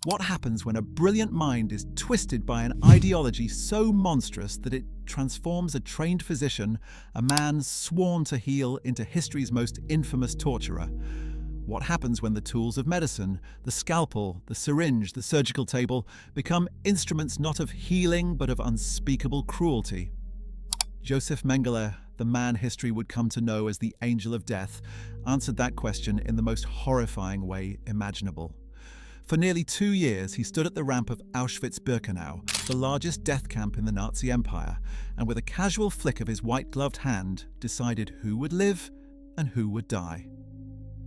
What happens when a brilliant mind is twisted by an ideology so monstrous that it transforms a trained physician, a man sworn to heal, into history's most infamous torturer? What happens when the tools of medicine, the scalpel, the syringe, the surgical table, become instruments not of healing but of unspeakable cruelty? Josef Mengele, the man history would come to know as the Angel of Death, answered that question in the most horrifying way imaginable. For nearly 2 years, he stood at the ramp of Auschwitz-Birkenau, the largest death camp in the Nazi Empire, and with a casual flick of his white-gloved hand, decided who would live and who would die.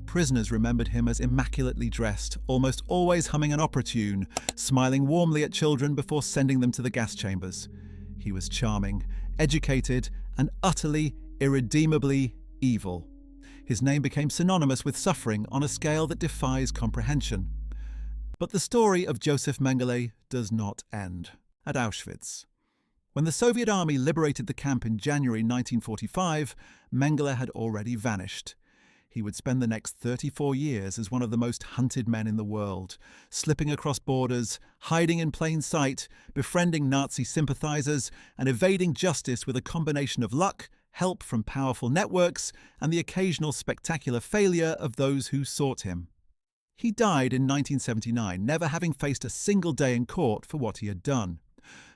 Prisoners remembered him as immaculately dressed, almost always humming an opera tune, smiling warmly at children before sending them to the gas chambers. He was charming, educated, and utterly, irredeemably evil. His name became synonymous with suffering on a scale that defies comprehension. But the story of Josef Mengele does not end at Auschwitz. When the Soviet army liberated the camp in January 1945, Mengele had already vanished. He would spend the next 34 years as one of the most hunted men in the world, slipping across borders, hiding in plain sight, befriending Nazi sympathizers, and evading justice with a combination of luck, help from powerful networks, and the occasional spectacular failure of those who sought him. He died in 1979, never having faced a single day in court for what he had done.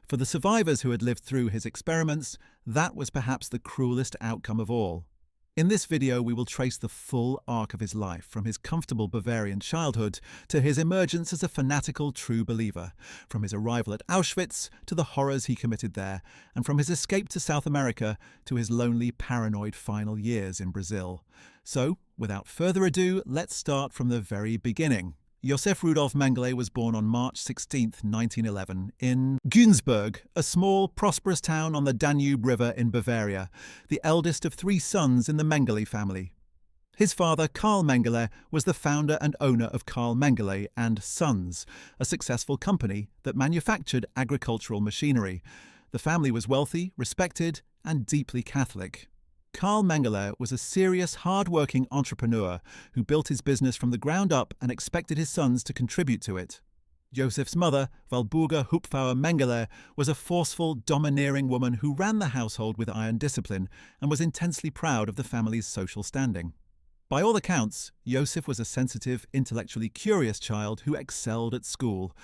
For the survivors who had lived through his experiments, that was perhaps the cruelest outcome of all. In this video, we will trace the full arc of his life, from his comfortable Bavarian childhood to his emergence as a fanatical true believer, from his arrival at Auschwitz to the horrors he committed there, and from his escape to South America to his lonely, paranoid final years in Brazil. So, without further ado, let's start from the very beginning. Josef Rudolf Mengele was born on March 16, 1911, in Günzburg, a small, prosperous town on the Danube River in Bavaria, the eldest of 3 sons in the Mengele family. His father, Karl Mengele, was the founder and owner of Karl Mengele and Sons, a successful company that manufactured agricultural machinery. The family was wealthy, respected, and deeply Catholic. Karl Mengele was a serious, hard-working entrepreneur who built his business from the ground up and expected his sons to contribute to it. Josef's mother, Walburga Hupfauer Mengele, was a forceful, domineering woman who ran the household with iron discipline and was intensely proud of the family's social standing. By all accounts, Josef was a sensitive, intellectually curious child who excelled at school.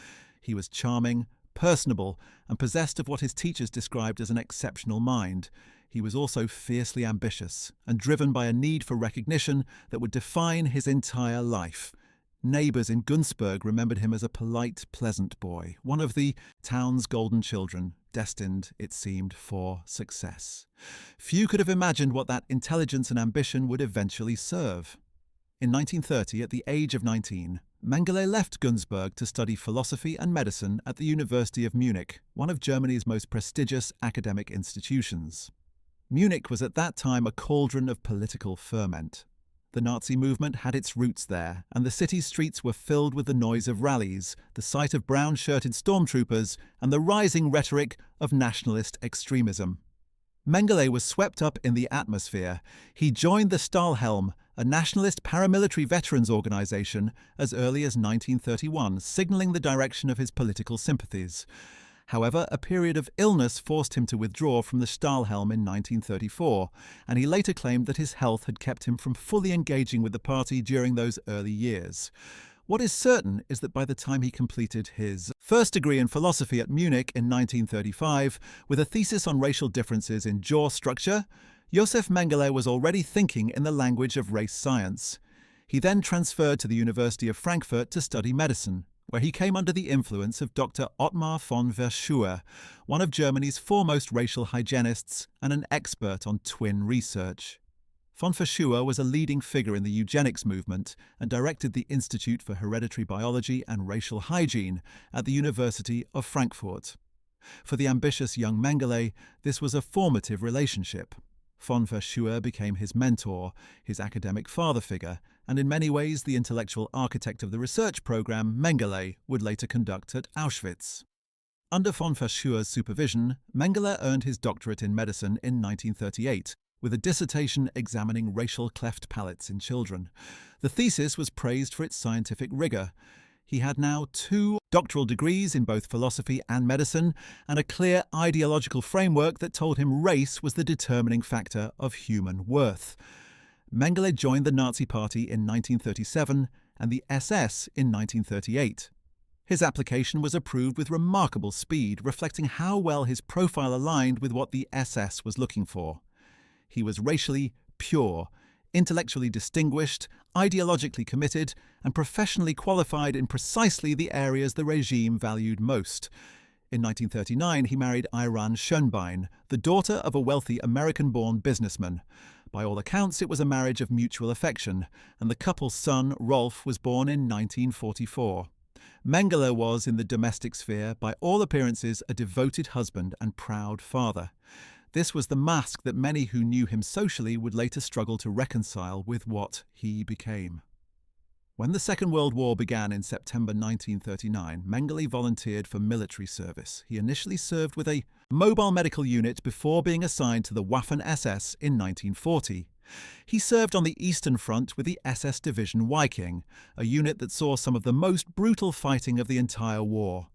He was charming, personable, and possessed of what his teachers described as an exceptional mind. He was also fiercely ambitious and driven by a need for recognition that would define his entire life. Neighbours in Günzburg remembered him as a polite, pleasant boy, one of the town's golden children, destined, it seemed, for success. Few could have imagined what that intelligence and ambition would eventually serve. In 1930, at the age of 19, Mengele left Günzburg to study philosophy and medicine at the University of Munich, one of Germany's most prestigious academic institutions. Munich was at that time a cauldron of political ferment. The Nazi movement had its roots there, and the city's streets were filled with the noise of rallies, the sight of brown-shirted stormtroopers, and the rising rhetoric of nationalist extremism. Mengele was swept up in the atmosphere. He joined the Stahlhelm, a nationalist paramilitary veterans organization, as early as 1931, signaling the direction of his political sympathies. However, a period of illness forced him to withdraw from the Stahlhelm in 1934, and he later claimed that his health had kept him from fully engaging with the party during those early years. What is certain is that by the time he completed his first degree in philosophy at Munich in 1935, with a thesis on racial differences in jaw structure, Josef Mengele was already thinking in the language of race science. He then transferred to the University of Frankfurt to study medicine, where he came under the influence of Dr. Ottmar von Verschuer, one of Germany's foremost racial hygienists and an expert on twin research. Von Verschuer was a leading figure in the eugenics movement and directed the Institute for Hereditary Biology and Racial Hygiene at the University of Frankfurt. For the ambitious young Mengele, this was a formative relationship. Von Verschuer became his mentor, his academic father figure, and in many ways the intellectual architect of the research program Mengele would later conduct at Auschwitz. Under von Verschuer's supervision, Mengele earned his doctorate in medicine in 1938, with a dissertation examining racial cleft palates in children. The thesis was praised for its scientific rigor. He had now 2 doctoral degrees in both philosophy and medicine, and a clear ideological framework that told him race was the determining factor of human worth. Mengele joined the Nazi Party in 1937 and the SS in 1938. His application was approved with remarkable speed, reflecting how well his profile aligned with what the SS was looking for. He was racially pure, intellectually distinguished, ideologically committed, and professionally qualified in precisely the areas the regime valued most. In 1939, he married Irene Schönbein, the daughter of a wealthy American-born businessman. By all accounts, it was a marriage of mutual affection, and the couple's son, Rolf, was born in 1944. Mengele was, in the domestic sphere, by all appearances, a devoted husband and proud father. This was the mask that many who knew him socially would later struggle to reconcile with what he became. When the Second World War began in September 1939, Mengele volunteered for military service. He initially served with a mobile medical unit before being assigned to the Waffen-SS in 1940. He served on the Eastern Front with the SS Division Viking, a unit that saw some of the most brutal fighting of the entire war.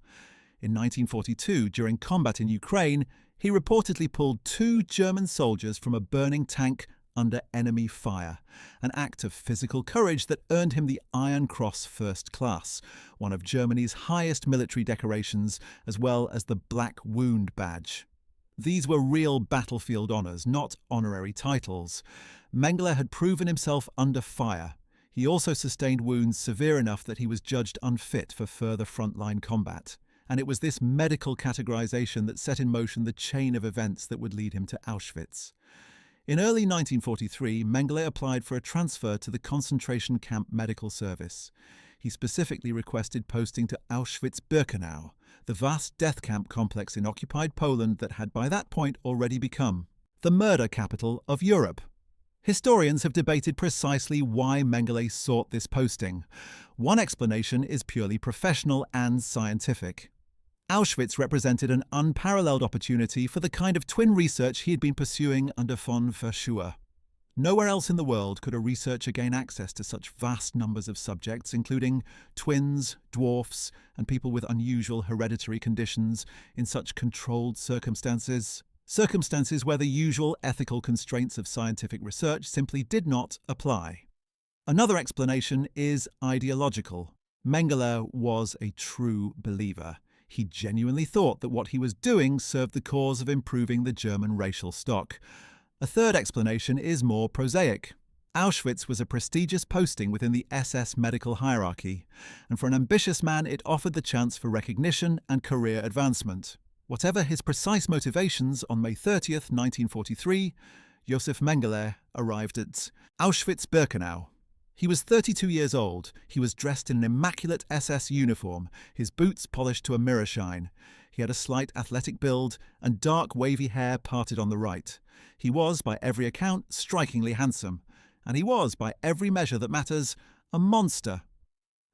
In 1942, during combat in Ukraine, he reportedly pulled 2 German soldiers from a burning tank under enemy fire, an act of physical courage that earned him the Iron Cross First Class, one of Germany's highest military decorations, as well as the Black Wound Badge. These were real battlefield honours, not honorary titles. Mengele had proven himself under fire. He also sustained wounds severe enough that he was judged unfit for further frontline combat. And it was this medical categorization that set in motion the chain of events that would lead him to Auschwitz. In early 1943, Mengele applied for a transfer to the concentration camp medical service. He specifically requested posting to Auschwitz-Birkenau, the vast death camp complex in occupied Poland that had by that point already become the murder capital of Europe. Historians have debated precisely why Mengele sought this posting. One explanation is purely professional and scientific. Auschwitz represented an unparalleled opportunity for the kind of twin research he had been pursuing under von Verschuer. Nowhere else in the world could a researcher gain access to such vast numbers of subjects, including twins, dwarfs, and people with unusual hereditary conditions, in such controlled circumstances. Circumstances where the usual ethical constraints of scientific research simply did not apply. Another explanation is ideological. Mengele was a true believer. He genuinely thought that what he was doing served the cause of improving the German racial stock. A third explanation is more prosaic. Auschwitz was a prestigious posting within the SS medical hierarchy, and for an ambitious man it offered the chance for recognition and career advancement. Whatever his precise motivations, on May 30th, 1943, Josef Mengele arrived at Auschwitz-Birkenau. He was 32 years old. He was dressed in an immaculate SS uniform, his boots polished to a mirror shine. He had a slight athletic build and dark wavy hair parted on the right. He was, by every account, strikingly handsome. And he was, by every measure that matters, a monster.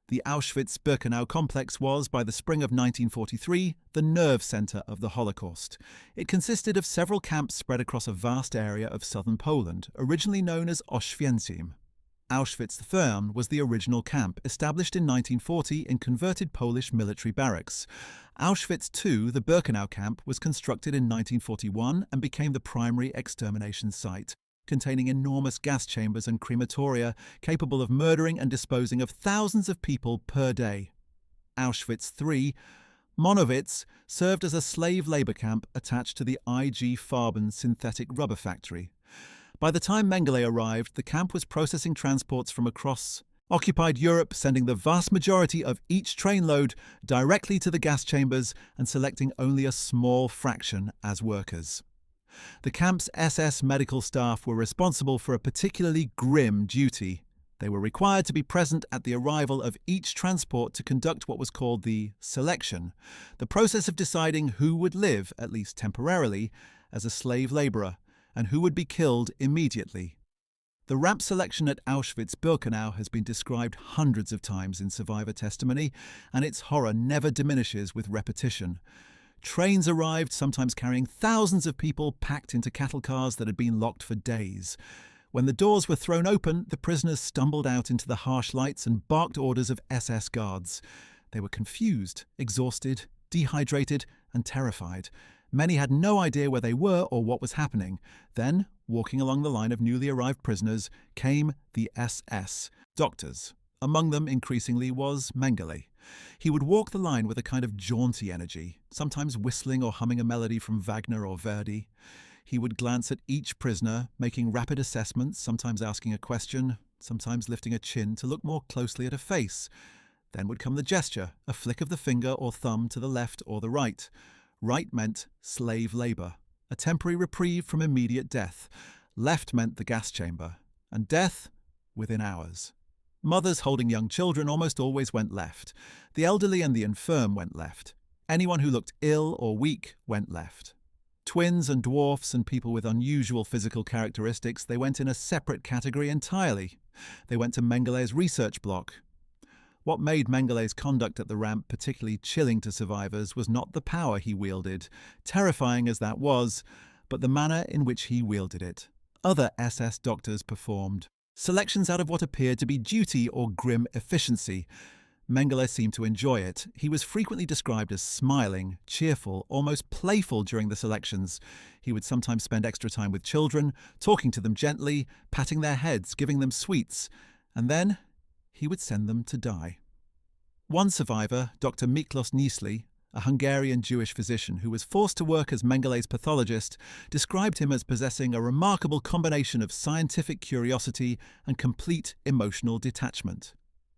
The Auschwitz-Birkenau complex was, by the spring of 1943, the nerve centre of the Holocaust. It consisted of several camps spread across a vast area of southern Poland, originally known as Oświęcim. Auschwitz-Birkenau was the original camp, established in 1940 in converted Polish military barracks. Auschwitz II, the Birkenau camp, was constructed in 1941 and became the primary extermination site, containing enormous gas chambers and crematoria capable of murdering and disposing of thousands of people per day. Auschwitz III, Monowitz, served as a slave labour camp attached to the IG Farben synthetic rubber factory. By the time Mengele arrived, the camp was processing transports from across occupied Europe, sending the vast majority of each train load directly to the gas chambers and selecting only a small fraction as workers. The camp's SS medical staff were responsible for a particularly grim duty. They were required to be present at the arrival of each transport to conduct what was called the selection, the process of deciding who would live, at least temporarily, as a slave labourer, and who would be killed immediately. The ramp selection at Auschwitz-Birkenau has been described hundreds of times in survivor testimony, and its horror never diminishes with repetition. Trains arrived, sometimes carrying thousands of people packed into cattle cars that had been locked for days. When the doors were thrown open, the prisoners stumbled out into the harsh lights and barked orders of SS guards. They were confused, exhausted, dehydrated, and terrified. Many had no idea where they were or what was happening. Then, walking along the line of newly arrived prisoners, came the SS, doctors. Among them, increasingly, was Mengele. He would walk the line with a kind of jaunty energy, sometimes whistling or humming a melody from Wagner or Verdi. He would glance at each prisoner, making rapid assessments, sometimes asking a question, sometimes lifting a chin to look more closely at a face. Then would come the gesture, a flick of the finger or thumb to the left or the right. Right meant slave labour, a temporary reprieve from immediate death. Left meant the gas chamber, and death within hours. Mothers holding young children almost always went left. The elderly and the infirm went left. Anyone who looked ill or weak went left. Twins and dwarfs and people with unusual physical characteristics, they went in a separate category entirely. They went to Mengele's research block. What made Mengele's conduct at the ramp particularly chilling to survivors was not the power he wielded, terrifying as that was, but the manner in which he wielded it. Other SS doctors performed selections out of what appeared to be duty or grim efficiency. Mengele seemed to enjoy it. He was frequently described as smiling, cheerful, almost playful during the selections. He would sometimes spend extra time with children, talking to them gently, patting their heads, giving them sweets, and then he would send them to die. One survivor, Dr. Miklos Nisli, a Hungarian Jewish physician who was forced to work as Mengele's pathologist, described him as possessing a remarkable combination of scientific curiosity and complete emotional detachment.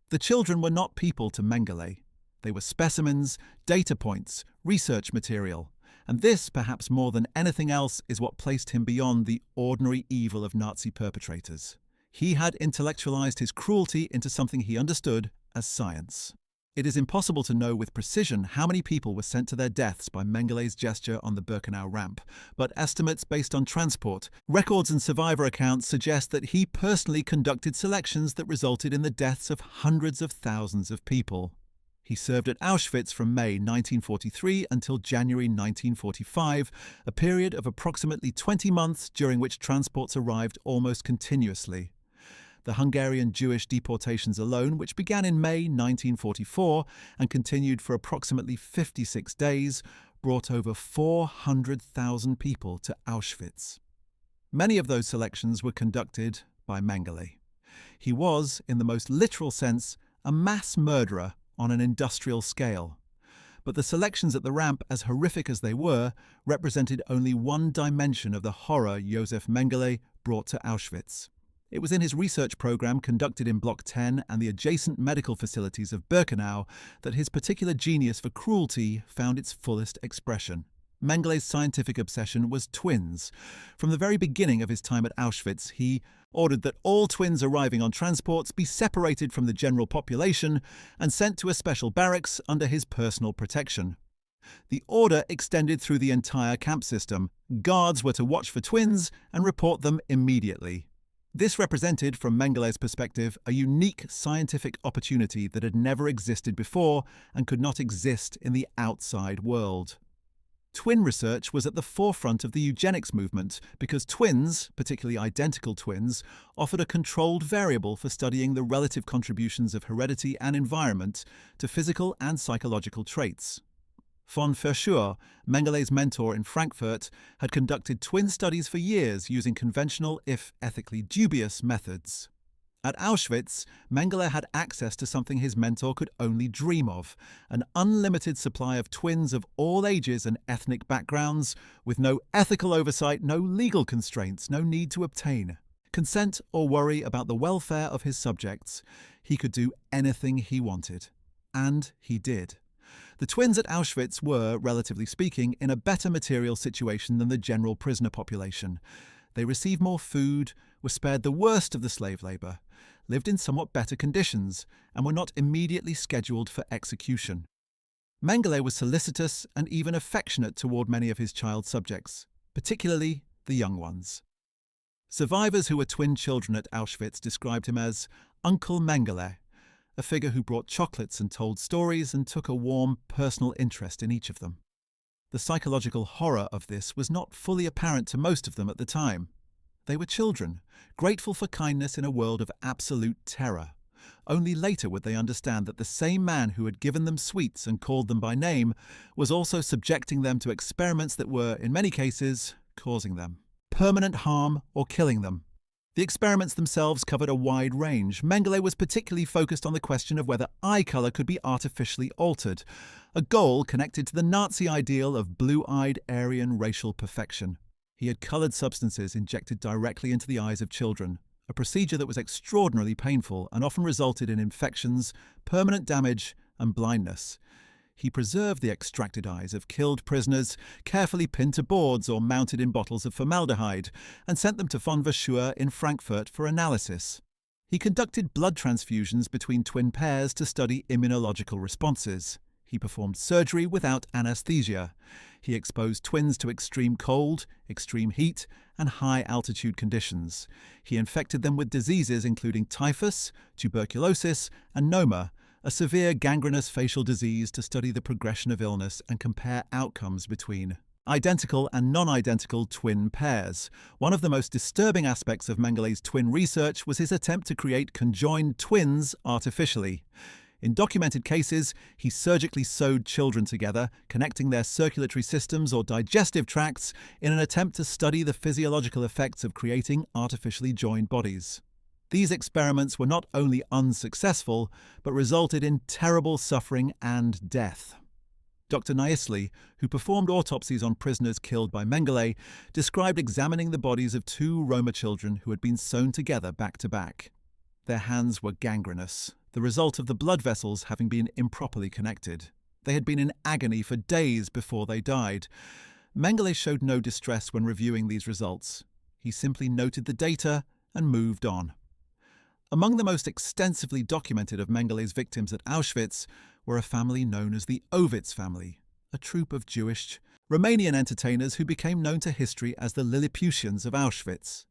The children were not people to Mengele. They were specimens, data points, research material. And this, perhaps more than anything else, is what placed him beyond the ordinary evil of Nazi perpetrators. He had intellectualized his cruelty into something he understood as science. It is impossible to know with precision how many people were sent to their deaths by Mengele's gesture on the Birkenau ramp, but estimates based on transport, records and survivor accounts suggest that he personally conducted selections that resulted in the deaths of hundreds of thousands of people. He served at Auschwitz from May 1943 until January 1945, a period of approximately 20 months during which transports arrived almost continuously. The Hungarian Jewish deportations alone, which began in May 1944 and continued for approximately 56 days, brought over 400,000 people to Auschwitz. Many of those selections were conducted by Mengele. He was, in the most literal sense, a mass murderer on an industrial scale. But the selections at the ramp, as horrific as they were, represented only one dimension of the horror Josef Mengele brought to Auschwitz. It was in his research program conducted in Block 10 and the adjacent medical facilities of Birkenau that his particular genius for cruelty found its fullest expression. Mengele's scientific obsession was twins. From the very beginning of his time at Auschwitz, he ordered that all twins arriving on transports be separated from the general population and sent to a special barracks under his personal protection. The order extended through the entire camp system. Guards were to watch for twins and report them immediately. This represented, from Mengele's perspective, a unique scientific opportunity that had never existed before and could not exist in the outside world. Twin research was at the forefront of the eugenics movement because twins, particularly identical twins, offered a controlled variable for studying the relative contributions of heredity and environment to physical and psychological traits. Von Verschuur, Mengele's mentor in Frankfurt, had conducted twin studies for years using conventional, if ethically dubious, methods. At Auschwitz, Mengele had access to something his mentor could only dream of, an unlimited supply of twins of all ages and ethnic backgrounds, with no ethical oversight, no legal constraints, no need to obtain consent or worry about the welfare of his subjects. He could do anything he wanted. And he did. The twins at Auschwitz were, relatively speaking, in a better material situation than the general prisoner population. They received more food, were spared the worst of the slave labour, lived in somewhat better conditions, and were not immediately scheduled for execution. Mengele was solicitous and even affectionate toward many of his child subjects, particularly the young ones. Survivors who were twin children at Auschwitz described him as Uncle Mengele, a figure who brought chocolates and told stories and took a warm, personal interest in each of them. The psychological horror of this was not fully apparent to most of them at the time. They were children, grateful for kindness in a world of absolute terror. Only later would they understand that the same man who had given them sweets and called them by name was also subjecting them to experiments that were, in many cases, causing them permanent harm or killing them. The experiments themselves covered a wide range. Mengele was particularly focused on the question of whether eye colour could be artificially altered, a goal connected to the Nazi ideal of blue-eyed Aryan racial perfection. He had coloured substances injected directly into the eyes of children, a procedure that was extraordinarily painful and often resulted in infections, permanent damage, and blindness. He preserved the extracted eyes of killed prisoners, carefully pinned to boards or mounted in bottles of formaldehyde, and sent them to von Verschuer in Frankfurt for analysis. He conducted blood transfusions between twin pairs to study immunological responses. He performed surgery without anesthesia. He exposed twins to extreme cold, extreme heat, and high-altitude conditions. He infected them with diseases including typhus, tuberculosis, and noma, a severe gangrenous facial disease, to study the progression of illness and compare outcomes between identical and non-identical twin pairs. One of the most disturbing aspects of Mengele's twin research was his attempt to create conjoined twins artificially. In documented cases, he surgically sewed children together, connecting their circulatory systems or digestive tracts in an attempt to study the physiological effects of creating artificially joined bodies. These experiments were not only unsuccessful, but resulted in terrible suffering and death. Dr. Naisli, who performed autopsies on prisoners killed by Mengele, described examining the bodies of two Roma children who had been sewn together back to back. Their hands were gangrenous, the result of the blood vessels having been improperly connected. They had been in agony for days before they died. Mengele showed no distress when reviewing these results. He simply noted the data and moved on. Among the most extensively documented of Mengele's victims at Auschwitz were a family known as the Oitz family, a troupe of Jewish, Romanian entertainers who became known to history as the Lilliputians of Auschwitz.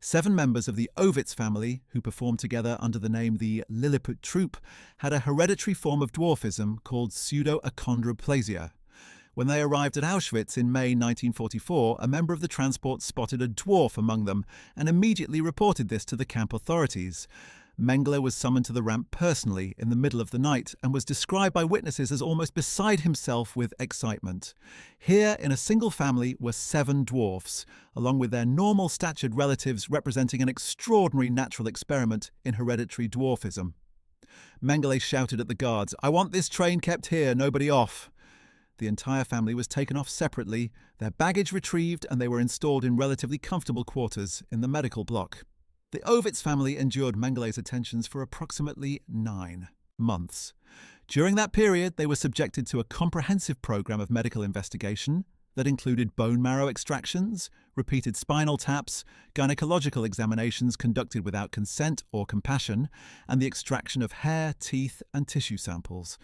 7 members of the Oitz family, who performed together under the name the Lilliput Troupe, had a hereditary form of dwarfism called pseudo-achondroplasia. When they arrived at Auschwitz in May 1944, a member of the transport spotted a dwarf among them and immediately reported this to the camp authorities. Mengele was summoned to the ramp personally in the middle of the night and was described by witnesses as almost beside himself with excitement. Here, in a single family, were 7 dwarfs, along with their normal-statured relatives, representing an extraordinary natural experiment in hereditary dwarfism. Mengele shouted at the guards, "I want this train kept here, nobody off." The entire family was taken off separately, their baggage retrieved, and they were installed in relatively comfortable quarters in the medical block. The Oitz family endured Mengele's attentions for approximately 9 months. During that period, they were subjected to a comprehensive program of medical investigation that included bone marrow extractions, repeated spinal taps, gynecological examinations conducted without consent or compassion, and the extraction of hair, teeth, and tissue samples.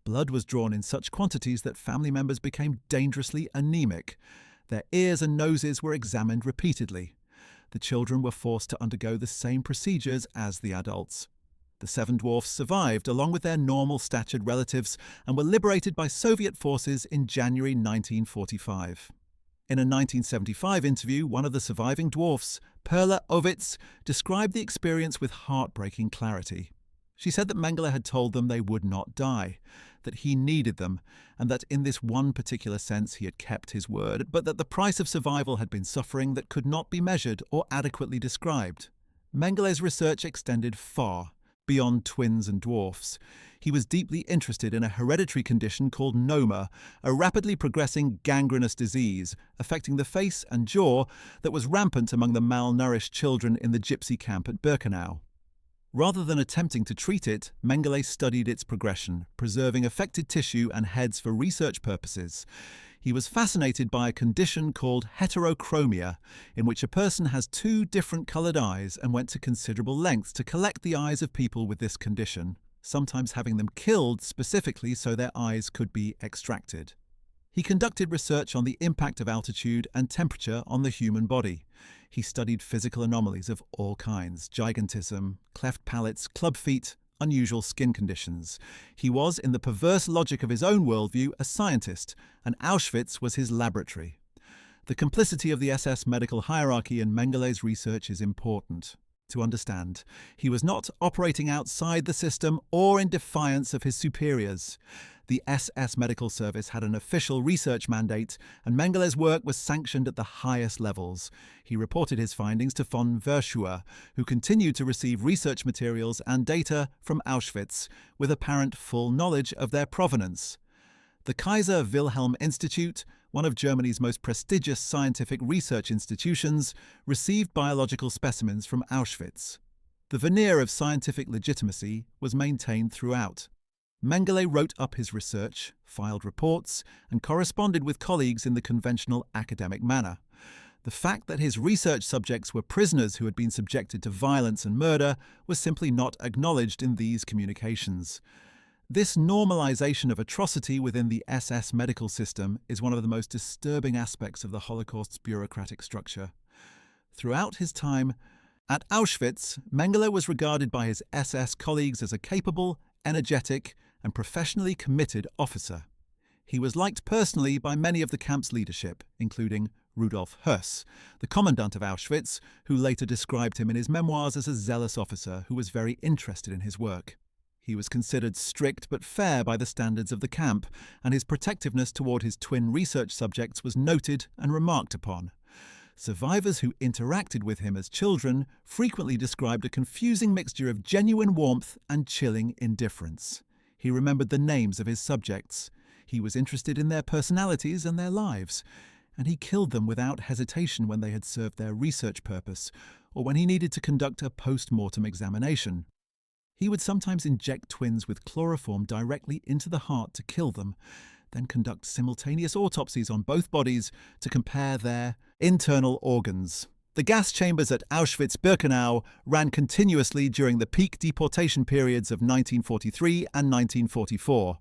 Blood was drawn in such quantities that family members became dangerously anemic. Their ears and noses were examined repeatedly. The children were forced to undergo the same procedures as the adults. The 7 dwarfs survived, along with their normal-statured relatives, and were liberated by Soviet forces in January 1945. In a 1975 interview, one of the surviving dwarfs, Perla Oitz, described the experience with heartbreaking clarity. She said that Mengele had told them they would not die, that he needed them, and that in this one particular sense he had kept his word, but that the price of survival had been suffering that could not be measured or adequately described. Mengele's research extended far beyond twins and dwarfs. He was deeply interested in a hereditary condition called noma, a rapidly progressing gangrenous disease affecting the face and jaw that was rampant among the malnourished children in the gypsy camp at Birkenau. Rather than attempting to treat it, Mengele studied its progression, preserving affected tissue and heads for research purposes. He was fascinated by a condition called heterochromia, in which a person has 2 different coloured eyes, and went to considerable lengths to collect the eyes of people with this condition, sometimes having them killed specifically so their eyes could be extracted. He conducted research on the impact of altitude and temperature on the human body. He studied physical anomalies of all kinds: gigantism, cleft palates, club feet, unusual skin conditions. He was, in the perverse logic of his own worldview, a scientist, and Auschwitz was his laboratory. The complicity of the SS medical hierarchy in Mengele's research is important. to understand. He was not operating outside the system or in defiance of his superiors. The SS Medical Service had an official research mandate, and Mengele's work was sanctioned at the highest levels. He reported his findings to von Verschuer, who continued to receive research materials and data from Auschwitz, with apparent full knowledge of their provenance. The Kaiser Wilhelm Institute, one of Germany's most prestigious scientific research institutions, received biological specimens from Auschwitz. The veneer of scientific legitimacy was maintained throughout. Mengele wrote up his research, filed reports, and corresponded with colleagues in the conventional academic manner. The fact that his research subjects were prisoners who had been subjected to violence and murder was simply not acknowledged in these communications. This normalization of atrocity within the SS medical system is one of the most disturbing aspects of the Holocaust's bureaucratic structure. Throughout his time at Auschwitz, Mengele was regarded by his SS colleagues as a capable, energetic, and professionally committed officer. He was liked personally by many of the camp's leadership, including Rudolf Höss, the commandant of Auschwitz, who later described him in his memoirs as a zealous officer who was very interested in his work. He was considered strict but fair by the standards of the camp, and his protectiveness toward his twin research subjects was noted and remarked upon. Survivors who interacted with him as children frequently described a confusing mixture of genuine warmth and chilling indifference. He remembered the names of his subjects. He was interested in their personalities and their lives, and he killed them without hesitation when they had served their research purpose or when he needed to conduct a post-mortem examination. He would sometimes inject twins with chloroform directly into the heart to kill them, then conduct simultaneous autopsies on both bodies to compare their internal organs. The gas chambers at Auschwitz-Birkenau ran continuously during the peak deportation periods of 1943 and 1944.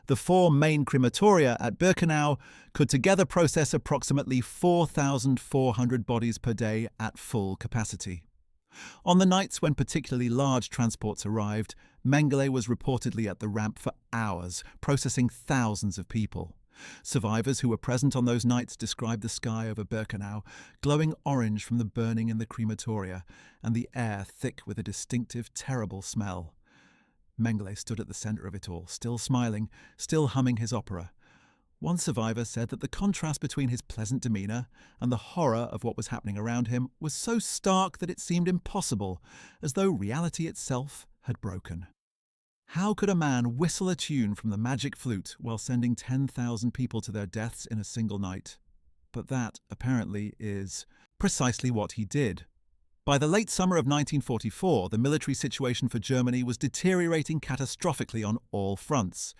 The 4 main crematoria at Birkenau could together process approximately 4,400 bodies per day at full capacity. On the nights when particularly large transports arrived, Mengele was reportedly at the ramp for hours, processing thousands of people. Survivors who were present on those nights described the sky over Birkenau glowing orange from the burning in the crematoria, and the air thick with a distinctive, terrible smell. Mengele stood at the center of it all, still smiling, still humming his opera. One survivor said that the contrast between his pleasant demeanor and the horror of what was happening around him was so stark that it seemed impossible, as though reality itself had broken. How could a man whistle a tune from the magic flute while sending 10,000 people to their deaths in a single night? But that, apparently, is precisely what he did. By the late summer of 1944, the military situation for Germany was deteriorating catastrophically on all fronts.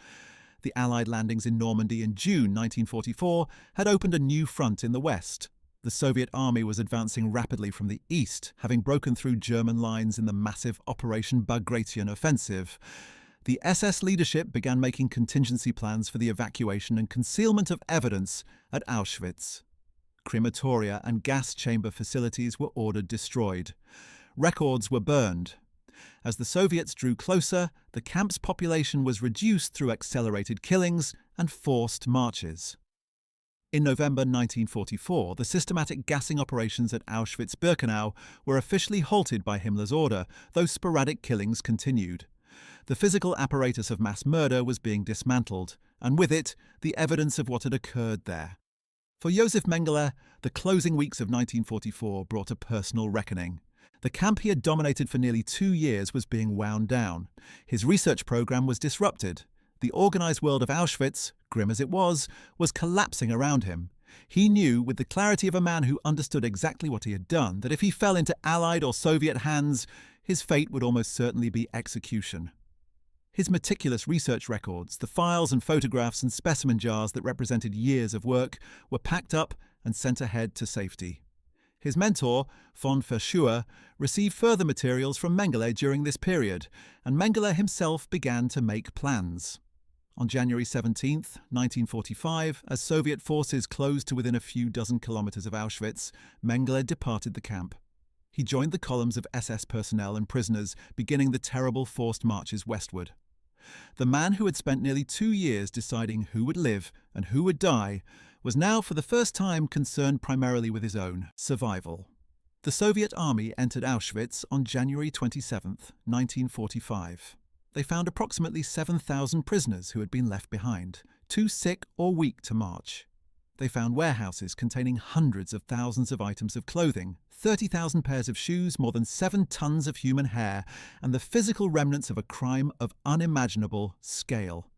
The Allied landings in Normandy in June 1944 had opened a new front in the west. The Soviet army was advancing rapidly from the east, having broken through German lines in the massive Operation Bagration offensive. The SS leadership began making contingency plans for the evacuation and concealment of evidence at Auschwitz. Crematoria and gas chamber facilities were ordered destroyed. Records were burned. As the Soviets drew closer, the camp's population was reduced through accelerated killings and forced marches. In November 1944, the systematic gassing operations at Auschwitz-Birkenau were officially halted by Himmler's order, though sporadic killings continued. The physical apparatus of mass murder was being dismantled, and with it, the evidence of what had occurred there. For Josef Mengele, the closing weeks of 1944 brought a personal reckoning. The camp he had dominated for nearly 2 years was being wound down. His research program was disrupted. The organized world of Auschwitz, grim as it was collapsing around him. He knew, with the clarity of a man who understood exactly what he had done, that if he fell into Allied or Soviet hands, his fate would almost certainly be execution. His meticulous research records, the files and photographs and specimen jars that represented years of work, were packed up and sent ahead to safety. His mentor, von Verschuer, received further materials from Mengele during this period, and Mengele himself began to make plans. On January 17, 1945, as Soviet forces closed to within a few dozen kilometers of Auschwitz, Mengele departed the camp. He joined the columns of SS personnel and prisoners, beginning the terrible forced marches westward. The man who had spent nearly 2 years deciding who would live and who would die was now for the first time concerned primarily with his own survival. The Soviet army entered Auschwitz on January 27, 1945. They found approximately 7,000 prisoners who had been left behind, too sick or weak to march. They found warehouses containing hundreds of thousands of items of clothing, 30,000 pairs of shoes, more than 7 tons of human hair, and the physical remnants of a crime of unimaginable scale.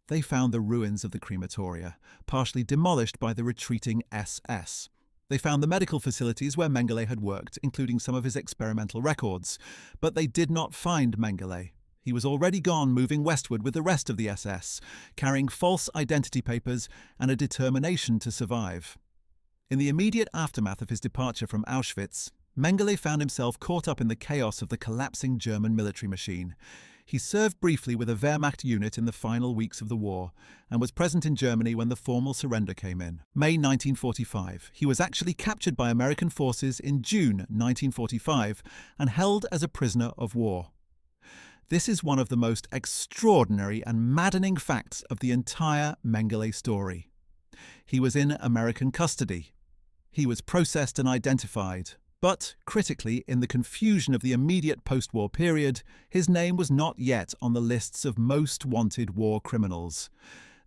They found the ruins of the crematoria, partially demolished by the retreating SS. They found the medical facilities where Mengele had worked, including some of his experimental records. But they did not find Mengele. He was already gone, moving westward with the rest of the SS, carrying false identity papers and a determination to survive. In the immediate aftermath of his departure from Auschwitz, Mengele found himself caught up in the chaos of the collapsing German military machine. He served briefly with a Wehrmacht unit in the final weeks of the war and was present in Germany when the formal surrender came in. May 1945. He was actually captured by American forces in June 1945 and held as a prisoner of war. This is one of the most extraordinary and maddening facts of the entire Mengele story. He was in American custody. He was processed and identified. But, critically, in the confusion of the immediate post-war period, his name was not yet on the lists of most wanted war criminals.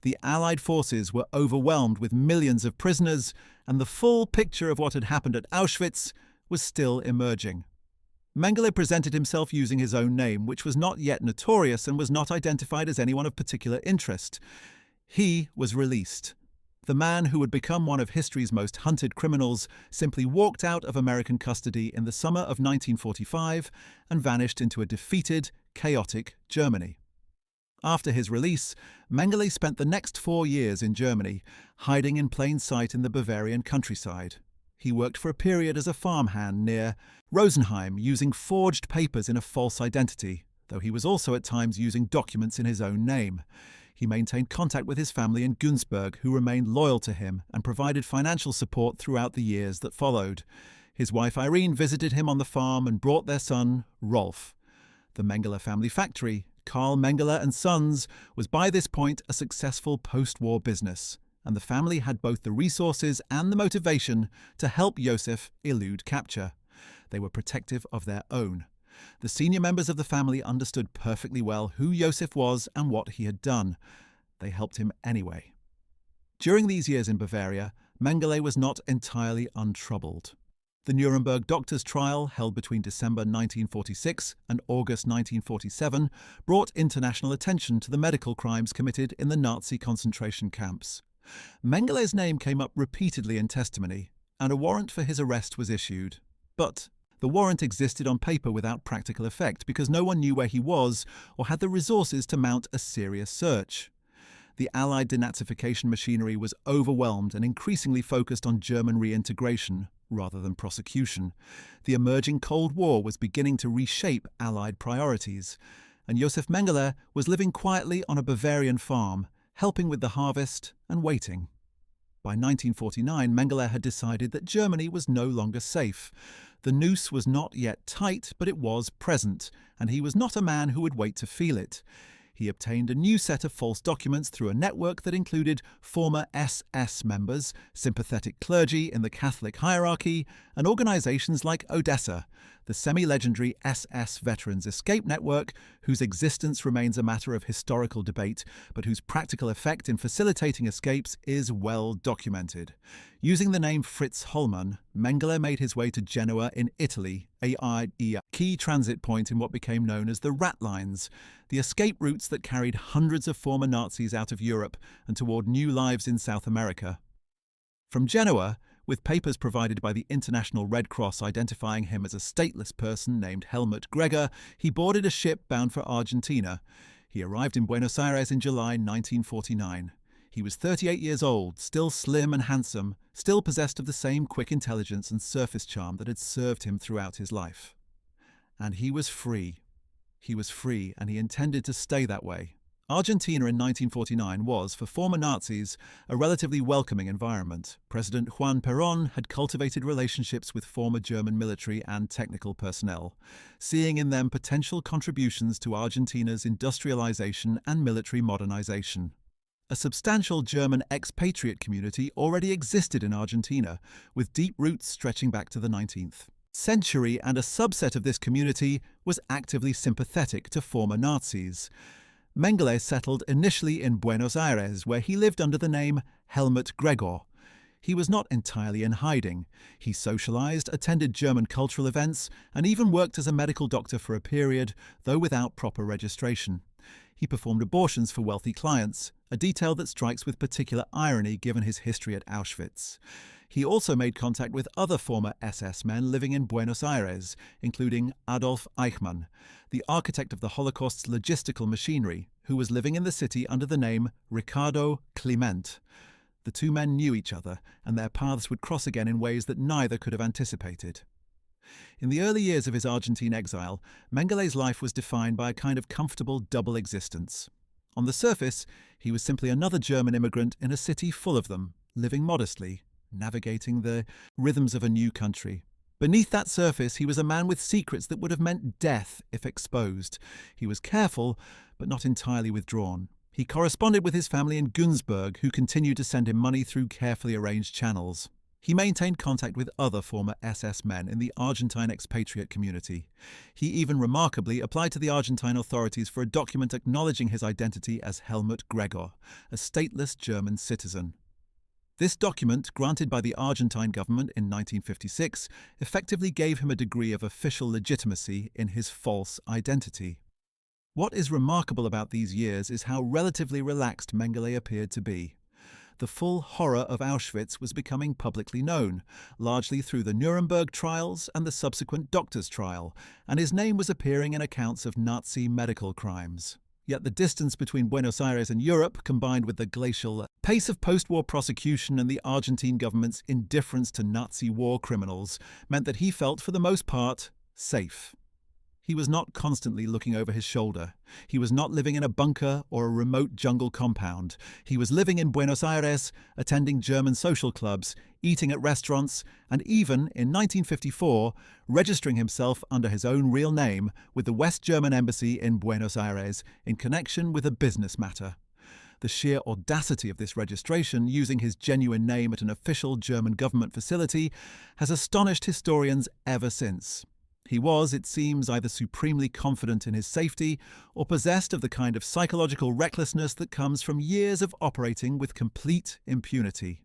The Allied forces were overwhelmed with millions of prisoners, and the full picture of what had happened at Auschwitz was still emerging. Mengele presented himself using his own name, which was not yet notorious and was not identified as anyone of particular interest. He was released. The man who would become one of history's most hunted criminals simply walked out of American custody in the summer of 1945 and vanished into a defeated, chaotic Germany. After his release, Mengele spent the next 4 years in Germany, hiding in plain sight in the Bavarian countryside. He worked for a period as a farmhand near Rosenheim, using forged papers in a false identity, though he was also at times using documents in his own name. He maintained contact with his family in Günzburg, who remained loyal to him and provided financial support throughout the years that followed. His wife Irene visited him on the farm and brought their son, Rolf. The Mengele family factory, Carl Mengele and Sons, was by this point a successful post-war business, and the family had both the resources and the motivation to help Josef elude capture. They were protective of their own. The senior members of the family understood perfectly well who Josef was and what he had done. They helped him anyway. During these years in Bavaria, Mengele was not entirely untroubled. The Nuremberg doctors' trial, held between December 1946 and August 1947, brought international attention to the medical crimes committed in the Nazi concentration camps. Mengele's name came up repeatedly in testimony, and a warrant for his arrest was issued. But the warrant existed on paper without practical effect because no one knew where he was or had the resources to mount a serious search. The Allied denazification machinery was overwhelmed and increasingly focused on German reintegration rather than prosecution. The emerging Cold War was beginning to reshape Allied priorities, and Josef Mengele was living quietly on a Bavarian farm, helping with the harvest and waiting. By 1949, Mengele had decided that Germany was no longer safe. The noose was not yet tight, but it was present, and he was not a man who would wait to feel it. He obtained a new set of false documents through a network that included former SS members, sympathetic clergy in the Catholic hierarchy, and organizations like Odessa, the semi-legendary SS Veterans Escape Network, whose existence remains a matter of historical debate, but whose practical effect in facilitating escapes is well documented. Using the name Fritz Hollmann, Mengele made his way to Genoa in Italy, a key transit point in what became known as the Rat Lines, the escape routes that carried hundreds of former Nazis out of Europe and toward new lives in South America. From Genoa, with papers provided by the International Red Cross identifying him as a stateless person named Helmut Gregor, he boarded a ship bound for Argentina. He arrived in Buenos Aires in July 1949. He was 38 years old, still slim and handsome, still possessed of the same quick intelligence and surface charm that had served him throughout his life. And he was free. He was free, and he intended to stay that way. Argentina in 1949 was, for former Nazis, a relatively welcoming environment. President Juan Perón had cultivated relationships with former German military and technical personnel, seeing in them potential contributions to Argentina's industrialization and military modernization. A substantial German expatriate community already existed in Argentina, with deep roots stretching back to the 19th century, and a subset of this community was actively sympathetic to former Nazis. Mengele settled initially in Buenos Aires, where he lived under the name Helmut Gregor. He was not entirely in hiding. He socialized, attended German cultural events, and even worked as a medical doctor for a period, though without proper registration. He performed abortions for wealthy clients, a detail that strikes with particular irony given his history at Auschwitz. He also made contact with other former SS men living in Buenos Aires, including Adolf Eichmann, the architect of the Holocaust's logistical machinery, who was living in the city under the name Ricardo Clement. The two men knew each other, and their paths would cross again in ways that neither could have anticipated. In the early years of his Argentine exile, Mengele's life was defined by a kind of comfortable double existence. On the surface, he was simply another German immigrant in a city full of them, living modestly, navigating the rhythms of a new country. Beneath that surface, he was a man with secrets that would have meant death if exposed. He was careful, but not entirely withdrawn. He corresponded with his family in Günzburg, who continued to send him money through carefully arranged channels. He maintained contact with other former SS men in the Argentine expatriate community. He even remarkably applied to the Argentine authorities for a document acknowledging his identity as Helmut Gregor, a stateless German citizen. This document, granted by the Argentine government in 1956, effectively gave him a degree of official legitimacy in his false identity. What is remarkable about these years is how relatively relaxed Mengele appeared to be. The full horror of Auschwitz was becoming publicly known, largely through the Nuremberg trials and the subsequent doctor's trial, and his name was appearing in accounts of Nazi medical crimes. Yet the distance between Buenos Aires and Europe, combined with the glacial pace of post-war prosecution and the Argentine government's indifference to Nazi war criminals, meant that he felt, for the most part, safe. He was not constantly looking over his shoulder. He was not living in a bunker or a remote jungle compound. He was living in Buenos Aires, attending German social clubs, eating at restaurants, and even, in 1954, registering himself under his own real name with the West German Embassy in Buenos Aires in connection with a business matter. The sheer audacity of this registration, using his genuine name at an official German government facility, has astonished historians ever since. He was, it seems, either supremely confident in his safety or possessed of the kind of psychological recklessness that comes from years of operating with complete impunity.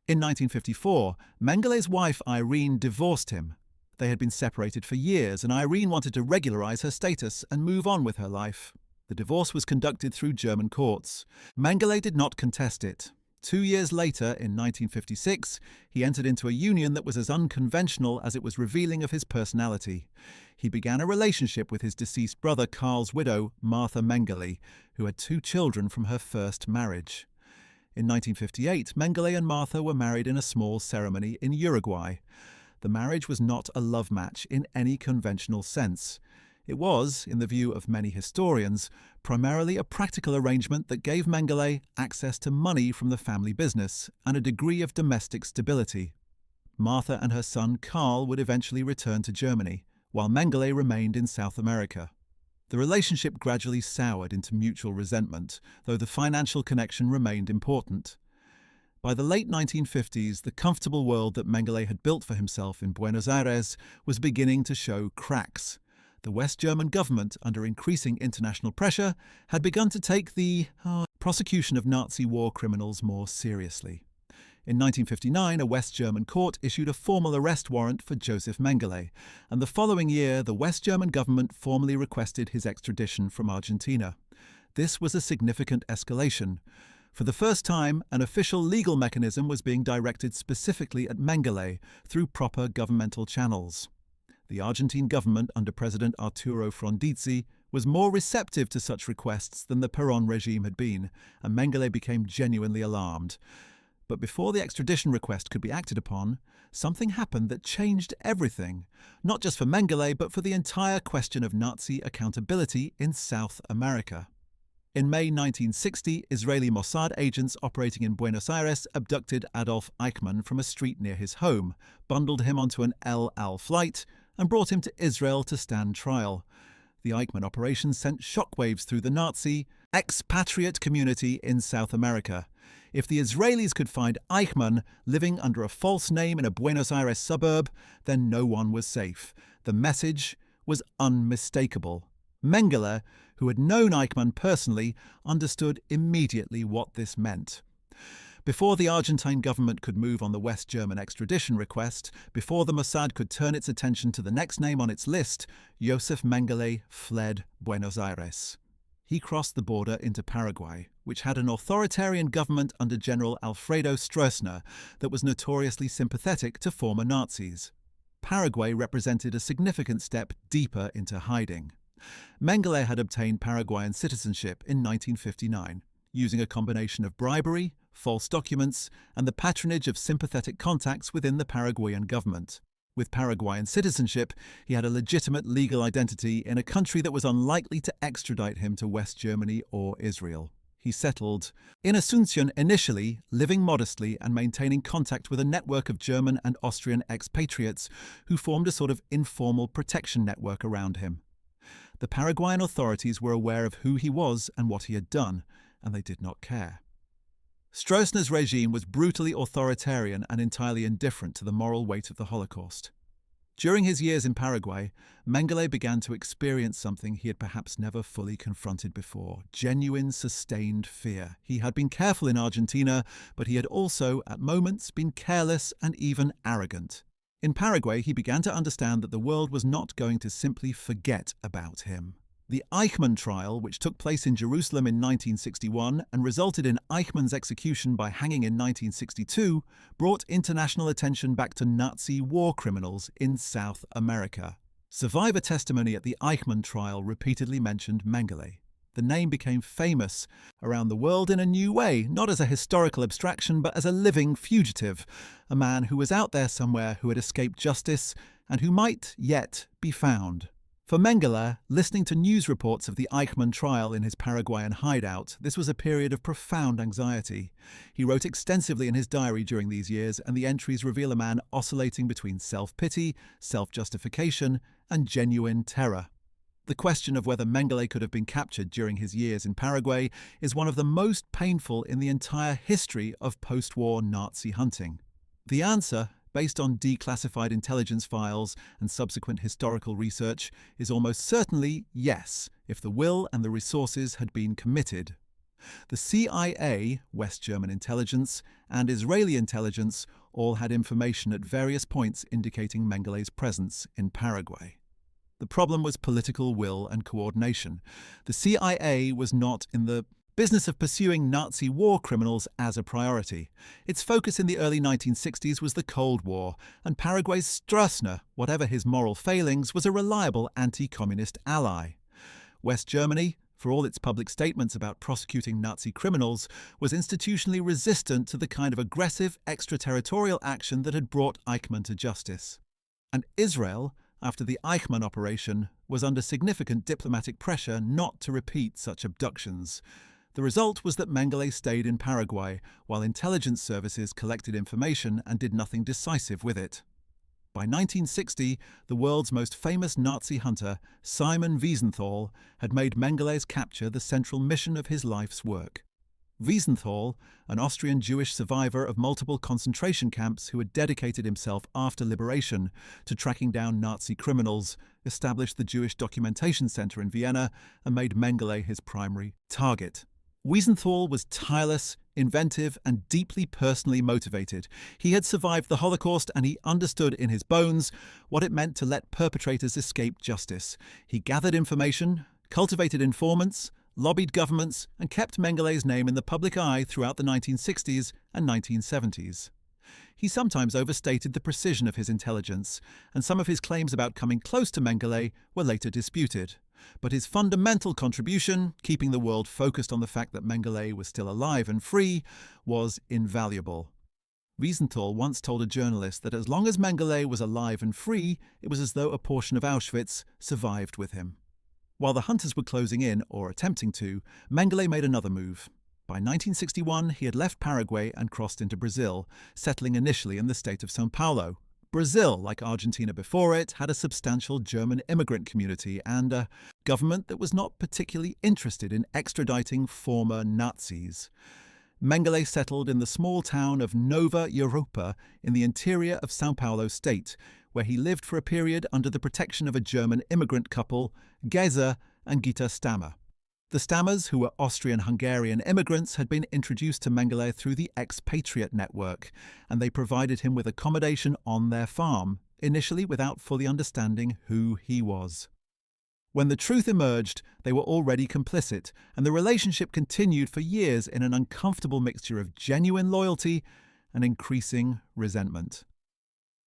In 1954, Mengele's wife Irene divorced him. They had been separated for years, and Irene wanted to regularize her status and move on with her life. The divorce was conducted through German courts. Mengele did not contest it. 2 years later, in 1956, he entered into a union that was as unconventional as it was revealing of his personality. He began a relationship with his deceased brother Karl's widow, Martha Mengele, who had 2 children from her first marriage. In 1958, Mengele and Martha were married in a small ceremony in Uruguay. The marriage was not a love match in any conventional sense. It was, in the view of many historians, primarily a practical arrangement that gave Mengele access to money from the family business and a degree of domestic stability. Martha and her son Karl would eventually return to Germany, while Mengele remained in South America. The relationship gradually soured into mutual resentment, though the financial connection remained important. By the late 1950s, the comfortable world that Mengele had built for himself in Buenos Aires was beginning to show cracks. The West German government, under increasing international pressure, had begun to take the prosecution of Nazi war criminals more seriously. In 1959, a West German court issued a formal arrest warrant for Josef Mengele, and the following year the West German government formally requested his extradition from Argentina. This was a significant escalation. For the first time, an official legal mechanism was being directed specifically at Mengele through proper governmental channels. The Argentine government under President Arturo Frondizi was more receptive to such requests than the Perón regime had been, and Mengele became genuinely alarmed. But before the extradition request could be acted upon, something happened that changed everything, not just for Mengele, but for the entire question of Nazi accountability in South America. In May 1960, Israeli Mossad agents operating in Buenos Aires abducted Adolf Eichmann from a street near his home, bundled him onto an El Al flight, and brought him to Israel to stand trial. The Eichmann operation sent shockwaves through the Nazi expatriate community in South America. If the Israelis could find Eichmann living under a false name in a Buenos Aires suburb, then no one was safe. The message was unmistakable. Mengele, who had known Eichmann personally, understood immediately what this meant. Before the Argentine government could move on the West German extradition request, before the Mossad could turn its attention to the next name on its list, Josef Mengele fled Buenos Aires. He crossed the border into Paraguay, which had an authoritarian government under General Alfredo Stroessner that was notoriously sympathetic to former Nazis. Paraguay represented a significant step deeper into hiding. Mengele had obtained Paraguayan citizenship in 1959, using a combination of bribery, false documents, and the patronage of sympathetic contacts within the Paraguayan government. With Paraguayan citizenship, he had a legitimate legal identity in a country that was unlikely to extradite him to West Germany or Israel. He settled in Asunción initially, living modestly and maintaining contact with a network of German and Austrian expatriates who formed a sort of informal protection network around him. The Paraguayan authorities were aware of who he was and what he had done, and they did not care. Stroessner's regime was brutally authoritarian and entirely indifferent to the moral weight of the Holocaust. During his years in Paraguay, Mengele began to experience something he had perhaps never fully confronted before: genuine, sustained fear. He had been careful in Argentina, but he had also, at moments, been careless and even arrogant. In Paraguay, he began to understand that the world was not going to simply forget about him. The Eichmann trial, which took place in Jerusalem in 1961 and resulted in Eichmann's execution by hanging in 1962, brought international attention back to Nazi war criminals in South America. Survivor testimony at the Eichmann trial repeatedly mentioned Mengele. The name became famous around the world in a new way, not as a historical abstraction, but as a living fugitive, a man who was out there somewhere who had escaped justice and who might yet be found. For Mengele, listening to news reports of the Eichmann trial in his Paraguayan hideout, this was a period of profound anxiety. He wrote extensively in his diary during these years, and the entries reveal a man oscillating between self-pity, self-justification, and genuine terror. The question of whether Mengele could have been captured during his years in Paraguay is one of the most painful in the entire history of post-war Nazi hunting. The answer, based on declassified intelligence files and subsequent historical research, is almost certainly yes, if the will and the resources had been committed. The CIA, West German intelligence, and Israeli intelligence all had information at various points indicating Mengele's presence in Paraguay. The problem was political will and coordination. The CIA was not in the business of pursuing Nazi war criminals as a priority. Its focus in the early 1960s was the Cold War, and Paraguay's Stroessner, whatever his moral failings, was a reliable anti-communist ally. West Germany, for all its public statements about prosecuting Nazi criminals, was institutionally resistant to the kind of aggressive extraterritorial action that had brought Eichmann to justice. And Israel, after the Eichmann operation, was under significant diplomatic pressure not to repeat such abductions. The result was that Mengele stayed in Paraguay, while intelligence services collected information and did nothing decisive with it. By 1960, the world's most famous Nazi hunter, Simon Wiesenthal, had made Mengele's capture the central mission of his life's work. Wiesenthal, an Austrian Jewish survivor of multiple concentration camps who had dedicated himself after liberation to tracking down Nazi criminals, established the Jewish Documentation Center in Vienna and made Mengele his primary target. Wiesenthal was tireless, inventive, and deeply personally motivated. He had survived the Holocaust and he understood in his bones what it meant to let perpetrators escape justice. He gathered information, cultivated informants, lobbied governments, and kept Mengele's name in the public eye throughout the 1960s and 1970s. He sometimes overstated the precision of his intelligence, and some of his claims about coming close to Mengele were later disputed. But his fundamental contribution, keeping the world focused on the fact that Mengele was still alive and free, was invaluable. Wiesenthal once told a journalist that as long as Mengele was alive and free, it was as though a portion of Auschwitz survived with him. While the hunters were closing in, or attempting to, Mengele made another move. By 1961, he had left Paraguay and crossed into Brazil, settling initially in the state of São Paulo. Brazil, like Argentina before it, had a substantial German immigrant community and a government that was not particularly interested in extraditing former Nazis. Mengele settled in the small town of Nova Europa in the interior of São Paulo state, where he lived for a period under the protection of a German immigrant couple, Geza and Gita Stammer. The Stammers, who were Austrian-Hungarian immigrants, had been introduced to Mengele through the expatriate network, and they provided him with accommodation on their farm, initially without fully understanding who he was. When the truth emerged, they were already complicit, and the relationship continued for years in an uncomfortable mixture of genuine loyalty and increasing resentment.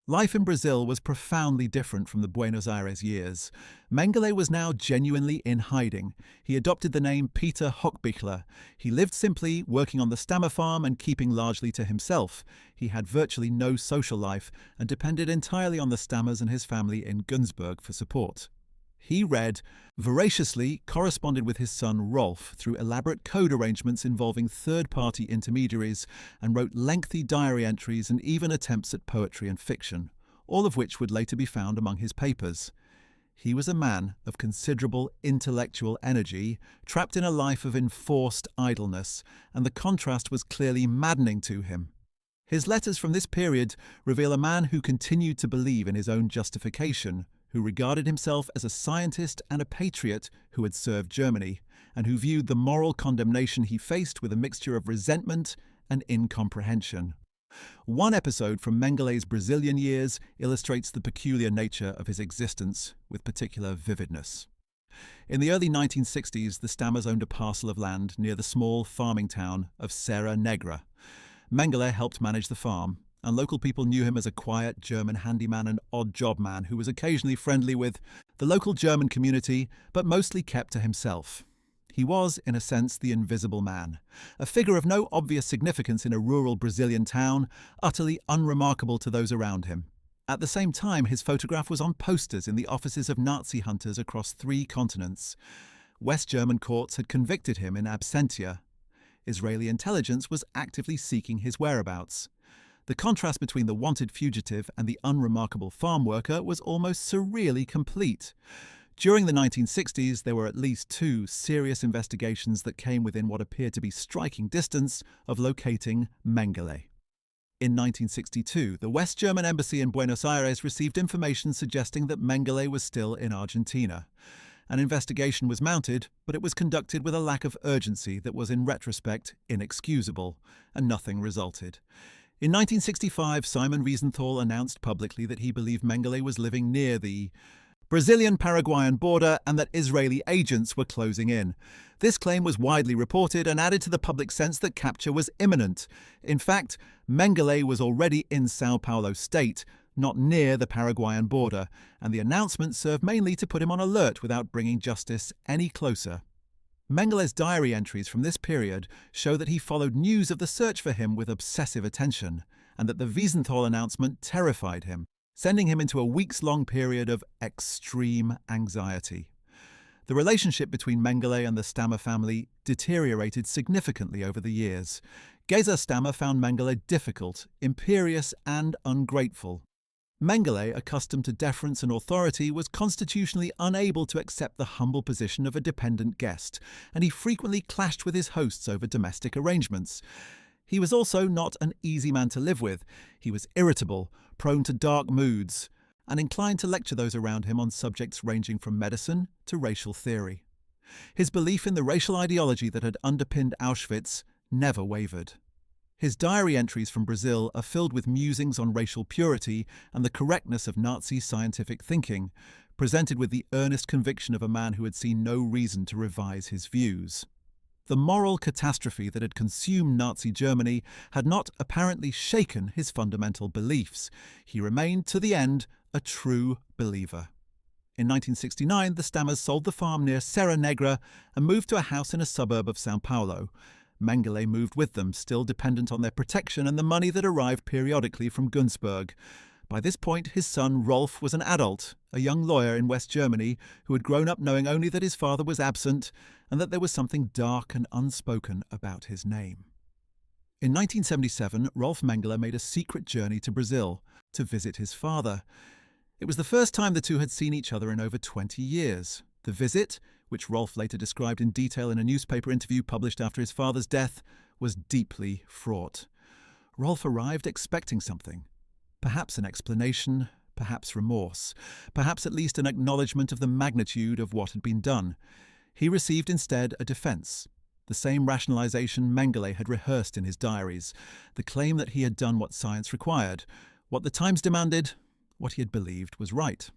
Life in Brazil was profoundly different from the Buenos Aires years. Mengele was now genuinely in hiding. He adopted the name Peter Hochbichler. He lived simply, working on the Stammer farm and keeping largely to himself. He had virtually no social life and depended entirely on the Stammers and his family in Günzburg for support. He read, voraciously, corresponded with his son Rolf through elaborate code arrangements involving third-party intermediaries, and wrote lengthy diary entries and even attempts at poetry and fiction, all of which would later be found among his papers. He was a man of considerable intellectual energy, trapped in a life of enforced idleness, and the contrast was clearly maddening to him. His letters from this period reveal a man who continued to believe in his own justification, who regarded himself as a scientist and a patriot who had served Germany, and who viewed the moral condemnation he faced with a mixture of resentment and incomprehension. One episode from Mengele's Brazilian years illustrates the peculiar nature of his existence with particular vividness. In the early 1960s, the Stammers owned a parcel of land near the small farming town of Serra Negra. Mengele helped manage the farm, and local people knew him as a quiet German handyman and odd job man who was occasionally friendly with the local German community, but mostly kept to himself. He was, in a sense, the invisible man, a figure of no obvious significance in a rural Brazilian town, utterly unremarkable to those around him. At the same time, his photograph was on posters in the offices of Nazi hunters across 3 continents. West German courts had convicted him in absentia. Israeli intelligence was actively seeking his whereabouts. The contrast between the wanted fugitive and the unremarkable farm worker was almost surreally complete. During the 1960s, there were at least 2 serious investigations that came within what appeared to be striking distance of locating Mengele. In 1962, the West German embassy in Buenos Aires received information suggesting that Mengele was still in Argentina. An investigation was mounted, but it was conducted with a lack of urgency that was in retrospect inexcusable, and nothing resulted. In 1965, Simon Wiesenthal announced publicly that he believed Mengele was living near the Brazilian-Paraguayan border and that Israeli agents were closing in. This claim was widely reported and added to the public sense that capture was imminent. In fact, Mengele was already in São Paulo state, not near the Paraguayan border, and the announcement served mainly to put him on alert without bringing justice any closer. Mengele's diary entries from this period show that he followed news of the search for him with obsessive attention, and that the Wiesenthal announcement terrified him, sending him into a weeks-long period of extreme anxiety. The relationship between Mengele and the Stammer family deteriorated significantly over the years. Geza Stammer found Mengele difficult, imperious, and ungrateful. Mengele, accustomed to deference and authority, was constitutionally unable to accept the humble position of a dependent guest, and he frequently clashed with his hosts over domestic arrangements. He was also not an easy man to live with. He was irritable, prone to dark moods, and inclined to lecture those around him on subjects ranging from medicine to racial theory. His belief in the racial ideology that had underpinned Auschwitz never wavered. His diary entries from Brazil are filled with musings on racial purity and the correctness of Nazi scientific thinking, presented with the earnest conviction of a man who had seen no reason to revise his views. The moral catastrophe that had consumed Nazi Germany had not apparently shaken his fundamental beliefs. He remained, to the end, a true believer. In 1969, the Stammers sold the farm near Serra Negra and moved to a house in a suburb of São Paulo. Mengele moved with them, still dependent on their protection and the money that arrived periodically from Günzburg. By this point, his son Rolf was an adult, a young lawyer in West Germany who had grown up knowing only that his father was absent and that there was something dark and unspoken about his name. In 1977, Rolf Mengele made a secret journey to Brazil to visit his father. It was the first time the two had seen each other in over 20 years. The visit, which Rolf later described in detail in a newspaper interview published after his father's death, was deeply fraught. Rolf arrived expecting something. Perhaps an explanation, perhaps remorse, perhaps at least an acknowledgement of the magnitude of what had been done. He received instead a defence, the same rationalisation Mengele had rehearsed in his diaries, the claim that he had done what science required, what the times demanded, what he had believed was right.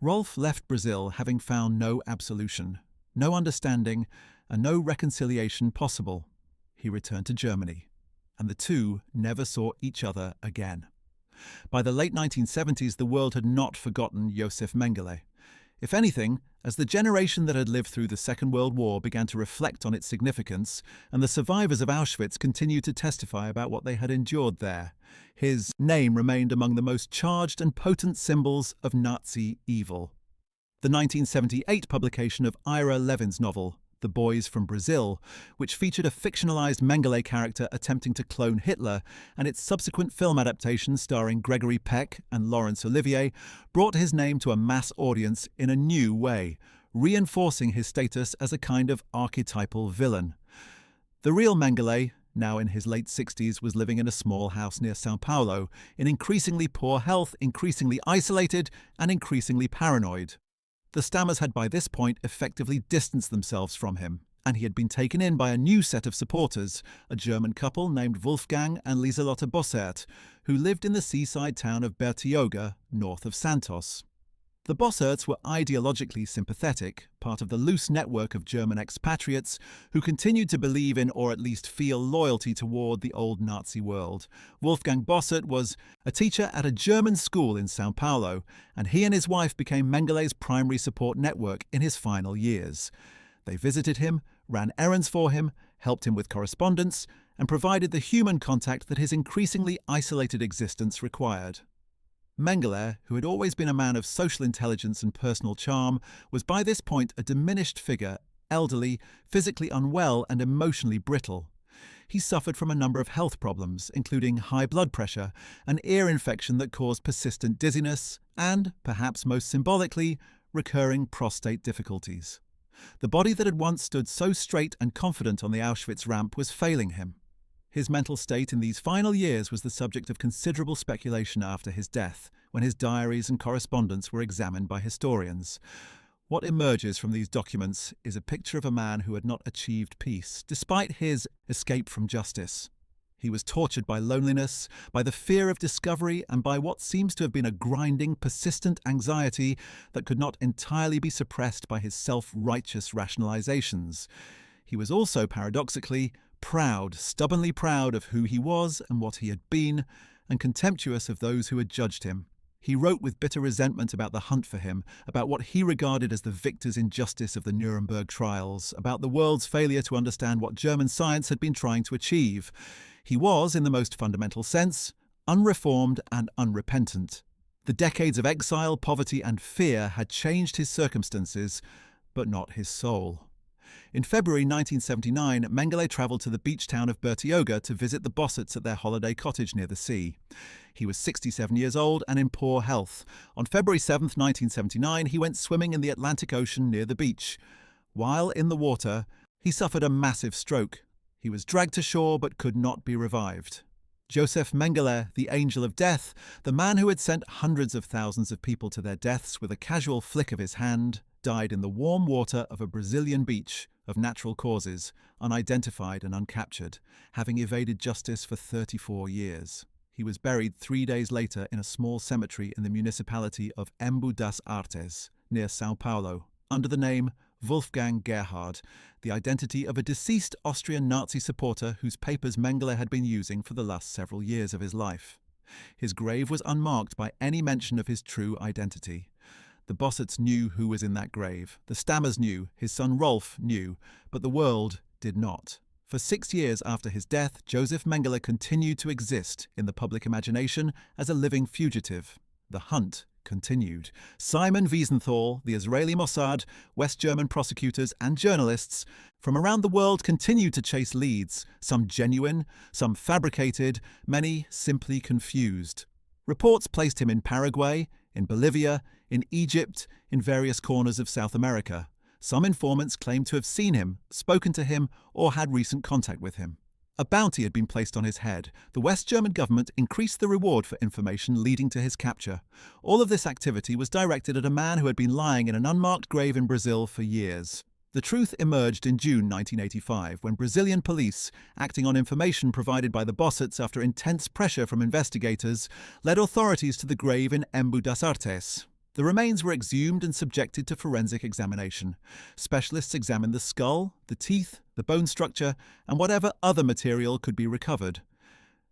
Rolf left Brazil having found no absolution, no understanding, and no reconciliation possible. He returned to Germany, and the two never saw each other again. By the late 1970s, the world had not forgotten Josef Mengele. If anything, as the generation that had lived through the Second World War began to reflect on its significance, and the survivors of Auschwitz continued to testify about what they had endured there, his name remained among the most charged and potent symbols of Nazi evil. The 1978 publication of Ira Levin's novel, The Boys from Brazil, which featured a fictionalized Mengele character attempting to clone Hitler, and its subsequent film adaptation starring Gregory Peck and Laurence Olivier, brought his name to a mass audience in a new way, reinforcing his status as a kind of archetypal villain. The real Mengele, now in his late 60s, was living in a small house near São Paulo, in increasingly poor health, increasingly isolated, and increasingly paranoid. The Stammers had by this point effectively distanced themselves from him, and he had been taken in by a new set of supporters, a German couple named Wolfgang and Lieselotte Bossert, who lived in the seaside town of Bertioga, north of Santos. The Bosserts were ideologically sympathetic, part of the loose network of German expatriates who continued to believe in or at least feel loyalty toward the old Nazi world. Wolfgang Bossert was a teacher at a German school in São Paulo, and he and his wife became Mengele's primary support network in his final years. They visited him, ran errands for him, helped him with correspondence, and provided the human contact that his increasingly isolated existence required. Mengele, who had always been a man of social intelligence and personal charm, was by this point a diminished figure, elderly, physically unwell and emotionally brittle. He suffered from a number of health problems, including high blood pressure, an ear infection that caused persistent dizziness, and, perhaps most symbolically, recurring prostate difficulties. The body that had once stood so straight and confident on the Auschwitz ramp was failing him. His mental state in these final years was the subject of considerable speculation after his death, when his diaries and correspondence were examined by historians. What emerges from these documents is a picture of a man who had not achieved peace, despite his escape from justice. He was tortured by loneliness, by the fear of discovery, and by what seems to have been a grinding, persistent anxiety that could not entirely be suppressed by his self-righteous rationalizations. He was also, paradoxically, proud, stubbornly proud of who he was and what he had been, and contemptuous of those who had judged him. He wrote with bitter resentment about the hunt for him, about what he regarded as the victor's injustice of the Nuremberg trials, about the world's failure to understand what German science had been trying to achieve. He was, in the most fundamental sense, unreformed and unrepentant. The decades of exile, poverty, and fear had changed his circumstances, but not his soul. In February 1979, Mengele travelled to the beach town of Bertioga to visit the Bosserts at their holiday cottage near the sea. He was 67 years old and in poor health. On February 7, 1979, he went swimming in the Atlantic Ocean near the beach. While in the water, he suffered a massive stroke. He was dragged to shore but could not be revived. Josef Mengele, the angel of death, the man who had sent hundreds of thousands of people to their deaths with a casual flick of his hand, died in the warm water of a Brazilian beach of natural causes, unidentified and uncaptured, having evaded justice for 34 years. He was buried 3 days later in a small cemetery in the municipality of Embu das Artes, near São Paulo, under the name Wolfgang Gerhard, the identity of a deceased Austrian Nazi supporter whose papers Mengele had been using for the last several years of his life. His grave was unmarked by any mention of his true identity. The Bosserts knew who was in that grave. The Stammers knew, his son Rolf knew, but the world did not. For 6 years after his death, Josef Mengele continued to exist in the public imagination as a living fugitive. The hunt continued. Simon Wiesenthal, the Israeli Mossad, West German prosecutors and journalists from around the world continued to chase leads, some genuine, some fabricated, many simply confused. Reports placed him in Paraguay, in Bolivia, in Egypt, in various corners of South America. Some informants claimed to have seen him, spoken to him, or had recent contact with him. A bounty had been placed on his head. The West German government increased the reward for information leading to his capture. All of this activity was directed at a man who had been lying in an unmarked grave in Brazil for years. The truth emerged in June 1985 when Brazilian police, acting on information provided by the Bossets after intense pressure from investigators, led authorities to the grave in Embu das Artes. The remains were exhumed and subjected to forensic examination. Specialists examined the skull, the teeth, the bone structure, and whatever other material could be recovered.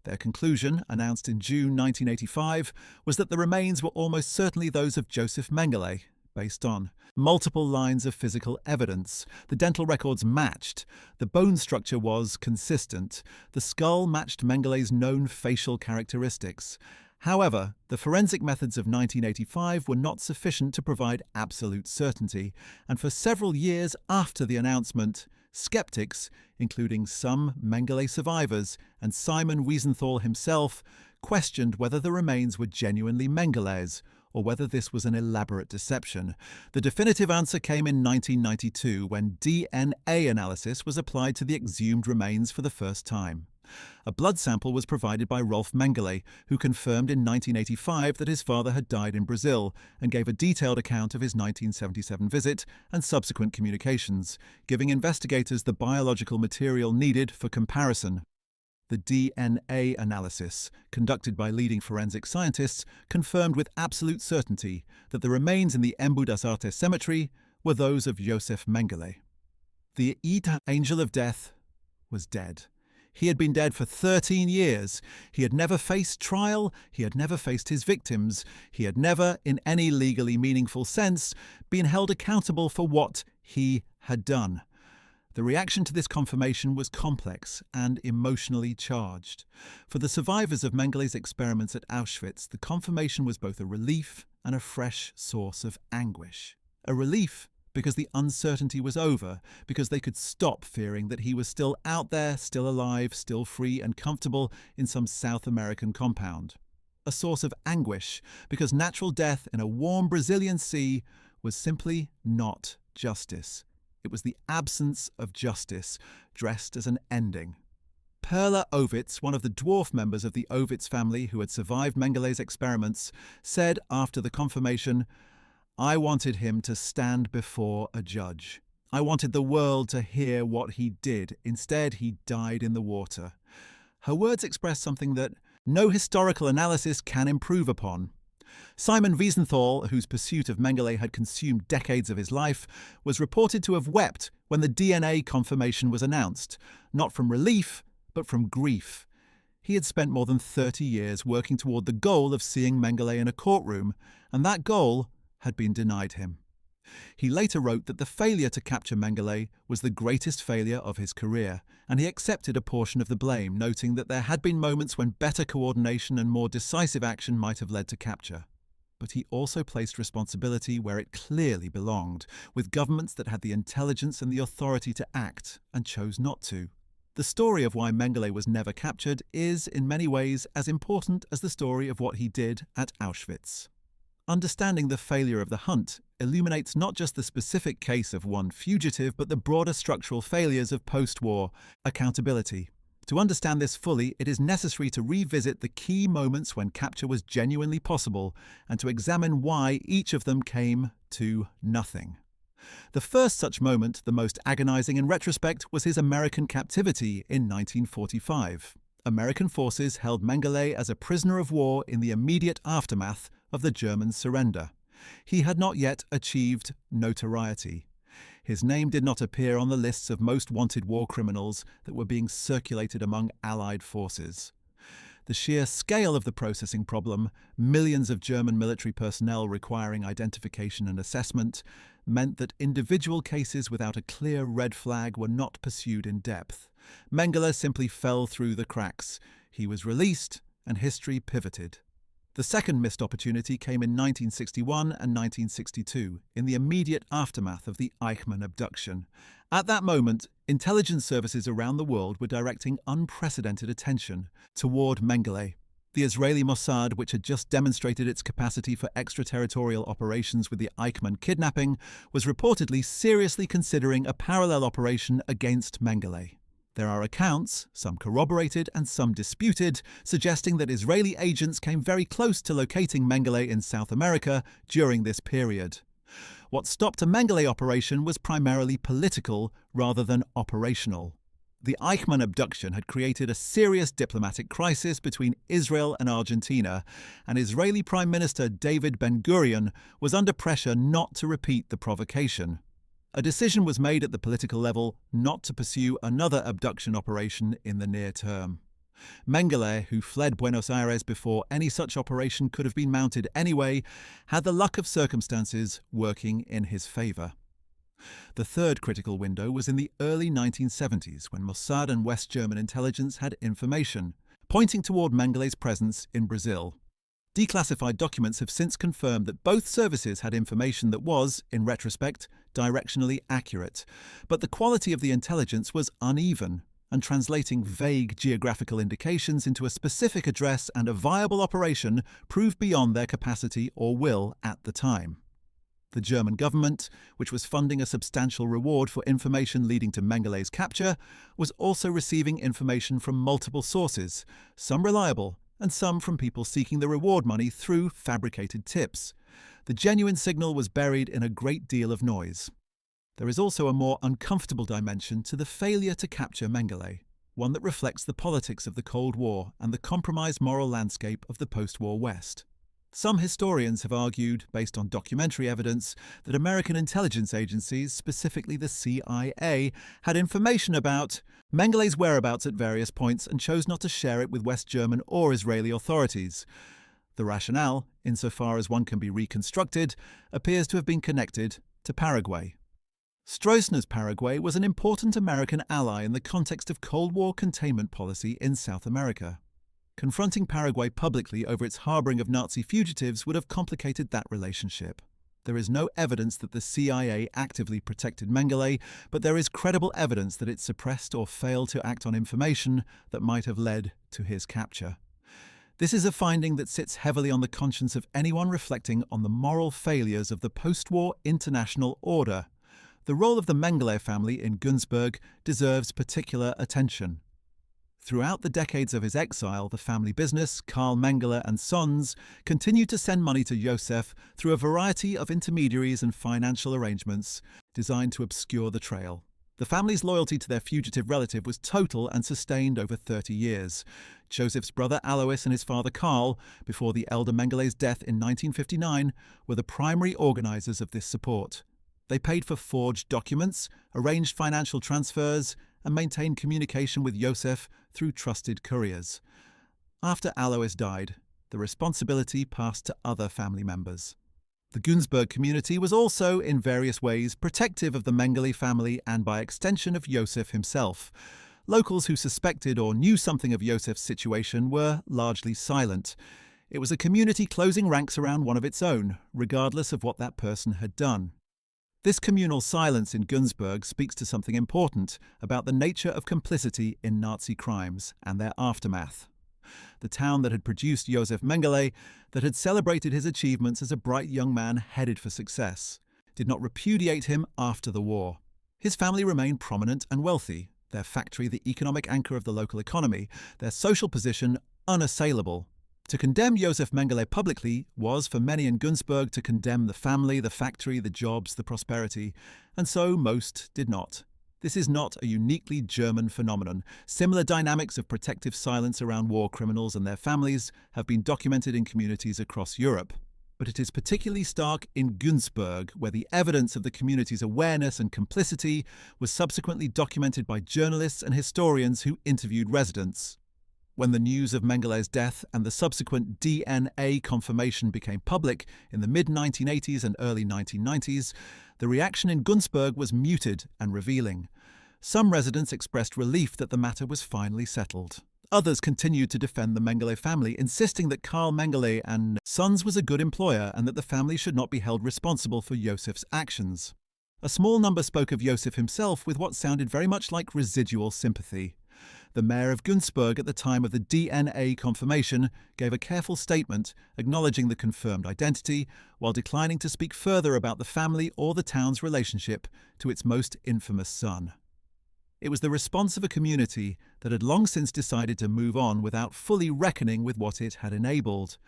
Their conclusion, announced in June 1985, was that the remains were almost certainly those of Josef Mengele, based on multiple lines of physical evidence. The dental records matched. The bone structure was consistent. The skull matched Mengele's known facial characteristics. However, the forensic methods of 1985 were not sufficient to provide absolute certainty, and for several years after the announcement, skeptics, including some Mengele survivors and Simon Wiesenthal himself, questioned whether the remains were genuinely Mengele's, or whether this was an elaborate deception. The definitive answer came in 1992 when DNA analysis was applied to the exhumed remains for the first time. A blood sample was provided by Rolf Mengele, who confirmed in 1985 that his father had died in Brazil and gave a detailed account of his 1977 visit and subsequent communications, giving investigators the biological material needed for comparison. The DNA analysis, conducted by leading forensic scientists, confirmed with absolute certainty that the remains in the Embu das Artes cemetery were those of Josef Mengele. The Angel of Death was dead. He had been dead for 13 years. He had never faced trial. He had never faced his victims. He had never, in any legally meaningful sense, been held accountable for what he had done. The reaction to this confirmation was complex and emotionally charged. For the survivors of Mengele's experiments at Auschwitz, the confirmation was both a relief and a fresh source of anguish. A relief because the uncertainty was over, because they could stop fearing that he was still out there, still alive, still free and comfortable in some South American compound. A source of anguish, because natural death in a warm Brazilian sea was simply not justice. It was the absence of justice, dressed as an ending. Perla Oitz, one of the dwarf members of the Oitz family who had survived Mengele's experiments, said after the confirmation, "I wanted him to stand before a judge. I wanted the world to hear what he did. Instead, he died in the water." Her words express something that no historical analysis can improve upon. Simon Wiesenthal, whose pursuit of Mengele had consumed decades of his life, was reported to have wept when the DNA confirmation was announced, not from relief, but from grief. He had spent more than 30 years working toward the goal of seeing Mengele in a courtroom, and that goal had been denied him. He later wrote that the failure to capture Mengele was the greatest failure of his career, and he accepted a portion of the blame, noting that there had been moments when better coordination and more decisive action might have led to capture. But he also placed responsibility where it clearly belonged, with governments that had the intelligence and the authority to act, and chose not to. The story of why Mengele was never captured is, in many ways, as important as the story of what he did at Auschwitz. Understanding the failure of the hunt illuminates not just the specific case of one fugitive, but the broader structural failures of post-war accountability. To understand this fully, it is necessary to revisit the key moments when capture was genuinely possible and to examine why each of them came to nothing. The first such moment, the most agonizing in retrospect, was his American captivity in 1945. American forces held Mengele as a prisoner of war in the immediate aftermath of the German surrender. He had not yet achieved notoriety. His name did not appear on the lists of most wanted war criminals that were being circulated among Allied forces. The sheer scale of the processing problem, millions of German military personnel requiring identification and assessment, meant that individual cases without a clear red flag were not pursued in depth. Mengele simply fell through the cracks. He was released, and history pivoted. The second missed opportunity came in 1961 and 1962, in the immediate aftermath of the Eichmann abduction. At that moment, intelligence services around the world were directing unprecedented attention toward Mengele. The Israeli Mossad, which had just demonstrated its capacity for extraterritorial operations with the Eichmann kidnapping, was reportedly seriously considering a parallel operation against Mengele. There are accounts, some corroborated and some disputed, suggesting that Israeli agents came very close to locating Mengele in South America during this period. What stopped a Mengele operation was primarily political rather than operational. The Eichmann abduction had created a serious diplomatic crisis between Israel and Argentina, and Israeli Prime Minister David Ben-Gurion was under pressure not to repeat the provocation. A decision was made at the political level not to pursue another abduction operation in the near term. Mengele, who fled Buenos Aires before any such operation could have been mounted anyway, had the luck of circumstances working in his favour. The third critical window was in the early 1970s, when Mossad and West German intelligence had information pointing toward Mengele's presence in Brazil. Declassified documents have since confirmed that both services had information that was, in retrospect, directionally accurate, but the quality of the intelligence was uneven, and translating vague geographical indications into a specific address and a viable operation proved beyond their capacity or will at the time. The German government, which was funding a substantial reward for information leading to Mengele's capture, was also receiving information from multiple sources, some reliable and some from people seeking the reward money through fabricated tips. The genuine signal was buried in a great deal of noise. There is also a more uncomfortable dimension to the failure to capture Mengele, one that reflects the politics of the Cold War and the compromised moral landscape of the post-war West. Some historians have argued, based on documentary evidence, that American intelligence agencies, specifically the CIA, had information about Mengele's whereabouts at various points and chose not to share it with West German or Israeli authorities. The rationale, insofar as one can be reconstructed, appears to have been connected to Paraguay. Stroessner's Paraguay was an important American ally in the context of Cold War containment policy in South America. Confronting Paraguay publicly over its harboring of Nazi fugitives would have complicated that relationship. There is no evidence that the CIA actively protected Mengele, but there is credible evidence that it suppressed or failed to act on information that might have led to his capture. This is a finding that sits heavily on the conscience of anyone reflecting on the moral failures of the post-war international order. The role of the Mengele family in Günzburg deserves particular attention. Throughout the decades of his exile, the family business, Karl Mengele and Sons, continued to send money to Josef through a variety of intermediaries and financial arrangements designed to obscure the trail. The family's loyalty to their fugitive relative was total and sustained over 30 years. Josef's brother Alois and his father Karl, before the elder Mengele's death in 1959, were the primary organizers of this support. They paid for forged documents, arranged financial transfers, and maintained communication with Josef through trusted couriers. After Alois died, the responsibility passed to other family members. The Günzburg community was also, in various ways, protective of the Mengele family and, by extension, of Josef himself. Locals who suspected or knew something of Josef's situation were largely silent. It was a community closing ranks around one of its own, regardless of what that person had done. This communal silence in Günzburg speaks to something important about the nature of complicity in Nazi crimes and their aftermath. The town that had produced Josef Mengele, that had celebrated his achievements as a bright young man headed for success, did not repudiate him after the war. His family remained prominent and wealthy, their factory the economic anchor of the local economy, their social position unassailable. To condemn Josef Mengele publicly was, for many in Günzburg, to condemn the family, the factory, the jobs, the prosperity, and so most did not. This is not a uniquely German phenomenon. Similar dynamics of protective silence around war criminals and their families have been documented in communities across Europe. But it is particularly stark in Günzburg, where the evidence of the community's awareness and complicity was subsequently documented by journalists and historians who interviewed residents. When the news of Mengele's death and the subsequent DNA confirmation became public in the mid-1980s and early 1990s, the reaction in Günzburg was muted and revealing. Some residents expressed relief that the matter was finally settled. Others continued to defend the Mengele family, insisting that Karl Mengele and Sons was a good employer and that the family should not be held responsible for Josef's actions. A small number spoke of Josef himself with what sounded very much like residual sympathy. The mayor of Günzburg at the time of the DNA confirmation gave a careful statement acknowledging the confirmed identity, while declining to speak further about the family or the town's relationship to its most infamous son. It was the response of a community that had long since decided to move on without fully reckoning with what it had enabled.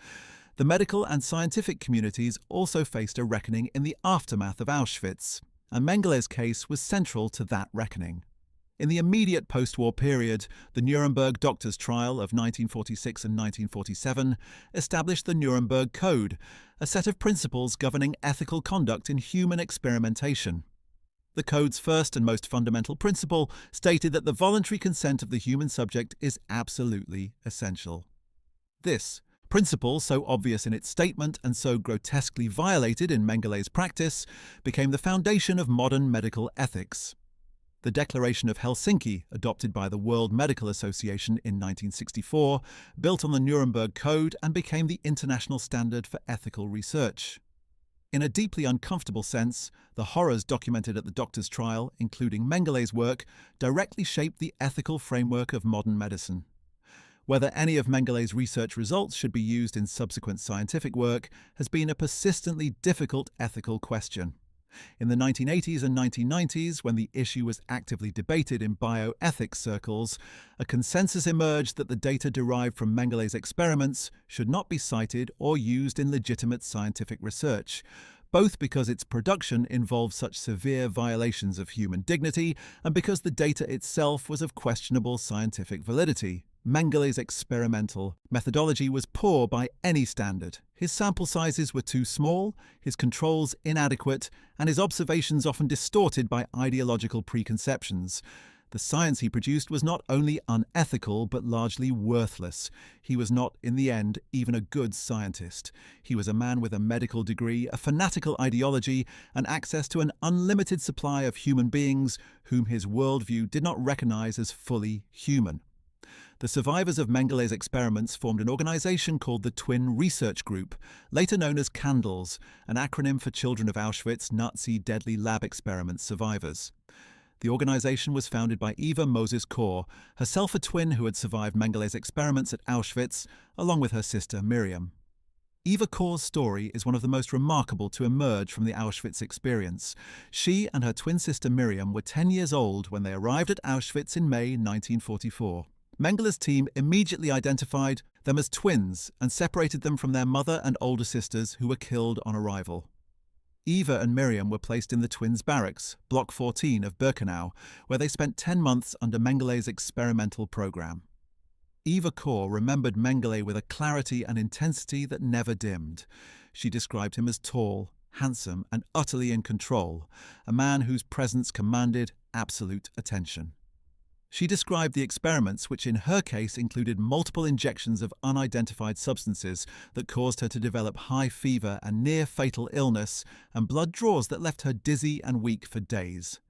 The medical and scientific communities also faced a reckoning in the aftermath of Auschwitz, and Mengele's case was central to that reckoning. In the immediate post-war period, the Nuremberg doctors' trial of 1946 and 1947 established the Nuremberg Code, a set of principles governing ethical conduct in human experimentation. The Code's first and most fundamental principle stated that the voluntary consent of the human subject is absolutely essential. This principle, so obvious in its statement and so grotesquely violated in Mengele's practice, became the foundation of modern medical ethics. The Declaration of Helsinki, adopted by the World Medical Association in 1964, built on the Nuremberg Code and became the international standard for ethical research. In a deeply uncomfortable sense, the horrors documented at the doctor's trial, including Mengele's work, directly shaped the ethical framework of modern medicine. Whether any of Mengele's research results should be used in subsequent scientific work has been a persistently difficult ethical question. In the 1980s and 1990s, when the issue was actively debated in bioethics circles, a consensus emerged that the data derived from Mengele's experiments should not be cited or used in legitimate scientific research, both because its production involved such severe violations of human dignity and because the data itself was of questionable scientific validity. Mengele's experimental methodology was poor by any standard. His sample sizes were too small, his controls inadequate, and his observations often distorted by ideological preconceptions. The science he produced was not only unethical, but largely worthless. He was not, in the end, even a good scientist. He was a man with a medical degree, a fanatical ideology, and access to an unlimited supply of human beings whom his worldview did not recognize as fully human. The survivors of Mengele's experiments formed an organization called the Twin Research Group, later known as CANDLES, an acronym for Children of Auschwitz Nazi Deadly Lab Experiments Survivors. The organization was founded by Eva Moses Kor, herself a twin who had survived Mengele's experiments at Auschwitz, along with her sister Miriam. Eva Kor's story is one of the most remarkable to emerge from the Auschwitz experience. She and her twin sister Miriam were 10 years old when they arrived at Auschwitz in May 1944. Mengele's team immediately identified them as twins and separated them from their mother and older sisters who were killed on arrival. Eva and Miriam were placed in the twins' barracks, Block 14 of Birkenau, where they spent 10 months under Mengele's experimental program. Eva Kor remembered Mengele with a clarity and intensity that never dimmed. She described him as tall, handsome, and utterly in control, a man whose presence commanded absolute attention. She described the experiments, which in her case included multiple injections of unidentified substances that caused her to develop high fever and near-fatal illness, and blood draws that left her dizzy and weak for days.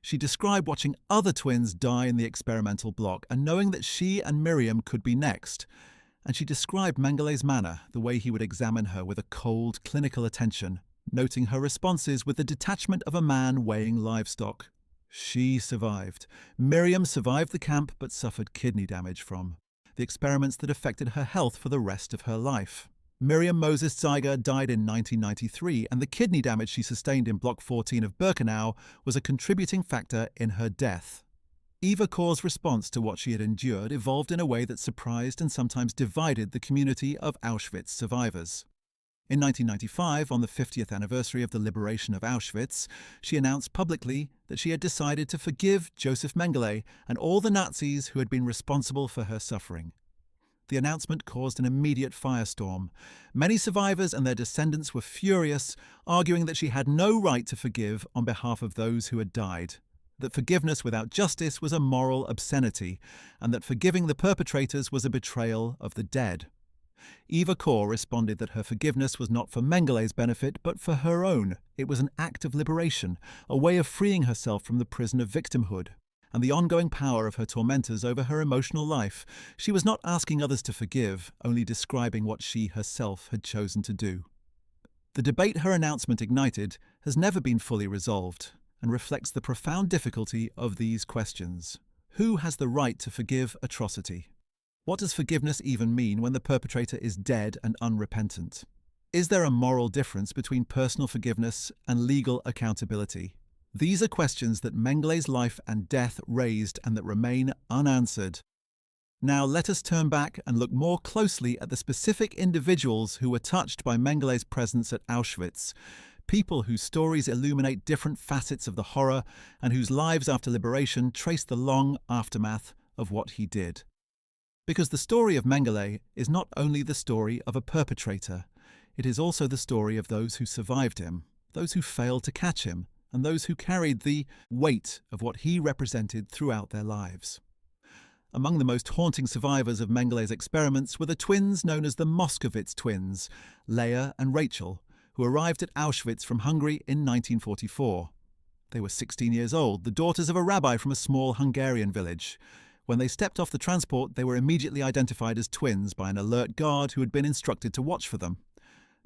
She described watching other twins die in the experimental block and knowing that she and Miriam could be next. And she described Mengele's manner, the way he would examine her with a cold, clinical attention, noting her responses with the detachment of a man weighing livestock. She survived. Miriam survived the camp but suffered kidney damage from the experiments that affected her health for the rest of her life. Miriam Moses Kor died in 1993, and the kidney damage she sustained in Block 14 of Birkenau was a contributing factor in her death. Eva Kor's response to what she had endured evolved in a way that surprised and sometimes divided the community of Auschwitz survivors. In 1995, on the 50th anniversary of the liberation of Auschwitz, she announced publicly that she had decided to forgive Josef Mengele and all the Nazis who had been responsible for her suffering. The announcement caused an immediate firestorm. Many survivors and their descendants were furious, arguing that she had no right to forgive on behalf of those who had died, that forgiveness without justice was a moral obscenity, and that forgiving the perpetrators was a betrayal of the dead. Eva Kor responded that her forgiveness was not for Mengele's benefit, but for her own. It was an act of liberation, a way of freeing herself from the prison of victimhood and the ongoing power of her tormentors over her emotional life. She was not asking others to forgive, only describing what she herself had chosen to do. The debate her announcement ignited has never been fully resolved and reflects the profound difficulty of these questions. Who has the right to forgive atrocity? What does forgiveness even mean when the perpetrator is dead and unrepentant? Is there a moral difference between personal forgiveness and legal accountability? These are questions that Mengele's life and death raised and that remain unanswered. Now let us turn back and look more closely at the specific individuals who were touched by Mengele's presence at Auschwitz, people whose stories illuminate different facets of the horror and whose lives after liberation trace the long aftermath of what he did. Because the story of Mengele is not only the story of a perpetrator, it is also the story of those who survived him, those who failed to catch him, and those who carried the weight of what he represented throughout their lives. Among the most haunting survivors of Mengele's experiments were the twins known as the Moskowitz twins, Leah and Rachel, who arrived at Auschwitz from Hungary in 1944. They were 16 years old, the daughters of a rabbi from a small Hungarian village. When they stepped off the transport, they were immediately identified as twins by an alert guard who had been instructed to watch for them.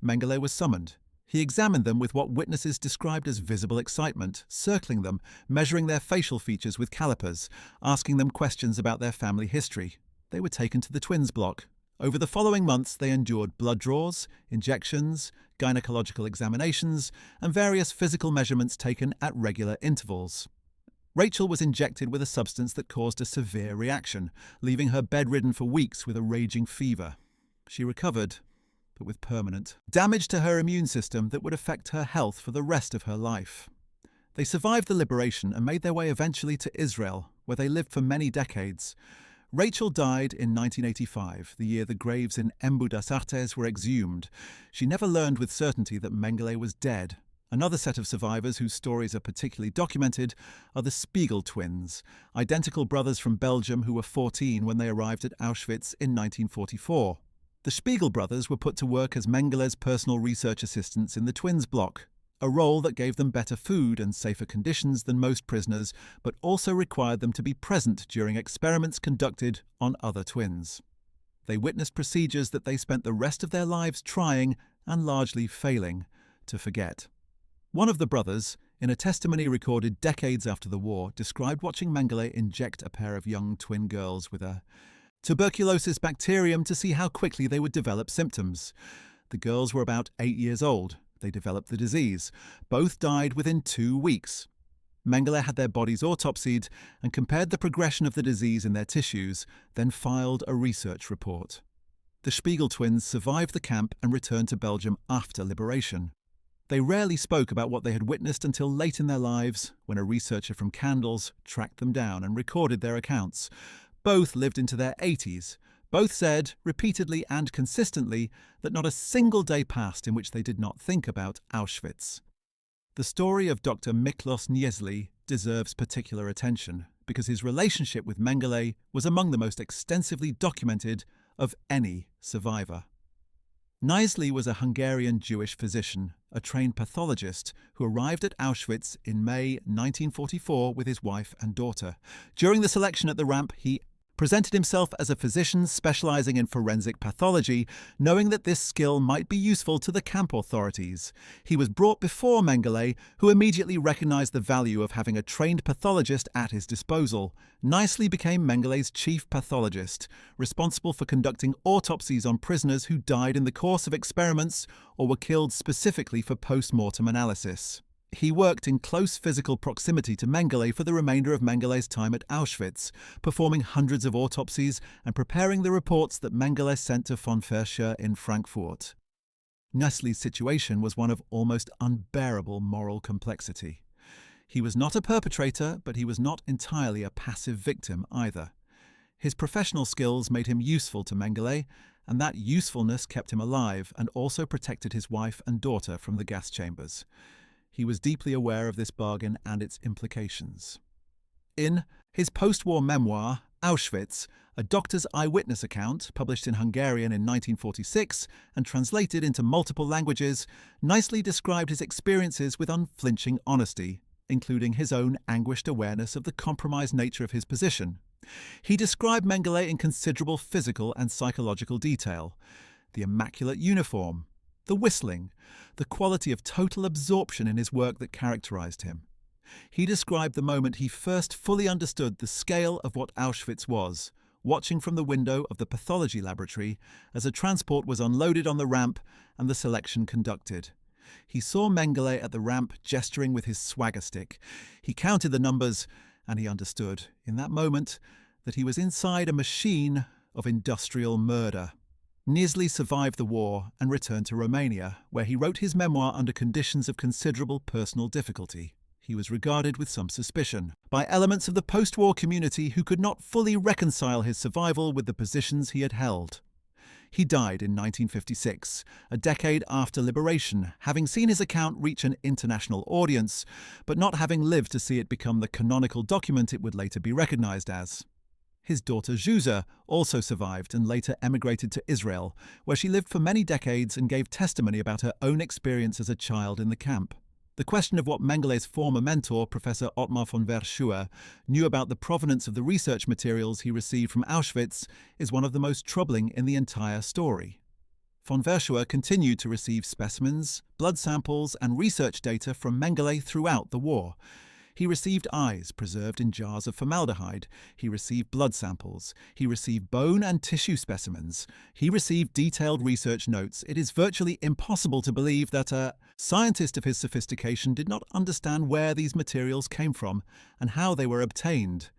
Mengele was summoned. He examined them with what witnesses described as visible excitement, circling them, measuring their facial features with calipers, asking them questions about their family history. They were taken to the twins' block. Over the following months, they endured blood draws, injections, gynecological examinations, and various physical measurements taken at regular intervals. Rachel was injected with a substance that caused a severe reaction, leaving her bedridden for weeks with a raging fever. She recovered, but with permanent damage to her immune system that would affect her health for the rest of her life. They survived the liberation and made their way eventually to Israel, where they lived for many decades. Rachel died in 1985, the year the graves in Embu das Artes were exhumed. She never learned with certainty that Mengele was dead. Another set of survivors whose stories are particularly documented are the Spiegel twins, identical brothers from Belgium who were 14 when they arrived at Auschwitz in 1944. The Spiegel brothers were put to work as Mengele's personal research assistants in the twins' block, a role that gave them better food and safer conditions than most prisoners, but also required them to be present during experiments conducted on other twins. They witnessed procedures that they spent the rest of their lives trying, and largely failing, to forget. One of the brothers, in a testimony recorded decades after the war, described watching Mengele inject a pair of young twin girls with a tuberculosis bacterium to see how quickly they would develop symptoms. The girls were about 8 years old. They developed the disease. Both died within 2 weeks. Mengele had their bodies autopsied and compared the progression of the disease in their tissues, then filed a research report. The Spiegel twins survived the camp and returned to Belgium after liberation. They rarely spoke about what they had witnessed until late in their lives, when a researcher from Candles tracked them down and recorded their accounts. Both lived into their 80s. Both said, repeatedly and consistently, that not a single day passed in which they did not think about Auschwitz. The story of Dr. Miklos Niezli deserves particular attention because his relationship with Mengele was among the most extensively documented of any survivor. Niezli was a Hungarian Jewish physician, a trained pathologist who arrived at Auschwitz in May 1944 with his wife and daughter. During the selection at the ramp, he presented himself as a physician specializing in forensic pathology, knowing that this skill might be useful to the camp authorities. He was brought before Mengele, who immediately recognized the value of having a trained pathologist at his disposal. Niezli became Mengele's chief pathologist, responsible for conducting autopsies on prisoners who died in the course of experiments or were killed specifically for post-mortem analysis. He worked in close physical proximity to Mengele for the remainder of Mengele's time at Auschwitz, performing hundreds of autopsies and preparing the reports that Mengele sent to von Verscher in Frankfurt. Niezli's situation was one of almost unbearable moral complexity. He was not a perpetrator, but he was not entirely a passive victim either. His professional skills made him useful to Mengele, and that usefulness kept him alive and also protected his wife and daughter from the gas chambers. He was deeply aware of this bargain and its implications. In his post-war memoir, Auschwitz, a doctor's eyewitness account published in Hungarian in 1946 and translated into multiple languages, Niezli described his experiences with unflinching honesty, including his own anguished awareness of the compromised nature of his position. He described Mengele in considerable physical and psychological detail: the immaculate uniform, the whistling, the quality of total absorption in his work that characterized him. He described the moment he first fully understood the scale of what Auschwitz was, watching from the window of the pathology laboratory as a transport was unloaded on the ramp and the selection conducted. He saw Mengele at the ramp gesturing with his swagger stick. He counted the numbers, and he understood, in that moment, that he was inside a machine of industrial murder. Nisley survived the war and returned to Romania, where he wrote his memoir under conditions of considerable personal difficulty. He was regarded with some suspicion by elements of the post-war community who could not fully reconcile his survival with the positions he had held. He died in 1956, a decade after liberation, having seen his account reach an international audience, but not having lived to see it become the canonical document it would later be recognized as. His daughter Zsuzsa also survived and later emigrated to Israel, where she lived for many decades and gave testimony about her own experience as a child in the camp. The question of what Mengele's former mentor, Professor Ottmar von Verschuer, knew about the provenance of the research materials he received from Auschwitz is one of the most troubling in the entire story. Von Verschuer continued to receive specimens, blood samples, and research data from Mengele throughout the war. He received eyes preserved in jars of formaldehyde. He received blood samples. He received bone and tissue specimens. He received detailed research notes. It is virtually impossible to believe that a scientist of his sophistication did not understand where these materials came from and how they were obtained.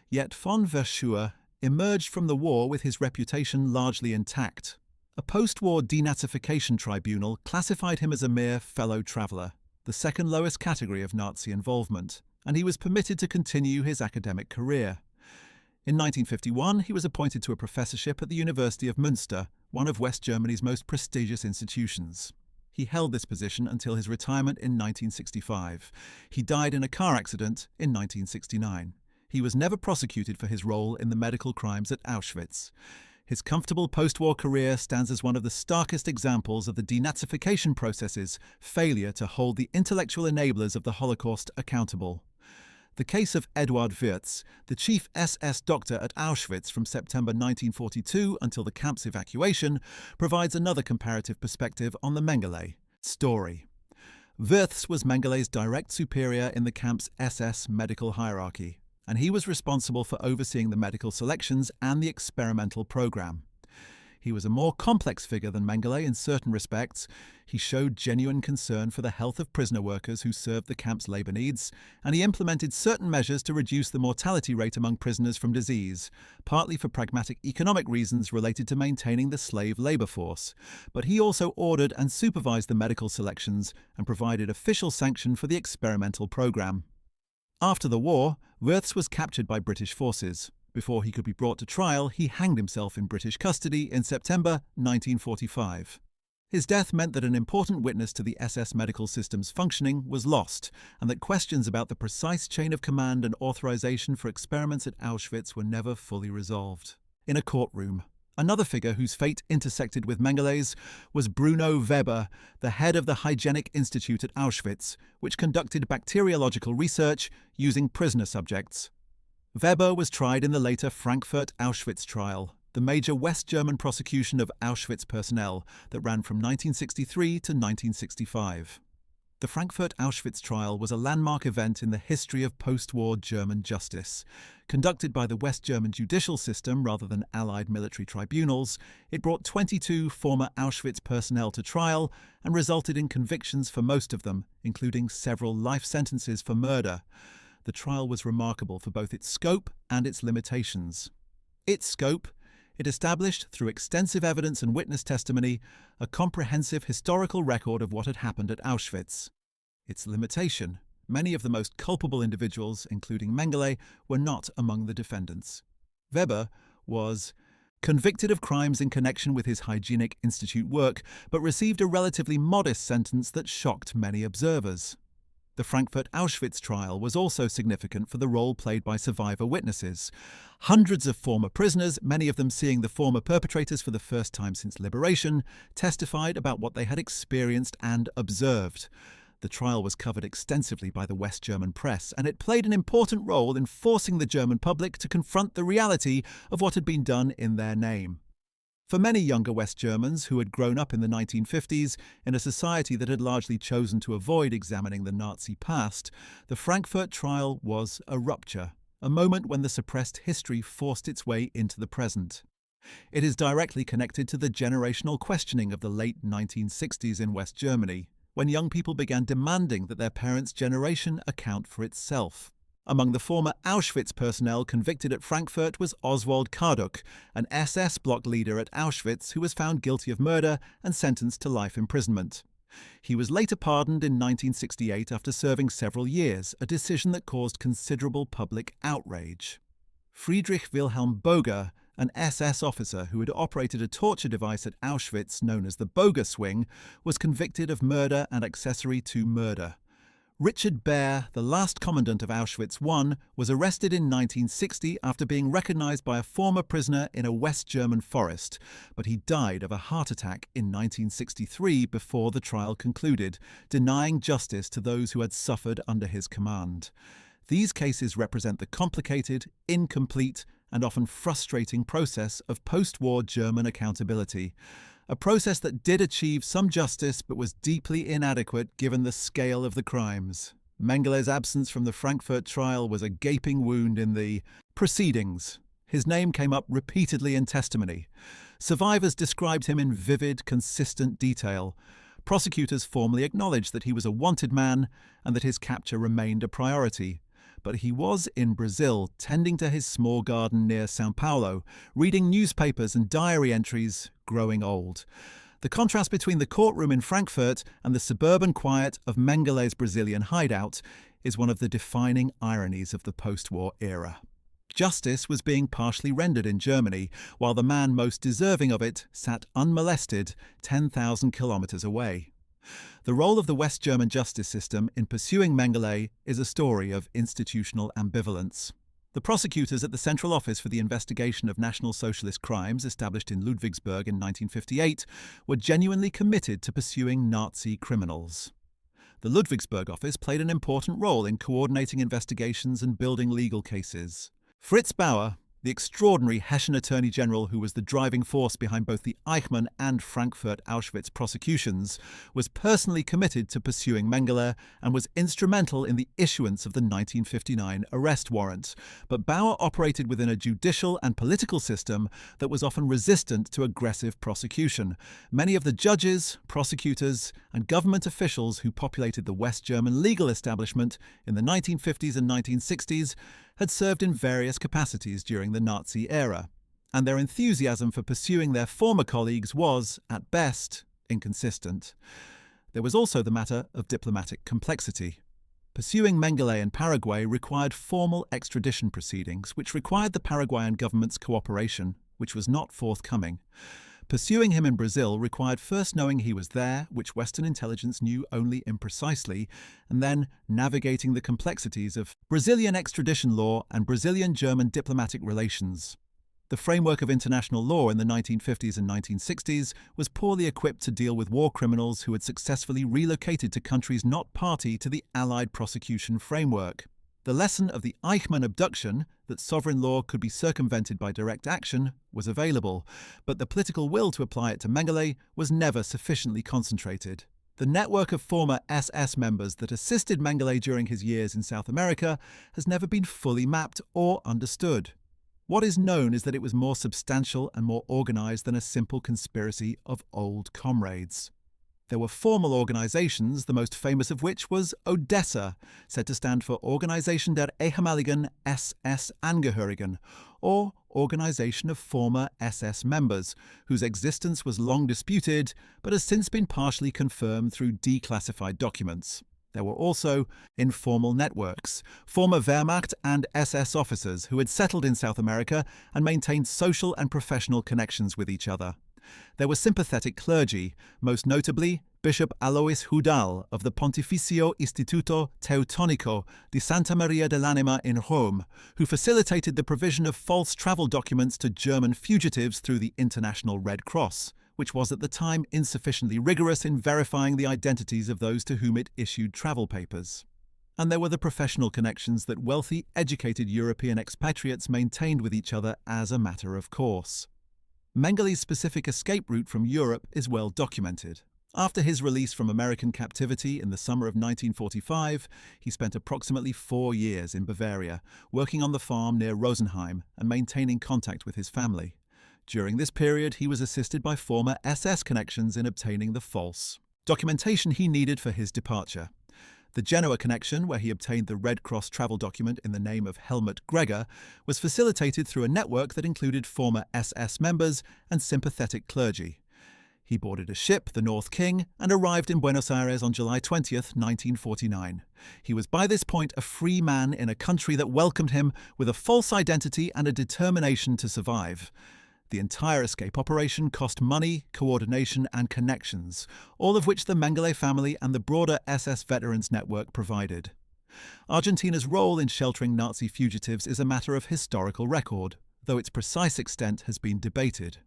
Yet von Verschuer emerged from the war with his reputation largely intact. A post-war denazification tribunal classified him as a mere fellow traveller, the second lowest category of Nazi involvement, and he was permitted to continue his academic career. In 1951, he was appointed to a professorship at the University of Münster, one of West Germany's most prestigious institutions. He held this position until his retirement in 1965. He died in a car accident in 1969. He was never prosecuted for his role in the medical crimes at Auschwitz. His comfortable post-war career stands as one of the starkest examples of the denazification process's failure to hold the intellectual enablers of the Holocaust accountable. The case of Eduard Wirtz, the chief SS doctor at Auschwitz from September 1942 until the camp's evacuation, provides another comparative perspective on the Mengele story. Wirtz was Mengele's direct superior in the camp's SS medical hierarchy, and he was responsible for overseeing the medical selections and the experimental program. He was a more complex figure than Mengele in certain respects. He showed genuine concern for the health of prisoner workers who served the camp's labor needs, and he implemented certain measures to reduce the mortality rate among prisoners from disease, partly for pragmatic economic reasons related to maintaining the slave labor force. But he also ordered and supervised the medical selections and provided official sanction for the experimental program. After the war, Wirtz was captured by British forces. Before he could be brought to trial, he hanged himself in British custody in September 1945. His death meant that an important witness to the SS medical system's functioning was lost, and that questions about the precise chain of command and authorization for experiments at Auschwitz were never fully resolved. In a courtroom, another figure whose fate intersected with Mengele's was Bruno Weber, the head of the Hygienic Institute at Auschwitz, which conducted bacteriological research using prisoner subjects. Weber was tried in the later Frankfurt Auschwitz trial, the major West German prosecution of Auschwitz personnel that ran from 1963 to 1965. The Frankfurt Auschwitz trial was a landmark event in the history of post-war German justice. Conducted by the West German judicial system rather than Allied military tribunals, it brought 22 former Auschwitz personnel to trial and resulted in convictions for most of them, including several life sentences for murder. The trial was remarkable for both its scope and its limitations. Its scope: it established, through extensive evidence and witness testimony, a comprehensive historical record of what had happened at Auschwitz. Its limitation: many of the most culpable individuals, including Mengele, were not among the defendants. Weber was convicted of crimes in connection with his Hygienic Institute work, but received a relatively modest sentence that shocked many observers. The Frankfurt Auschwitz trial was also significant for the role played by survivor witnesses. Hundreds of former prisoners, many of them seeing the former perpetrators for the first time since liberation, testified about what they had experienced and observed. The trial was covered extensively by the West German press, and it played an important role in forcing the German public to confront the reality of what had been done in their name. For many younger West Germans who had grown up in the 1950s in a society that had largely chosen to avoid examining the Nazi past, the Frankfurt trial was a rupture, a moment when the suppressed history forced its way into the present. It is directly connected to the generational questioning of the late 1960s in West Germany, when young people began demanding that their parents' generation account for itself. Among the former Auschwitz personnel convicted at Frankfurt was Oswald Karduk, an SS bloc leader at Auschwitz who was found guilty of murder and sentenced to life imprisonment. He was later pardoned in 1968 after serving several years, a decision that caused considerable public outrage. Friedrich Wilhelm Boger, an SS officer who had operated a torture device at Auschwitz known as the Boger swing, was convicted of murder and accessory to murder. Richard Baer, the last commandant of Auschwitz I, was arrested in 1960 after being recognized by a former prisoner in a West German forest, but he died of a heart attack in 1963 before the trial concluded, denying justice to those who had suffered under his command. These cases represent the complicated, incomplete, and often frustrating process of post-war German accountability. A process that did achieve some justice but was deeply inadequate given the scale of the crimes. Mengele's absence from the Frankfurt trial was a gaping wound in the proceedings. His name came up repeatedly in testimony. Survivors described him in vivid, consistent detail. Prosecutors formally acknowledged that he was a wanted man and that his capture remained a priority. But he was in Brazil, tending to his small garden near São Paulo, reading newspapers and diary entries, growing old. The contrast between the courtroom in Frankfurt and the suburban quiet of Mengele's Brazilian hideout is one of the defining ironies of the post-war era. Justice was being partially rendered in Germany, while the man most deserving of it sat unmolested 10,000 kilometers away. The role of the West German justice system in pursuing Mengele is a story of institutional ambivalence. The prosecutors at the Central Office for the Investigation of National Socialist Crimes, established in Ludwigsburg in 1958, were genuinely committed to pursuing Nazi criminals. The Ludwigsburg office played an important role in coordinating investigations and building legal cases. Fritz Bauer, the extraordinary Hessian Attorney General who was the driving force behind both the Eichmann and Frankfurt Auschwitz prosecutions, was personally committed to pursuing Mengele and was instrumental in the issuance of the 1959 arrest warrant. But Bauer operated within a judicial and political system that was often resistant to aggressive prosecution. Many of the judges, prosecutors, and government officials who populated the West German legal establishment in the 1950s and 1960s had served in various capacities during the Nazi era, and their enthusiasm for pursuing their former colleagues was, at best, inconsistent. There was also the matter of diplomatic complexity. Pursuing Mengele in Paraguay required formal extradition proceedings, which required the Paraguayan government's cooperation, which was not forthcoming. Pursuing him in Brazil required first knowing he was there, which Western intelligence knew only imprecisely, and then navigating the complexities of Brazilian extradition law and Brazilian-German diplomatic relations. The framework of international law in the 1950s and 1960s was poorly equipped to deal with war criminals who had successfully relocated to countries not party to the Allied prosecution framework. The lesson of the Eichmann abduction, that sovereign law could be circumvented by direct action, was available, but the political will to apply it to Mengele was never sufficiently concentrated. The network of former SS members that assisted Mengele during his years in South America has never been fully mapped or understood. What is known is that it was more substantial and more organized than a simple conspiracy of old comrades. There were formal organizations, the most famous of which was Odessa, said to stand for Organisation der ehemaligen SS-Angehörigen, or Organisation of Former SS Members, whose existence was long disputed but has since been partially confirmed through declassified documents. There were also informal networks, former Wehrmacht and SS officers who had settled in South America and maintained social and professional connections with each other. There were sympathetic clergy, most notably Bishop Alois Hudal of the Pontificio Istituto Teutonico di Santa Maria dell'Anima in Rome, who facilitated the provision of false travel documents to German fugitives through the International Red Cross, which was at the time insufficiently rigorous in verifying the identities of those to whom it issued travel papers. And there were the professional connections that wealthy, educated European expatriates maintained with each other as a matter of course. Mengele's specific escape route from Europe is well documented. After his release from American captivity in the summer of 1945, he spent approximately 4 years in Bavaria, working on the farm near Rosenheim and maintaining contact with his family. During this period, he was assisted by former SS connections in obtaining the false documentation he needed for his departure. The Genoa connection, where he obtained the Red Cross travel document in the name of Helmut Gregor, was facilitated through a network that included former SS members and sympathetic clergy. He boarded a ship, the North King, and arrived in Buenos Aires on July 20th, 1949. He was by this point a free man in a country that welcomed him with a false identity and a determination to survive. The entire escape operation cost money, coordination, and connections, all of which the Mengele family and the broader SS Veterans Network provided. Argentina's role in sheltering Nazi fugitives is a matter of historical record, though its precise extent has been debated.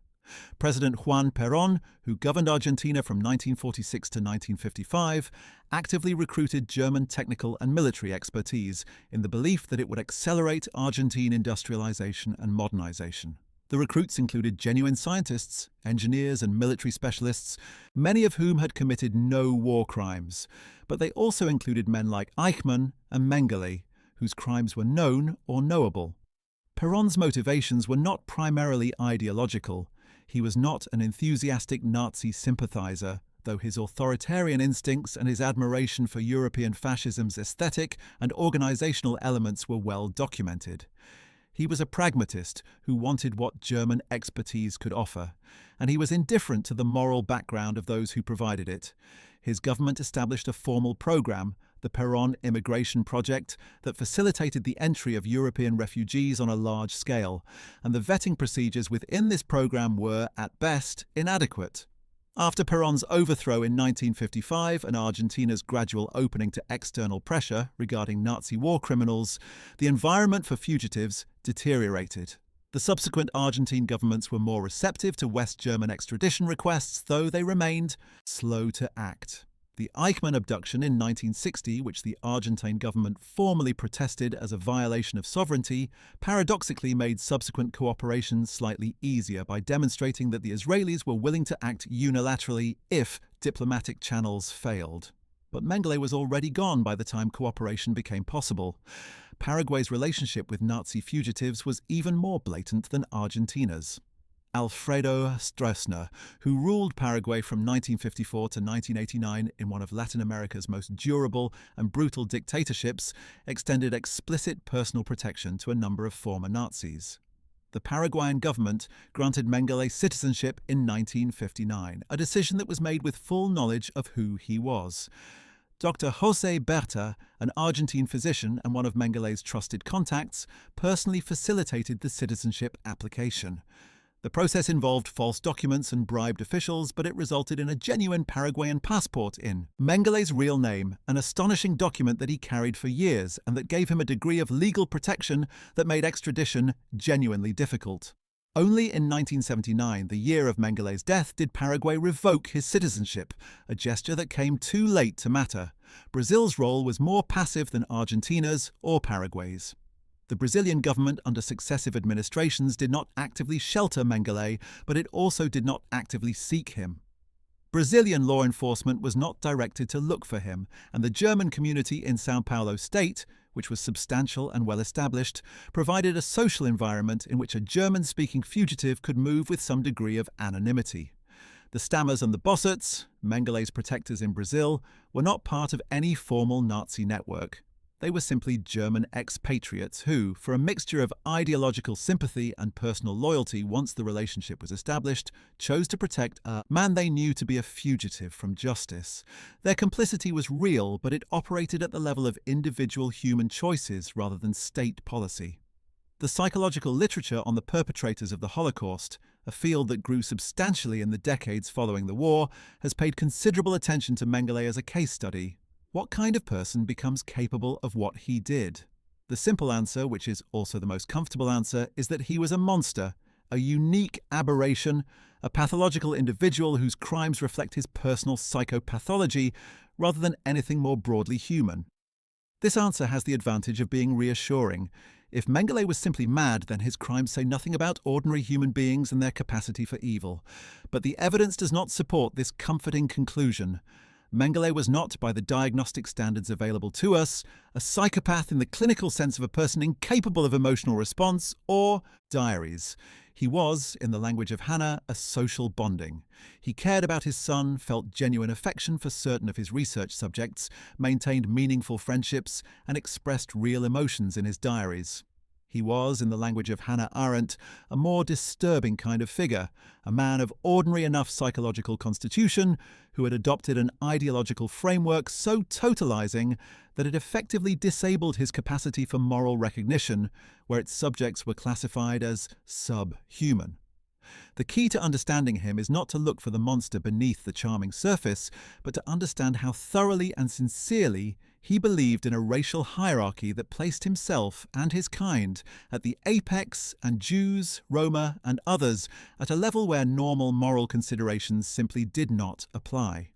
President Juan Perón, who governed Argentina from 1946 to 1955, actively recruited German technical and military expertise in the belief that it would accelerate Argentine industrialization and modernization. The recruits included genuine scientists, engineers, and military specialists, many of whom had committed no war crimes, but they also included men like Eichmann and Mengele, whose crimes were known or knowable. Perón's motivations were not primarily ideological. He was not an enthusiastic Nazi sympathizer, though his authoritarian instincts and his admiration for European fascism's aesthetic and organizational elements were well documented. He was a pragmatist who wanted what German expertise could offer, and he was indifferent to the moral background of those who provided it. His government established a formal program, the Perón Immigration Project, that facilitated the entry of European refugees on a large scale, and the vetting procedures within this program were, at best, inadequate. After Perón's overthrow in 1955 and Argentina's gradual opening to external pressure regarding Nazi war criminals, the environment for fugitives deteriorated. The subsequent Argentine governments were more receptive to West German extradition requests, though they remained slow to act. The Eichmann abduction in 1960, which the Argentine government formally protested as a violation of sovereignty, paradoxically made subsequent cooperation slightly easier by demonstrating that the Israelis were willing to act unilaterally if diplomatic channels failed. But Mengele was already gone by the time cooperation became possible. Paraguay's relationship with Nazi fugitives was even more blatant than Argentina's. Alfredo Stroessner, who ruled Paraguay from 1954 to 1989 in one of Latin America's most durable and brutal dictatorships, extended explicit personal protection to a number of former Nazis. The Paraguayan government granted Mengele citizenship in 1959, a decision that was made with full knowledge of who he was. Dr. José Berta, an Argentine physician and one of Mengele's trusted contacts, personally facilitated the citizenship application. The process involved false documents and bribed officials, but it resulted in a genuine Paraguayan passport in Mengele's real name, an astonishing document that he carried for years and that gave him a degree of legal protection that made extradition genuinely difficult. Only in 1979, the year of Mengele's death, did Paraguay revoke his citizenship, a gesture that came too late to matter. Brazil's role was more passive than Argentina's or Paraguay's. The Brazilian government under successive administrations did not actively shelter Mengele, but it also did not actively seek him. Brazilian law enforcement was not directed to look for him, and the German community in São Paulo state, which was substantial and well established, provided a social environment in which a German-speaking fugitive could move with some degree of anonymity. The Stammers and the Bossarts, Mengele's protectors in Brazil, were not part of any formal Nazi network. They were simply German expatriates who, for a mixture of ideological sympathy and personal loyalty once the relationship was established, chose to protect a man they knew to be a fugitive from justice. Their complicity was real, but it operated at the level of individual human choices rather than state policy. The psychological literature on the perpetrators of the Holocaust, a field that grew substantially in the decades following the war, has paid considerable attention to Mengele as a case study. What kind of person becomes capable of what he did? The simple answer, which is also the most comfortable answer, is that he was a monster, a unique aberration, a pathological individual whose crimes reflect his personal psychopathology rather than anything more broadly human. This answer has the advantage of being reassuring. If Mengele was simply mad, then his crimes say nothing about ordinary human beings and their capacity for evil. But the evidence does not support this comforting conclusion. Mengele was not, by the diagnostic standards available to us, a psychopath in the clinical sense of a person incapable of emotional response, or diaries. He was, in the language of Hannah, a social bonding. He cared about his son, felt genuine affection for certain of his research subjects, maintained meaningful friendships, and expressed real emotions in his diaries. He was, in the language of Hannah Arendt, a more disturbing kind of figure, a man of ordinary enough psychological constitution who had adopted an ideological framework so totalizing that it effectively disabled his capacity for moral recognition, where its subjects were classified as subhuman. The key to understanding him is not to look for the monster beneath the charming surface, but to understand how thoroughly and sincerely he believed in a racial hierarchy that placed himself and his kind at the apex and Jews, Roma, and others at a level where normal moral considerations simply did not apply.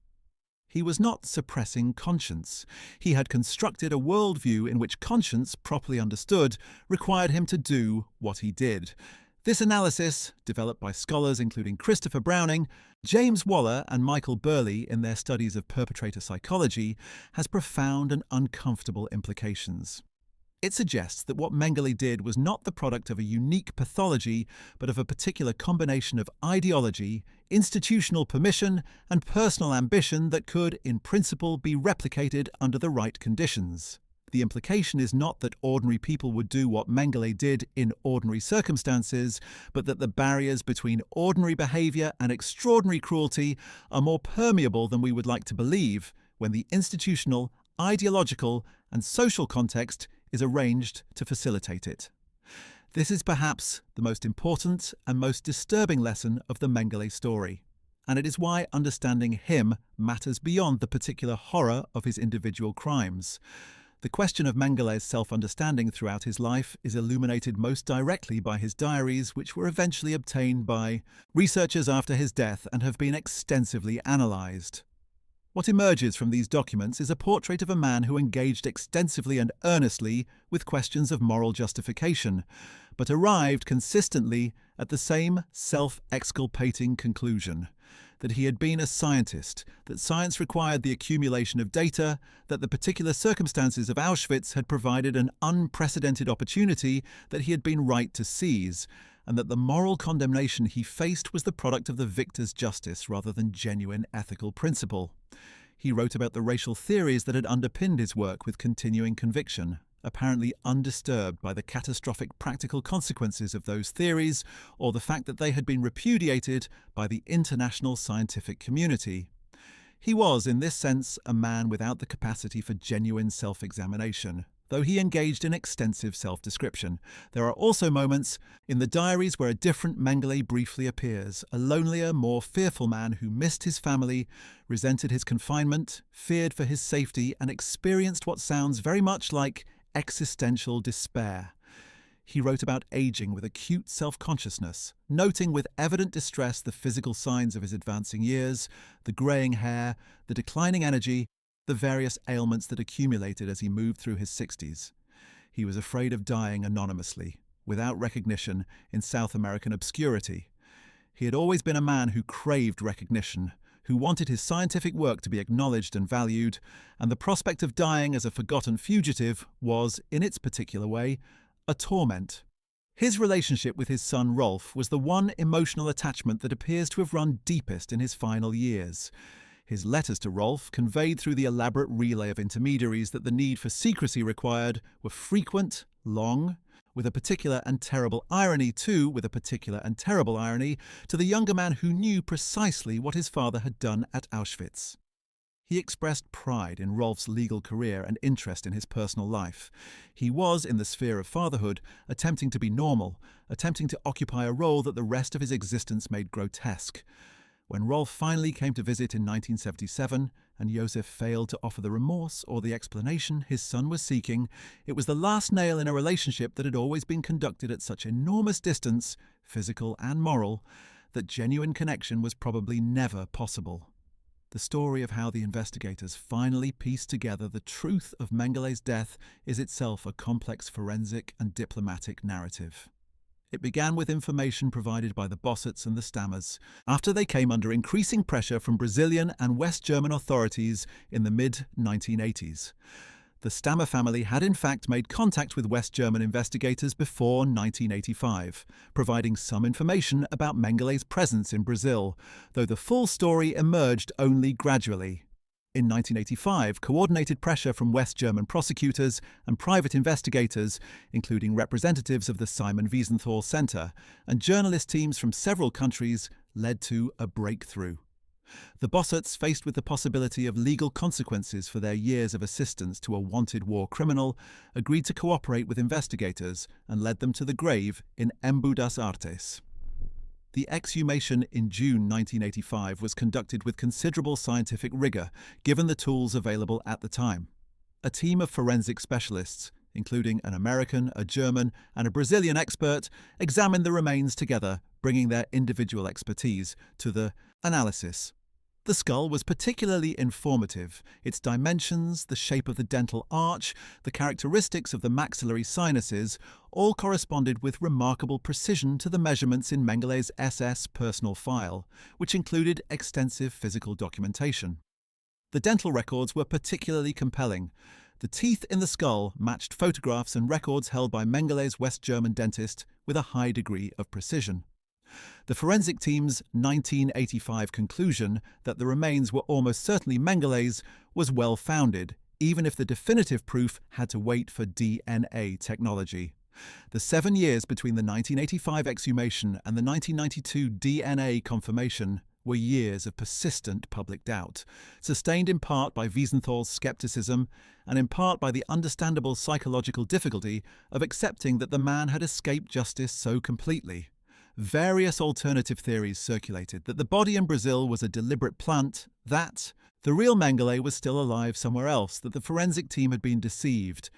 He was not suppressing conscience. He had constructed a worldview in which conscience, properly understood, required him to do what he did. This analysis, developed by scholars including Christopher Browning, James Waller and Michael Burley in their studies of perpetrator psychology, has profound and uncomfortable implications. It suggests that what Mengele did was not the product of a unique pathology, but of a particular combination of ideology, institutional permission, and personal ambition that could, in principle, be replicated under the right conditions. The implication is not that ordinary people would do what Mengele did in ordinary circumstances, but that the barriers between ordinary behavior and extraordinary cruelty are more permeable than we would like to believe when the institutional, ideological, and social context is arranged to facilitate it. This is perhaps the most important and most disturbing lesson of the Mengele story, and it is why understanding him matters beyond the particular horror of his individual crimes. The question of Mengele's self-understanding throughout his life is illuminated most directly by his diaries, which were eventually obtained by researchers after his death and have been extensively analysed. What emerges from these documents is a portrait of a man who engaged extensively and earnestly with questions of moral justification, but arrived consistently at the same self-exculpating conclusion: that he had been a scientist, that science required the accumulation of data, that the particular circumstances of Auschwitz had provided an unprecedented opportunity that he had been right to seize, and that the moral condemnation he faced was the product of the victor's justice rather than genuine ethical principle. He wrote about the racial theories that had underpinned his work with continuing conviction, apparently undisturbed by the catastrophic practical consequences of those theories or the fact that they had been repudiated by the international scientific community. He was, in this sense, a man without the capacity for genuine self-examination, though he engaged in extensive self-description. There are also moments in the diaries where a different Mengele briefly appears, a lonelier, more fearful man who missed his family, resented his confinement, feared for his safety, and experienced what sounds very much like existential despair. He wrote about aging with acute self-consciousness, noting with evident distress the physical signs of his advancing years, the greying hair, the declining energy, the various ailments that accumulated as he moved through his 60s. He was afraid of dying anonymously, without recognition, in South American obscurity. He had always been a man who craved recognition, who wanted his scientific work to be acknowledged and valued, and the prospect of dying as a forgotten fugitive was, in its particular way, a torment. His relationship with his son Rolf was the one emotional attachment that appears to have run deepest in his final years. His letters to Rolf, conveyed through the elaborate relay of intermediaries that the need for secrecy required, were frequent, long, with a particular and terrible irony to the younger man who knew precisely what his father had done at Auschwitz. He expressed pride in Rolf's legal career and interest in his personal life. He was, in the sphere of fatherhood, attempting to be normal, attempting to occupy a role that the rest of his existence made grotesque. When Rolf finally came to visit in 1977, and Josef failed to offer the remorse or the explanation his son was seeking, it was the last nail in a relationship that had always been conducted at such enormous distance, physical and moral, that genuine connection was probably never possible. The story of how the investigators finally pieced together the truth of Mengele's death is itself a complex forensic and diplomatic narrative. It began with information provided by the Bossets and the Stammers, after they came under increasing pressure from Brazilian and West German authorities in the mid-1980s. The Stammer family had in fact made contact with West German investigators before 1985, providing some information about Mengele's presence in Brazil, though the full story emerged only gradually. In 1985, coordinated pressure from West German prosecutors and private investigators, including representatives of the Simon Wiesenthal Center and journalist teams from several countries, led to a breakthrough. The Bosserts, faced with the possibility of legal consequences for their years of assistance to a wanted war criminal, agreed to cooperate with investigators and led them to the grave in Embu das Artes. The exhumation in June 1985 was conducted with considerable scientific rigor, given the tools available at the time. A team of forensic specialists, including an American, a German, and a Brazilian expert, examined the remains together, bringing their individual expertise to the analysis. The skull was particularly informative. Its dimensions, the shape of the dental arch, the characteristics of the maxillary sinuses, all corresponded with remarkable precision to the measurements in Mengele's SS personal file, which included extensive physical documentation. The dental records were particularly compelling. The teeth in the skull matched photographs and records held by Mengele's West German dentist with a high degree of precision. The forensic team's 1985 conclusion that the remains were almost certainly Mengele's was well-founded, even if the definitive proof had to wait for DNA technology. The 7 years between the 1985 exhumation and the 1992 DNA confirmation were years of persistent public doubt, sustained in part by Wiesenthal's skepticism and in part by the understandable psychological difficulty of accepting that the man had escaped justice so completely. Various alternative theories circulated: that the body in Brazil was a deliberate plant, that the real Mengele was still alive somewhere else, that the forensic team had been deceived.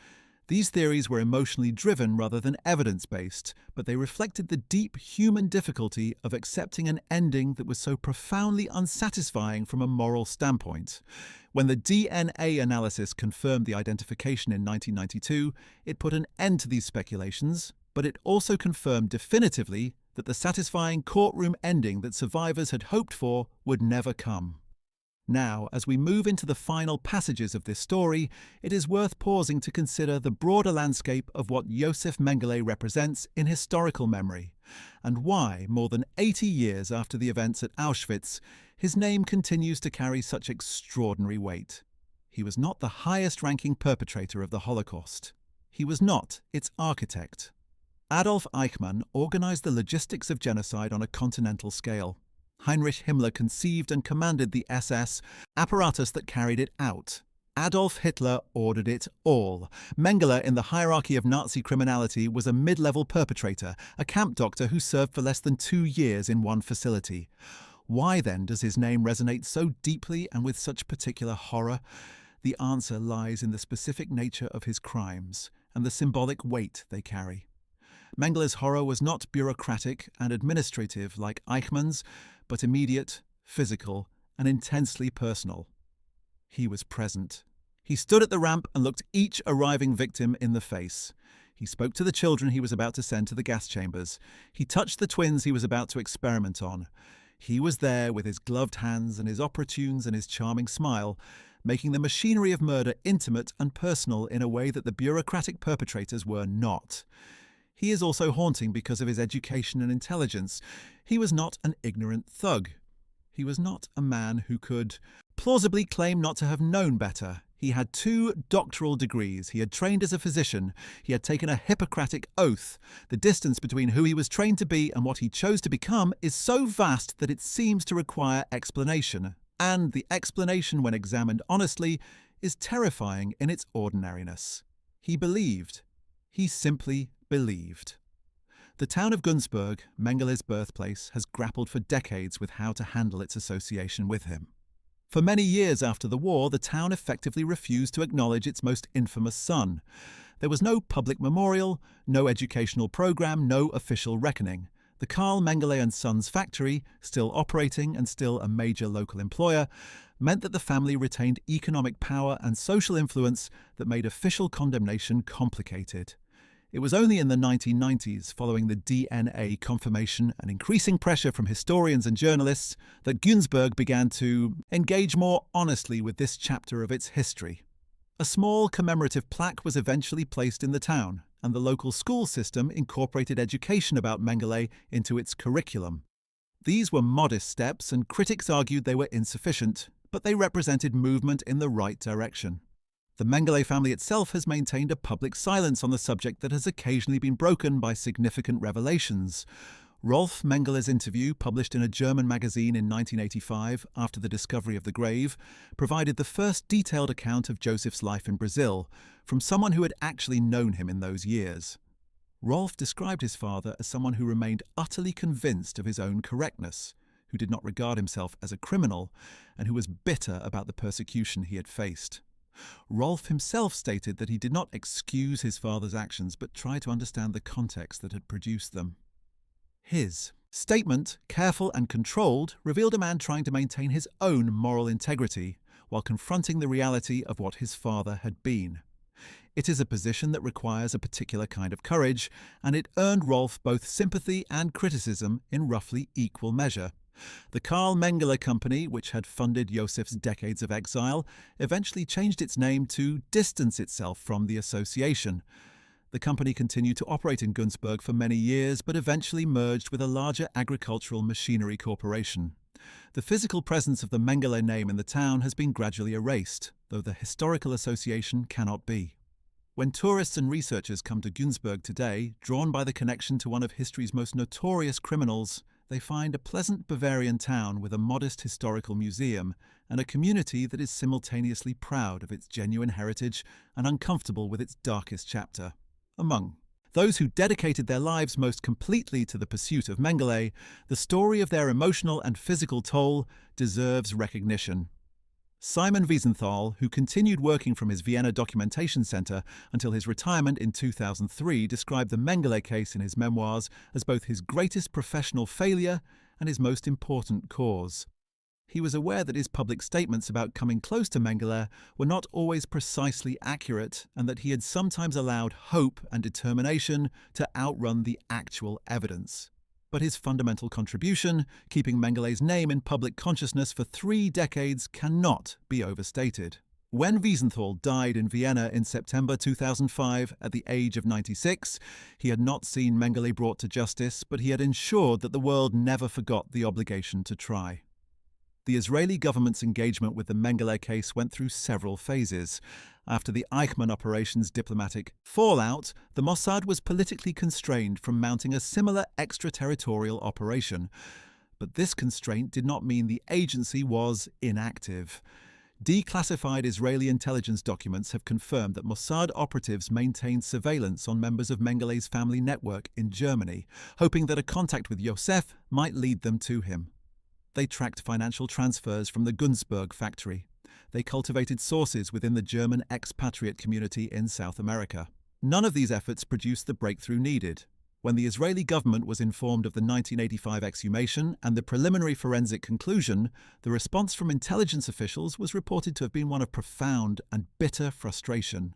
These theories were emotionally driven rather than evidence-based, but they reflected the deep human difficulty of accepting an ending that was so profoundly unsatisfying from a moral standpoint. When the DNA analysis confirmed the identification in 1992, it put an end to these speculations, but it also confirmed definitively that the satisfying courtroom ending that survivors had hoped for would never come. Now, as we move into the final passages of this story, it is worth pausing to consider the broader landscape of what Josef Mengele represents in historical memory, and why, more than 80 years after the events at Auschwitz, his name continues to carry such extraordinary weight. He was not the highest-ranking perpetrator of the Holocaust. He was not its architect. Adolf Eichmann organized the logistics of genocide on a continental scale. Heinrich Himmler conceived and commanded the SS, apparatus that carried it out. Adolf Hitler ordered it all. Mengele, in the hierarchy of Nazi criminality, was a mid-level perpetrator, a camp doctor who served for less than 2 years in one facility. Why then does his name resonate so deeply and with such particular horror? The answer lies in the specific nature of his crimes and the symbolic weight they carry. Mengele's horror was not bureaucratic and administrative like Eichmann's, but immediate, physical, and intensely personal. He was present. He stood at the ramp and looked each arriving victim in the face. He spoke to the children he was about to send to the gas chambers. He touched the twins he was about to experiment on. He was there with his gloved hands and his opera tunes and his charming smile, making the machinery of murder intimate and personal in a way that the bureaucratic perpetrators were not. He is also haunting because of his education and intelligence. He was not an ignorant thug. He was not a man who could plausibly claim not to have known better. He had 2 doctoral degrees. He had trained as a physician. He had taken a Hippocratic oath. The distance between who he was trained to be and what he chose to become is so vast that it seems to require explanation. And the explanation, when examined honestly, is terrifying in its ordinariness. He believed. He simply believed. The town of Günzburg, Mengele's birthplace, has grappled for decades with how to handle its association with him. For many years after the war, the town effectively refused to acknowledge its most infamous son. There was no public memorial, no educational program, no official reckoning. The Carl Mengele and Sons factory, still operating and still a major local employer, meant that the family retained economic power and social influence that made official condemnation complicated. It was only in the 1990s, following the DNA confirmation and increasing pressure from historians and journalists, that Günzburg began to engage more honestly with this chapter of its history. A small commemorative plaque was eventually placed in the town, and the local school system incorporated education about Mengele into its curriculum. These were modest steps, and critics argued they were insufficient, but they represented movement in the right direction. The Mengele family itself has maintained a public silence on the subject that has occasionally been broken by significant revelations. Rolf Mengele's interview, published in a German magazine in 1985 after the discovery of the grave, provided the first detailed account of Josef's life in Brazil, from someone who had actually known him in those years. Rolf described his father as someone who remained utterly convinced of his own correctness, who did not regard himself as a criminal, and who was bitter about the persecution he had faced. Rolf himself stated that he did not excuse his father's actions, but tried to understand the context that had produced them. His statement, careful and controlled, revealed a man trying to maintain his own moral integrity while confronting the reality of what his father had been. It is a position that requires a particular kind of courage, and it earned Rolf both sympathy and criticism in roughly equal measure. The Carl Mengele Company, which had funded Josef's decades of exile, eventually changed its name to distance itself from the association. The company continued to operate in Günzburg for many years, but eventually merged with a larger agricultural machinery corporation. The physical presence of the Mengele name in the town has been gradually erased, though the historical association cannot be. When tourists and researchers come to Günzburg today, drawn by the connection to one of history's most notorious criminals, they find a pleasant Bavarian town with a modest historical museum and a community that is simultaneously proud of its genuine heritage and uncomfortable with its darkest chapter. Among those who dedicated their lives most completely to the pursuit of Mengele, the story of their emotional and physical toll deserves recognition. Simon Wiesenthal, who continued working from his Vienna documentation center until his retirement in 2003, described the Mengele case in his memoirs as both his greatest professional failure and his most important cause. He was aware that his public statements about coming close to Mengele were not always precisely accurate, and that he had sometimes allowed hope and determination to outrun the actual evidence. But his fundamental contribution, keeping Mengele's name in public consciousness for 3 decades, cannot be overstated. When Wiesenthal died in Vienna in September 2005 at the age of 96, he had not seen Mengele brought to justice, but he had ensured that the world never forgot the obligation to try. The Israeli government's engagement with the Mengele case went through several phases. After the Eichmann operation's diplomatic fallout, the Mossad was politically constrained from mounting a similar extraterritorial operation. But this constraint did not mean the agency was inactive. Declassified Israeli intelligence documents have confirmed that Mossad operatives maintained surveillance on members of Mengele's family network in Germany, hoping that a contact with Josef might lead them to him. They tracked financial transfers from the Günzburg factory. They cultivated sources within the German expatriate community in South America. None of these efforts produced the breakthrough needed. When the Israeli government was informed of the 1985 exhumation and the preliminary forensic conclusion, the response from intelligence officials was reported to have been one of profound and bitter frustration.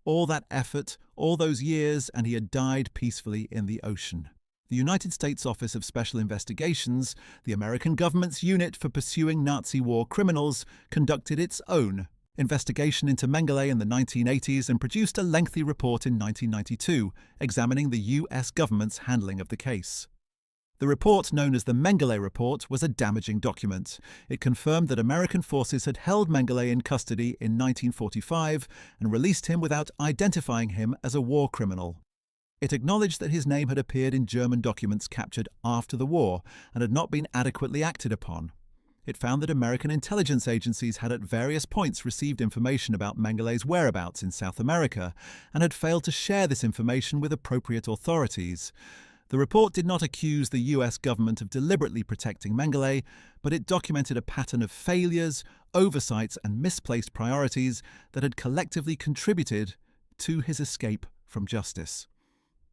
All that effort, all those years, and he had died peacefully in the ocean. The United States Office of Special Investigations, the American government's unit for pursuing Nazi war criminals, conducted its own investigation into Mengele in the 1980s and produced a lengthy report in 1992, examining the U.S. government's handling of the case. The report, known as the Mengele Report, was a damaging document. It confirmed that American forces had held Mengele in custody in 1945 and released him without identifying him as a war criminal. It acknowledged that his name had appeared in German documents captured after the war and had not been adequately acted upon. It found that American intelligence agencies had at various points received information about Mengele's whereabouts in South America and had failed to share this information with appropriate authorities. The report did not accuse the US government of deliberately protecting Mengele, but it documented a pattern of failures, oversights, and misplaced priorities that had collectively contributed to his escape from justice.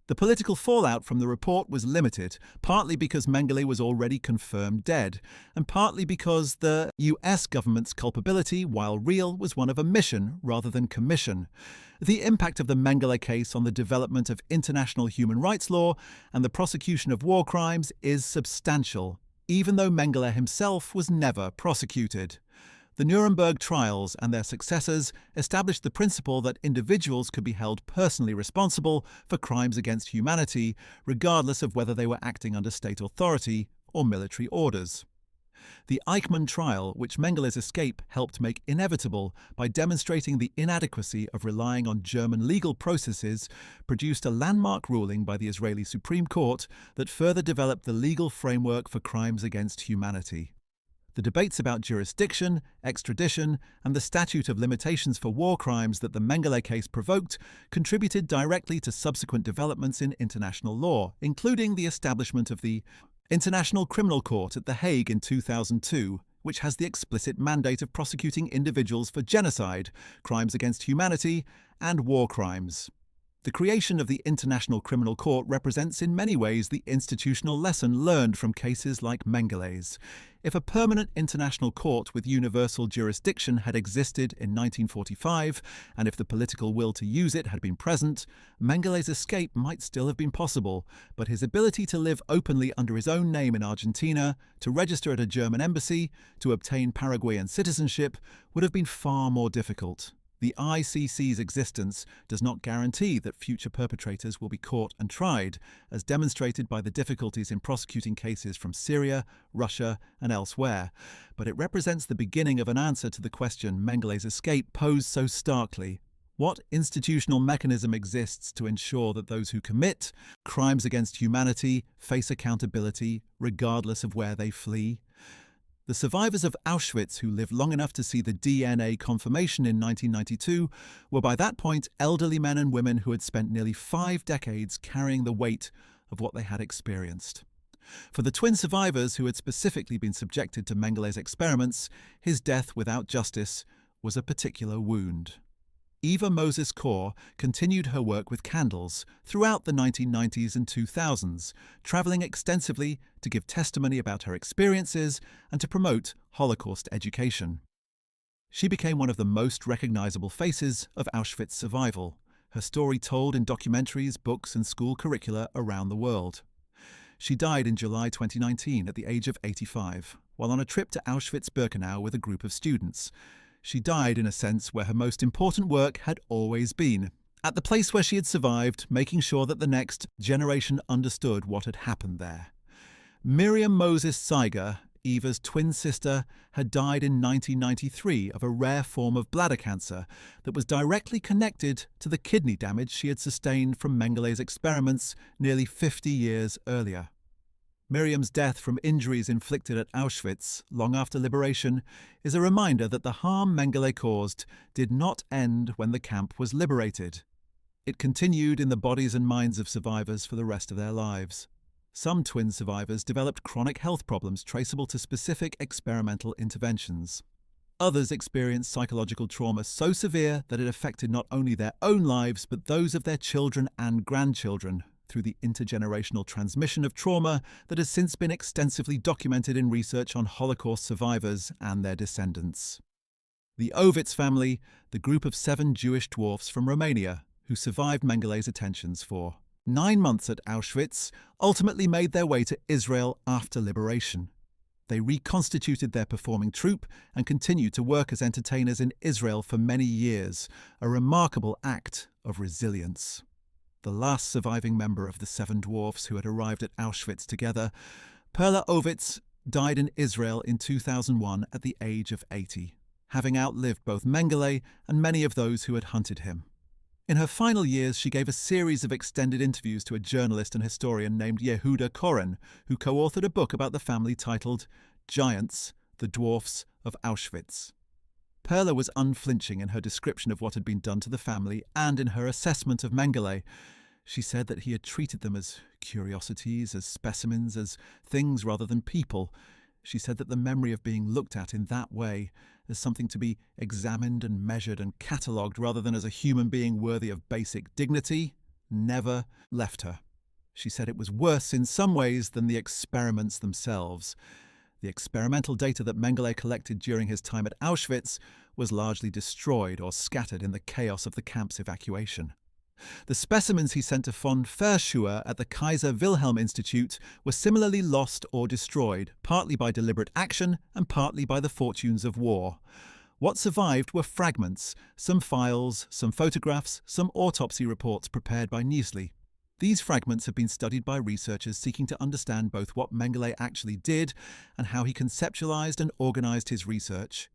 The political fallout from the report was limited, partly because Mengele was already confirmed dead, and partly because the US government's culpability, while real, was one of omission rather than commission. The impact of the Mengele case on the development of international human rights law and the prosecution of war crimes is substantial, even though Mengele himself was never prosecuted. The Nuremberg trials and their successors established the principle that individuals could be held personally responsible for crimes against humanity, regardless of whether they were acting under state authority or military orders. The Eichmann trial, which Mengele's escape helped make inevitable by demonstrating the inadequacy of relying on German legal processes, produced a landmark ruling by the Israeli Supreme Court that further developed the legal framework for crimes against humanity. The debates about jurisdiction, extradition, and the statute of limitations for war crimes that the Mengele case provoked contributed directly to subsequent developments in international law, including the establishment of the International Criminal Court at The Hague in 2002, which has the explicit mandate of prosecuting individuals for genocide, crimes against humanity, and war crimes. The creation of the International Criminal Court represents in many ways the institutional lesson learned from cases like Mengele's. If a permanent international court with universal jurisdiction had existed in 1945, and if the political will to use it had been present, Mengele's escape might still have been possible, but his ability to live openly under his own name in Argentina, to register at a German embassy, to obtain Paraguayan citizenship, would have been far more difficult. The ICC's existence does not guarantee that future perpetrators will be caught and tried, as demonstrated by the difficulties in prosecuting cases from Syria, Russia, and elsewhere, but it represents the beginning of an answer to the question Mengele's escape posed so starkly. What institutional mechanism exists to ensure that those who commit crimes against humanity face accountability, regardless of where they flee? The survivors of Auschwitz who lived long enough to see the DNA confirmation in 1992 were by that point elderly men and women who had spent nearly 5 decades carrying the weight of what they had experienced. For the twin survivors who had specifically been subjected to Mengele's experiments, his death without justice was a particular wound. Eva Moses Kor continued her work with candles throughout the 1990s and 2000s, traveling extensively to give testimony about her experiences and to promote Holocaust education. She became one of the most recognizable faces of Auschwitz survival, her story told in documentaries, books, and school curricula around the world. She died in July 2019 at the age of 85, while on a trip to Auschwitz-Birkenau with a group of students. She died in a sense where her most important work had always been, at the place where she had survived, making sure that the next generation understood what had happened there. Miriam Moses Kor, Eva's twin sister, had died in 1993 of a rare form of bladder cancer that was directly connected to the kidney damage she had sustained from Mengele's experiments nearly 50 years earlier. Miriam's death from injuries inflicted at Auschwitz, long after liberation, is a reminder that the harm Mengele caused did not end when the camp was liberated. It continued in the bodies and minds of survivors for the rest of their lives. Some twin survivors developed chronic health problems traceable to specific experimental interventions. Others experienced psychological trauma so severe that it affected not only their own lives but those of their children and grandchildren, through the intergenerational transmission of trauma that has since been extensively documented in research on Holocaust survivors and their descendants. The Oitz family, the group of 7 Jewish dwarfs from Romania who survived Mengele's attentions for 9 months at Auschwitz, ultimately made their way to Israel after liberation. They reconstituted their performing troupe and continued to work as entertainers in Israel for many years, a remarkable act of resilience. The last surviving member of the 7 dwarfs who had arrived at Auschwitz together, Perla Oitz, died in Israel in 2001 at the age of 80, having outlived both Mengele and many of those who had hunted him. In her final years, she gave a series of extended interviews to a journalist and historian named Yehuda Koren, who co-authored a book about the family titled Giants, the Dwarfs of Auschwitz. Perla was unflinching in her description of what had been done to the family and in her assessment of Mengele. She said that he had treated them as curiosities, as specimens, as things rather than people. She said that the memory of being looked at in that way, as something to be examined and measured and catalogued rather than as a human being worthy of basic dignity, never left her. She said it was worse in some ways than the experiments themselves. The experimental data that Mengele collected during his time at Auschwitz was largely destroyed or scattered in the chaos of the camp's evacuation. The specimens he sent to von Verschuer at the Kaiser Wilhelm Institute were similarly lost or destroyed, partly by deliberate action and partly by the fortunes of war. What survived were fragments, some files, some photographs, some autopsy reports prepared by Niesli. These fragments have been studied by researchers seeking to understand both what Mengele actually did and how he conceptualized and organized his research.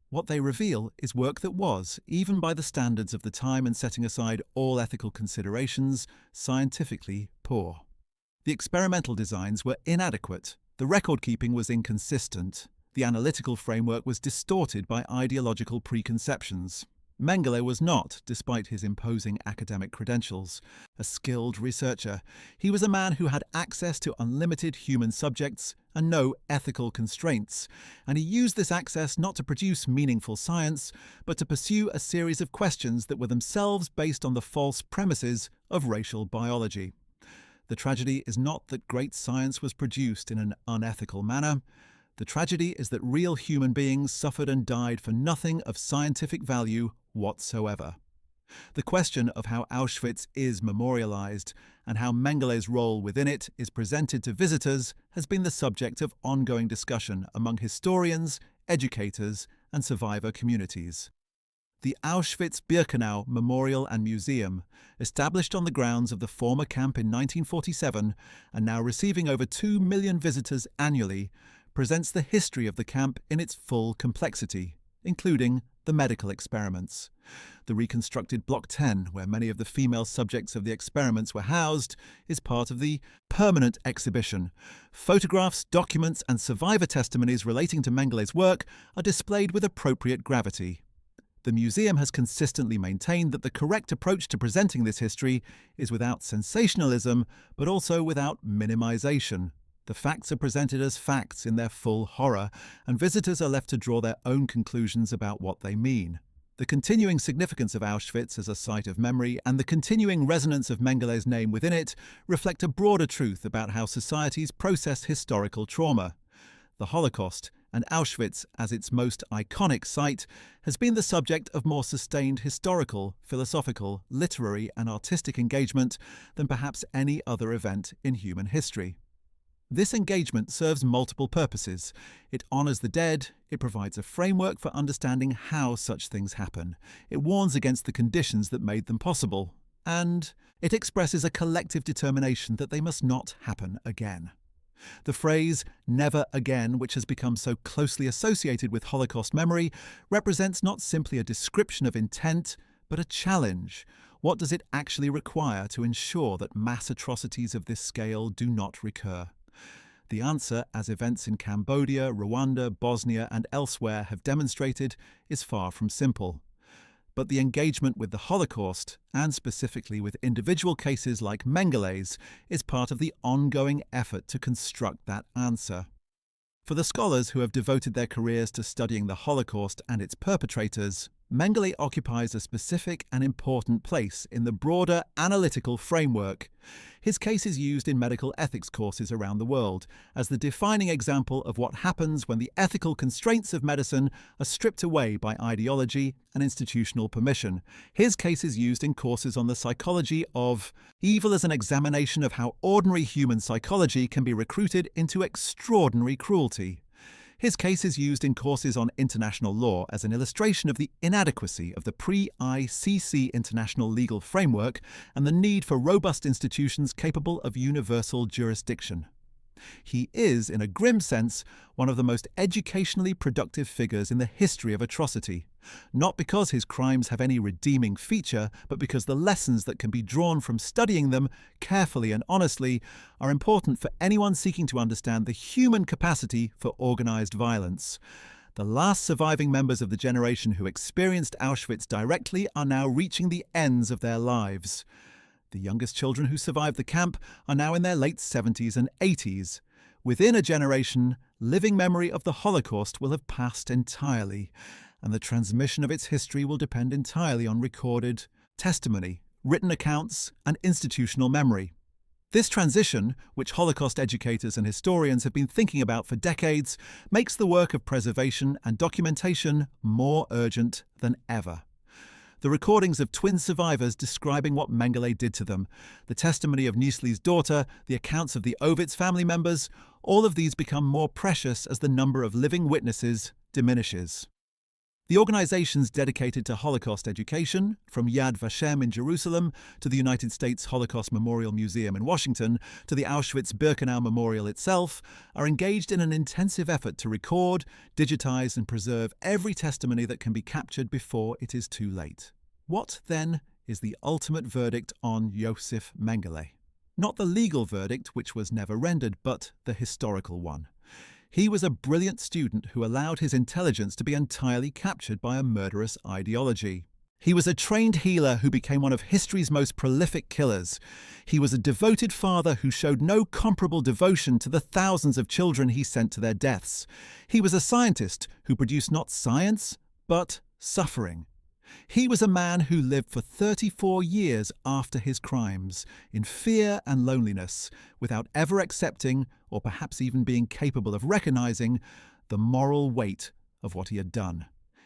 What they reveal is work that was, even by the standards of the time and setting aside all ethical considerations, scientifically poor. The experimental designs were inadequate, the record-keeping was inconsistent, the analytical framework was distorted by ideological preconceptions. Mengele was not, despite his imposing academic credentials, a skilled researcher. He was a man who had access to unlimited human subjects and no ethical constraints, and he used this access not to produce meaningful science, but to pursue a series of questions that were themselves based on the false premises of racial biology. The tragedy is not that great science was produced in an unethical manner. The tragedy is that real human beings suffered and died for nothing of scientific value whatsoever. The question of how Auschwitz is memorialized and how Mengele's role within it is presented to visitors has been the subject of ongoing discussion among historians, educators, and survivor communities. The Auschwitz-Birkenau Memorial and Museum, established on the grounds of the former camp in 1947 and now receiving over 2 million visitors annually, presents the history of the camp in its full complexity, including the medical experiments. The reconstructed Block 10, where many of the female subjects of the experiments were housed, is part of the permanent exhibition. Photographs, documents, and survivor testimonies relating to Mengele's work are displayed with appropriate gravity. The museum has consistently maintained that the correct approach to presenting this history is without sensationalism, but also without minimization. The facts are presented as facts in their full horror, and visitors are left to draw their own conclusions about what they mean. The continuing significance of Auschwitz as a site of memory and the continuing resonance of Mengele's name within it reflect a broader truth about how societies process historical trauma. The Holocaust, and Auschwitz as its most iconic site, has been the subject of more sustained historical, philosophical, literary, and artistic engagement than perhaps any other event in human history. This engagement serves multiple purposes. It honors the dead, it provides a framework for understanding how such things happen, it warns against the conditions that made them possible, and it expresses a collective determination that they must not happen again. The phrase, "never again," which has become so closely associated with Holocaust memory, represents not simply a description of intent, but a challenge. What does it actually require to ensure that mass atrocities of this scale do not recur? The answer, as events in Cambodia, Rwanda, Bosnia, and elsewhere have demonstrated, is far from simple. But the engagement with the Holocaust, and specifically with individual cases like Mengele's, is part of the ongoing effort to construct that answer. For the scholars who have devoted their careers to studying the Holocaust and its perpetrators, Mengele occupies a specific and important place in the broader analytical framework. His case is used in medical ethics courses around the world as the defining example of what happens when the ethical constraints of medicine are stripped away by ideology and institutional permission. His case is used in courses on the psychology of evil as an examination of how ordinary human psychology can be recruited into extraordinary cruelty. His case is used in courses on international law as an illustration of the inadequacy of the pre-ICC international legal framework and the need for robust institutions capable of universal jurisdiction. He is, in a grim sense, one of the most educationally productive figures in the history of atrocity, not because his crimes have any redeeming feature, but because the lessons that can be drawn from studying them carefully and honestly are important for anyone seeking to understand the human capacity for organized violence. The last surviving members of the generation who experienced Auschwitz directly are now reaching the ends of their lives. The youngest children who survived the camp are now in their late 70s and 80s. Within a generation, living memory of the Holocaust will have passed entirely, and the transmission of its history will depend entirely on recorded testimony, written accounts, and institutional memory. This transition, which Holocaust educators and historians have been thinking about for decades, makes the work of preservation and documentation more urgent than ever. The recordings of twin survivors describing what Mengele did to them, the testimony of Nüssli's daughter, the accounts of the Oitz family members, all of these become more precious as the number of living witnesses diminishes. The organizations dedicated to Holocaust education, from Yad Vashem in Jerusalem to the United States Holocaust Memorial Museum in Washington to the Auschwitz-Birkenau Memorial itself, are engaged in an intensive effort to record, digitize, and preserve every testimony that can be captured before it is too late. What, then, is the ultimate verdict on Josef Mengele? Not the legal verdict, which was never rendered, but the historical one. He was a brilliant student who allowed his intelligence to be entirely captured by a murderous ideology. He was a trained healer who became one of history's most prolific killers. He was a devoted father who showed no comparable devotion to the thousands of children he sent to their deaths. He was a scientist who produced not science, but suffering. He was a man who lived for 34 years after his crimes, in fear and loneliness, without ever accepting, or perhaps even being capable of recognizing, the moral weight of what he had done.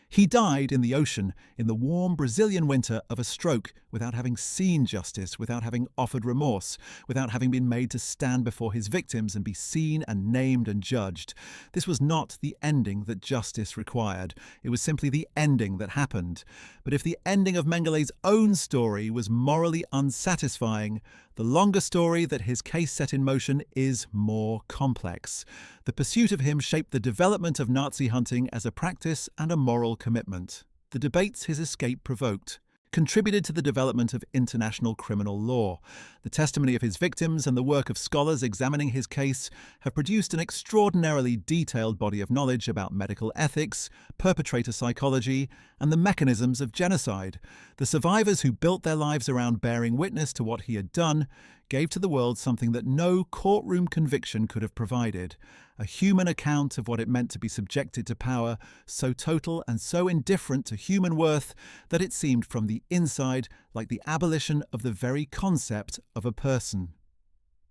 He died in the ocean, in the warm Brazilian winter, of a stroke, without having seen justice, without having offered remorse, without having been made to stand before his victims and be seen and named and judged. This was not the ending that justice required. It was simply the ending that happened. But if the ending of Mengele's own story was morally unsatisfying, the longer story that his case set in motion is more complex. The pursuit of him shaped the development of Nazi hunting as a practice and a moral commitment. The debates his escape provoked contributed to the development of international criminal law. The testimony of his victims and the work of scholars examining his case have produced an extraordinarily detailed body of knowledge about medical ethics, perpetrator psychology, and the mechanisms of genocide. The survivors who built their lives around bearing witness to what he had done gave to the world something that no courtroom conviction could have provided: a human account of what it meant to be subjected to power so total and so indifferent to human worth that it seemed from the inside like the abolition of the very concept of a person.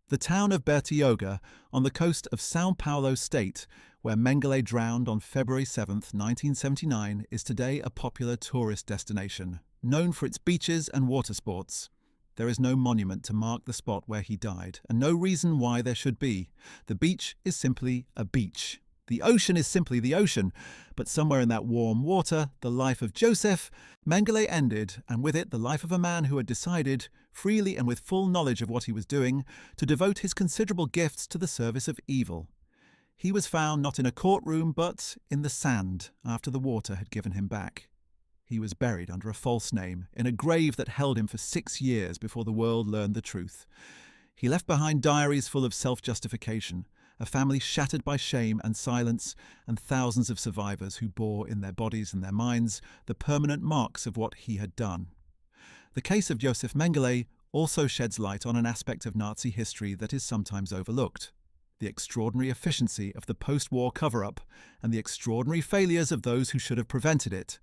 The town of Bertioga, on the coast of São Paulo state, where Mengele drowned on February 7, 1979, is today a popular tourist destination, known for its beaches and water sports. There is no monument to mark the spot where he died, and no reason why there should be. The beach is simply a beach. The ocean is simply the ocean. But somewhere in that warm water, the life of Josef Mengele ended, and with it the life of a man who had decided, freely and with full knowledge of what he was doing, to devote his considerable gifts to the service of evil. He was found not in a courtroom, but in the sand, after the water had given him back. He was buried under a false name, in a grave that held him for 6 years before the world learned the truth. He left behind diaries full of self-justification, a family shattered by shame and silence, and thousands of survivors who bore in their bodies and their minds the permanent marks of what he had done. The case of Josef Mengele also sheds light on an aspect of Nazi history that is sometimes overlooked: the extraordinary efficiency of the post-war cover-up and the extraordinary failures of those who should have prevented it.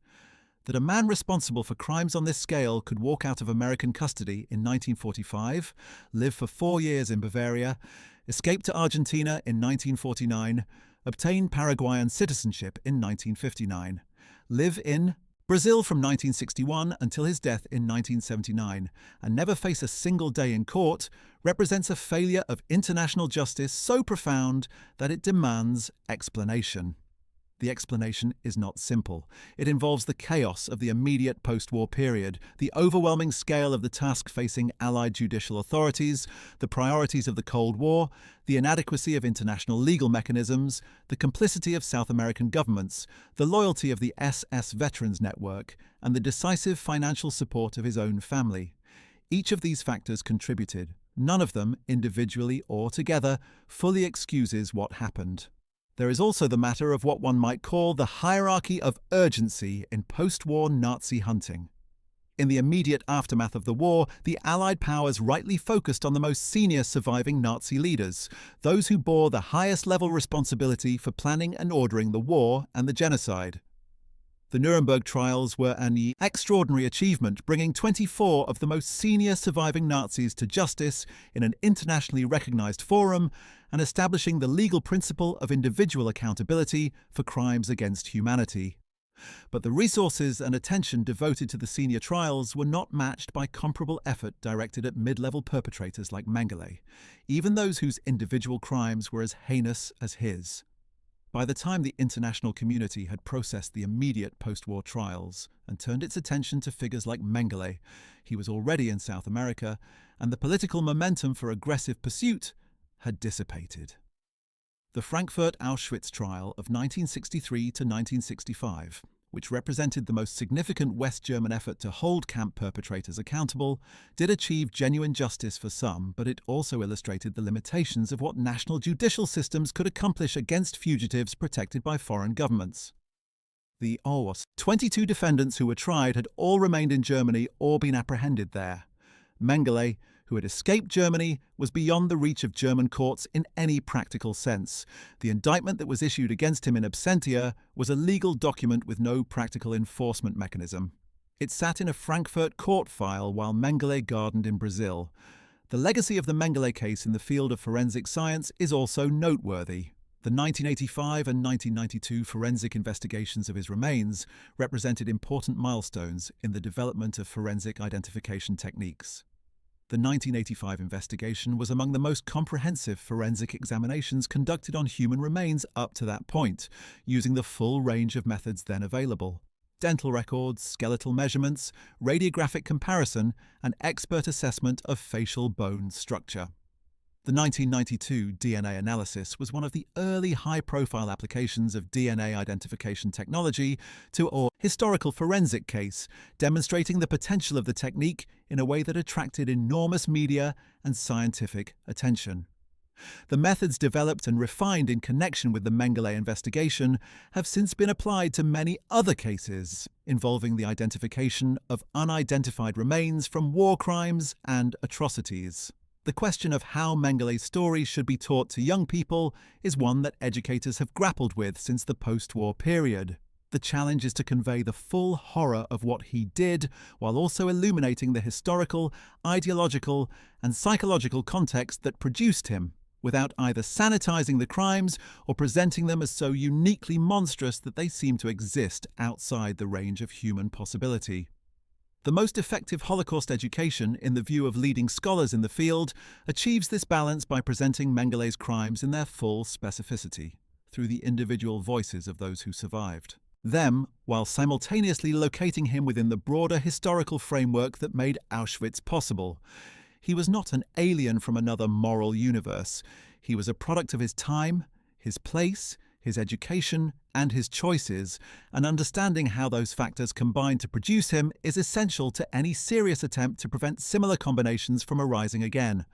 That a man responsible for crimes on this scale could walk out of American custody in 1945, live for 4 years in Bavaria, escape to Argentina in 1949, obtain Paraguayan citizenship in 1959, live in Brazil from 1961 until his death in 1979, and never face a single day in court, represents a failure of international justice so profound that it demands explanation. The explanation is not simple. It involves the chaos of the immediate post-war period, the overwhelming scale of the task facing Allied judicial authorities, the priorities of the Cold War, the inadequacy of international legal mechanisms, the complicity of South American governments, the loyalty of the SS Veterans Network, and the decisive financial support of his own family. Each of these factors contributed. None of them, individually or together, fully excuses what happened. There is also the matter of what one might call the hierarchy of urgency in post-war Nazi hunting. In the immediate aftermath of the war, the Allied powers rightly focused on the most senior surviving Nazi leaders, those who bore the highest level responsibility for planning and ordering the war and the genocide. The Nuremberg trials were an extraordinary achievement, bringing 24 of the most senior surviving Nazis to justice in an internationally recognized forum and establishing the legal principle of individual accountability for crimes against humanity. But the resources and attention devoted to the senior trials were not matched by comparable effort directed at mid-level perpetrators like Mengele, even those whose individual crimes were as heinous as his. By the time the international community had processed the immediate post-war trials and turned its attention to figures like Mengele, he was already in South America, and the political momentum for aggressive pursuit had dissipated. The Frankfurt Auschwitz trial of 1963 to 1965, which represented the most significant West German effort to hold camp perpetrators accountable, did achieve genuine justice for some, but it also illustrated the limitations of what national judicial systems could accomplish against fugitives protected by foreign governments. The 22 defendants who were tried had all remained in Germany or been apprehended there. Mengele, who had escaped Germany, was beyond the reach of German courts in any practical sense. The indictment that was issued against him in absentia was a legal document with no practical enforcement mechanism. It sat in a Frankfurt court file while Mengele gardened in Brazil. The legacy of the Mengele case in the field of forensic science is also noteworthy. The 1985 and 1992 forensic investigations of his remains represented important milestones in the development of forensic identification techniques. The 1985 investigation was among the most comprehensive forensic examinations conducted on human remains up to that point, using the full range of methods then available: dental records, skeletal measurements, radiographic comparison, and expert assessment of facial bone structure. The 1992 DNA analysis was one of the early high-profile applications of DNA identification technology to a historical forensic case, demonstrating the potential of the technique in a way that attracted enormous media and scientific attention. The methods developed and refined in connection with the Mengele investigation have since been applied to many other cases involving the identification of unidentified remains from war crimes and atrocities. The question of how Mengele's story should be taught to young people is one that educators have grappled with since the post-war period. The challenge is to convey the full horror of what he did while also illuminating the historical, ideological, and psychological context that produced him, without either sanitizing the crimes or presenting them as so uniquely monstrous that they seem to exist outside the range of human possibility. The most effective Holocaust education, in the view of leading scholars in the field, achieves this balance by presenting Mengele's crimes in their full specificity, through the individual voices of those who survived. Them, while simultaneously locating him within the broader historical framework that made Auschwitz possible. He was not an alien from another moral universe. He was a product of his time, his place, his education, and his choices, and understanding how those factors combine to produce him is essential to any serious attempt to prevent similar combinations from arising again.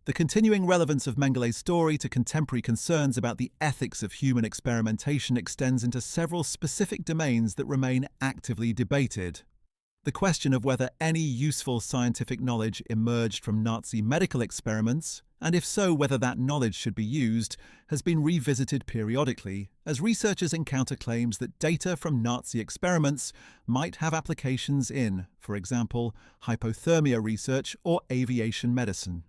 The continuing relevance of Mengele's story to contemporary concerns about the ethics of human experimentation extends into several specific domains that remain actively debated. The question of whether any useful scientific knowledge emerged from Nazi medical experiments, and if so, whether that knowledge should be used, has been revisited periodically as researchers encounter claims that data from Nazi experiments might have applications in, for example, hypothermia research or aviation medicine.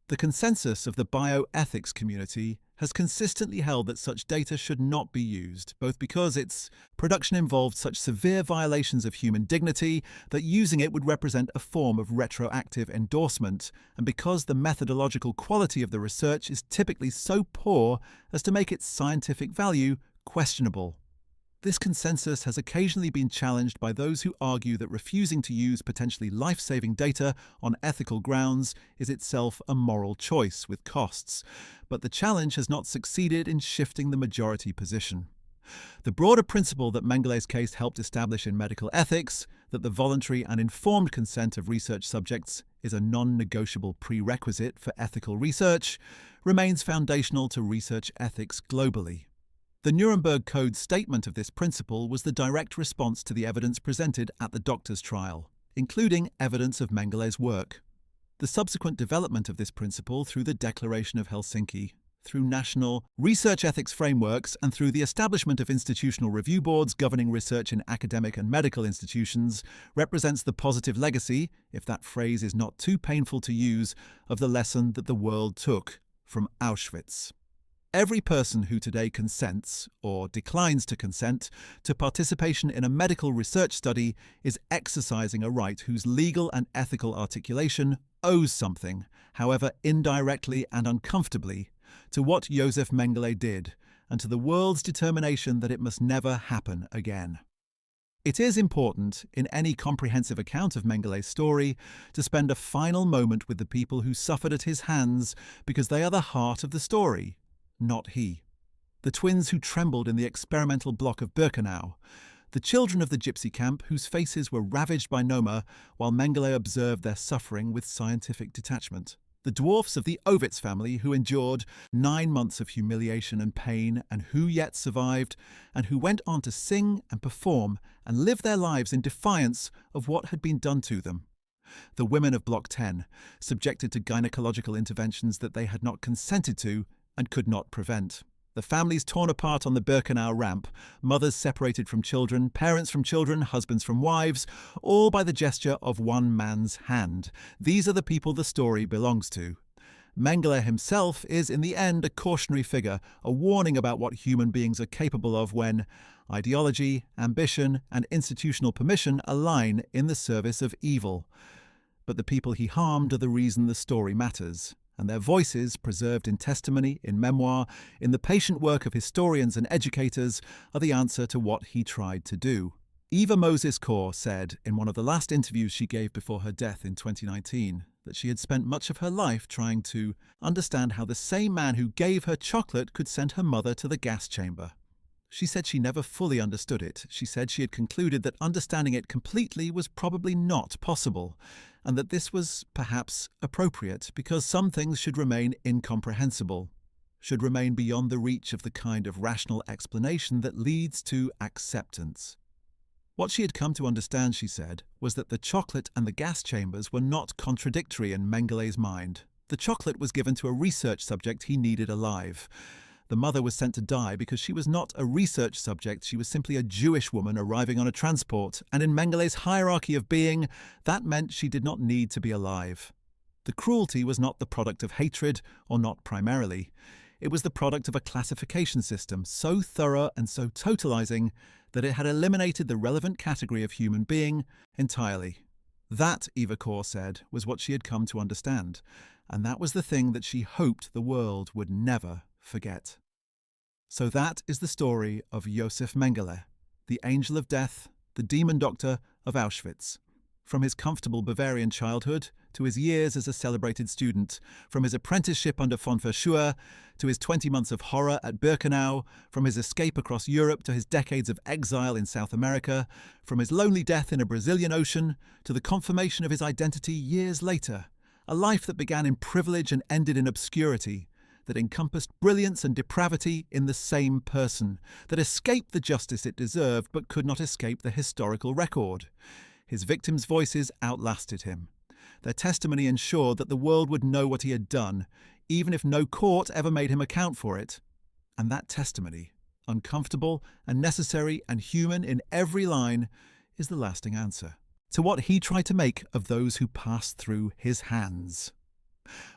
The consensus of the bioethics community has consistently held that such data should not be used, both because its production involved such severe violations of human dignity that using it would represent a form of retroactive endorsement, and because the methodological quality of the research is typically so poor as to make its scientific value questionable. This consensus has occasionally been challenged by those who argue that refusing to use potentially life-saving data on ethical grounds is itself a moral choice with costs, but the challenge has not succeeded in shifting the majority position. The broader principle that Mengele's case helped establish in medical ethics, that the voluntary and informed consent of research subjects is a non-negotiable prerequisite for ethical research, remains foundational to research ethics globally. The Nuremberg Code's statement of this principle was the direct response to the evidence presented at the doctor's trial, including evidence of Mengele's work. The subsequent development of this principle through the Declaration of Helsinki, through national research ethics frameworks, and through the establishment of institutional review boards governing research in academic and medical institutions represents the positive legacy, if that phrase is not too painful to use, of the lesson that the world took from Auschwitz. Every person who today consents, or declines to consent, to participation in a medical research study is exercising a right whose legal and ethical articulation owes something, however indirectly and uncomfortably, to what Josef Mengele did, and to the world's determination that it must never happen again. It is important, in any comprehensive account of Mengele's story, to spend a final moment with the people who suffered at his hands, because they are the heart of the story, not he. The twins who trembled in the experimental block of Birkenau, the children of the gypsy camp whose faces were ravaged by noma while Mengele observed their suffering with scientific detachment, the dwarfs of the Oitz family who endured 9 months of humiliation and pain and who yet survived, and who went on to sing and perform and live their lives in defiance of what had been done to them. The women of Block 10, subjected to gynecological interventions that they had not consented to and could not prevent. The families torn apart on the Birkenau ramp, mothers separated from children, parents from children, husbands from wives, all by the gesture of one man's hand. These are the people the story belongs to. Mengele himself is, in the end, a cautionary figure, a warning about what human beings are capable of when ideology, ambition, and institutional permission align in the service of evil. But the people he harmed are the reason the story matters, and their voices, preserved in testimony, in memoir, in the patient work of historians and educators, are the answer to what he tried to do. Eva Moses Kor said in one of the last interviews she gave before her death in 2019 that she had spent much of her life trying to understand how the same man who gave her chocolate could send her mother to the gas chamber. She said she never fully understood it. She said she had concluded that understanding it completely was probably not possible, and that this was perhaps appropriate because some things should remain incomprehensible, should remain beyond the reach of the kind of rational explanation that leads to acceptance. What she had come to understand, she said, was that the chocolate and the gas chambers were not contradictory in Mengele's mind. The chocolate was given to a research subject he needed alive. The mother was sent to die because she was not a research subject, she was simply a Jewish woman arriving on a transport, and in Mengele's hierarchy of being, that meant she did not need to be alive. The cruelty was not the product of hatred, or not primarily. It was the product of a classification system so thorough and so totalizing that it had eliminated the relevant category of human being entirely. That, Eva Kor said, was what she had come to understand, and that was the thing that she hoped the world would never forget. So that is the story of Josef Mengele, the angel of death, the demon doctor of Auschwitz. From his comfortable Bavarian childhood to his years as a celebrated student, from his apprenticeship under von Verschuer to his 20 months of horror at Birkenau, from his escape across Europe to his decades of exile in South America, from his lonely death in a Brazilian ocean to the confirmation of his identity years later, a life that began in privilege and ended in obscurity, that encompassed brilliance and depravity in the same person, that escaped the justice it deserved but could not escape the historical record. His victims' voices outlasted him. Their testimony ensured that the world would know what he had done, even if no court ever made him account for it. And that testimony, uncomfortable and necessary and human in every line, is the lasting answer to what he tried to make of those who passed through his hands.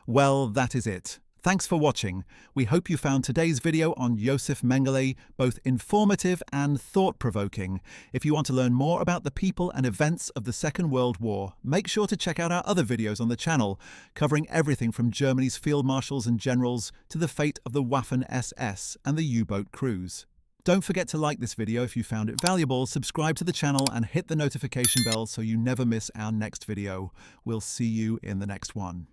Well, that is it. Thanks for watching. We hope you found today's video on Josef Mengele both informative and thought-provoking. If you want to learn more about the people and events of the Second World War, make sure to check out our other videos on the channel, covering everything from Germany's field marshals and generals to the fate of the Waffen-SS and the U-boat crews. Don't forget to like this video if you found it valuable, subscribe to the channel and hit the notification bell so you never miss our next video. We'll see you in the next one.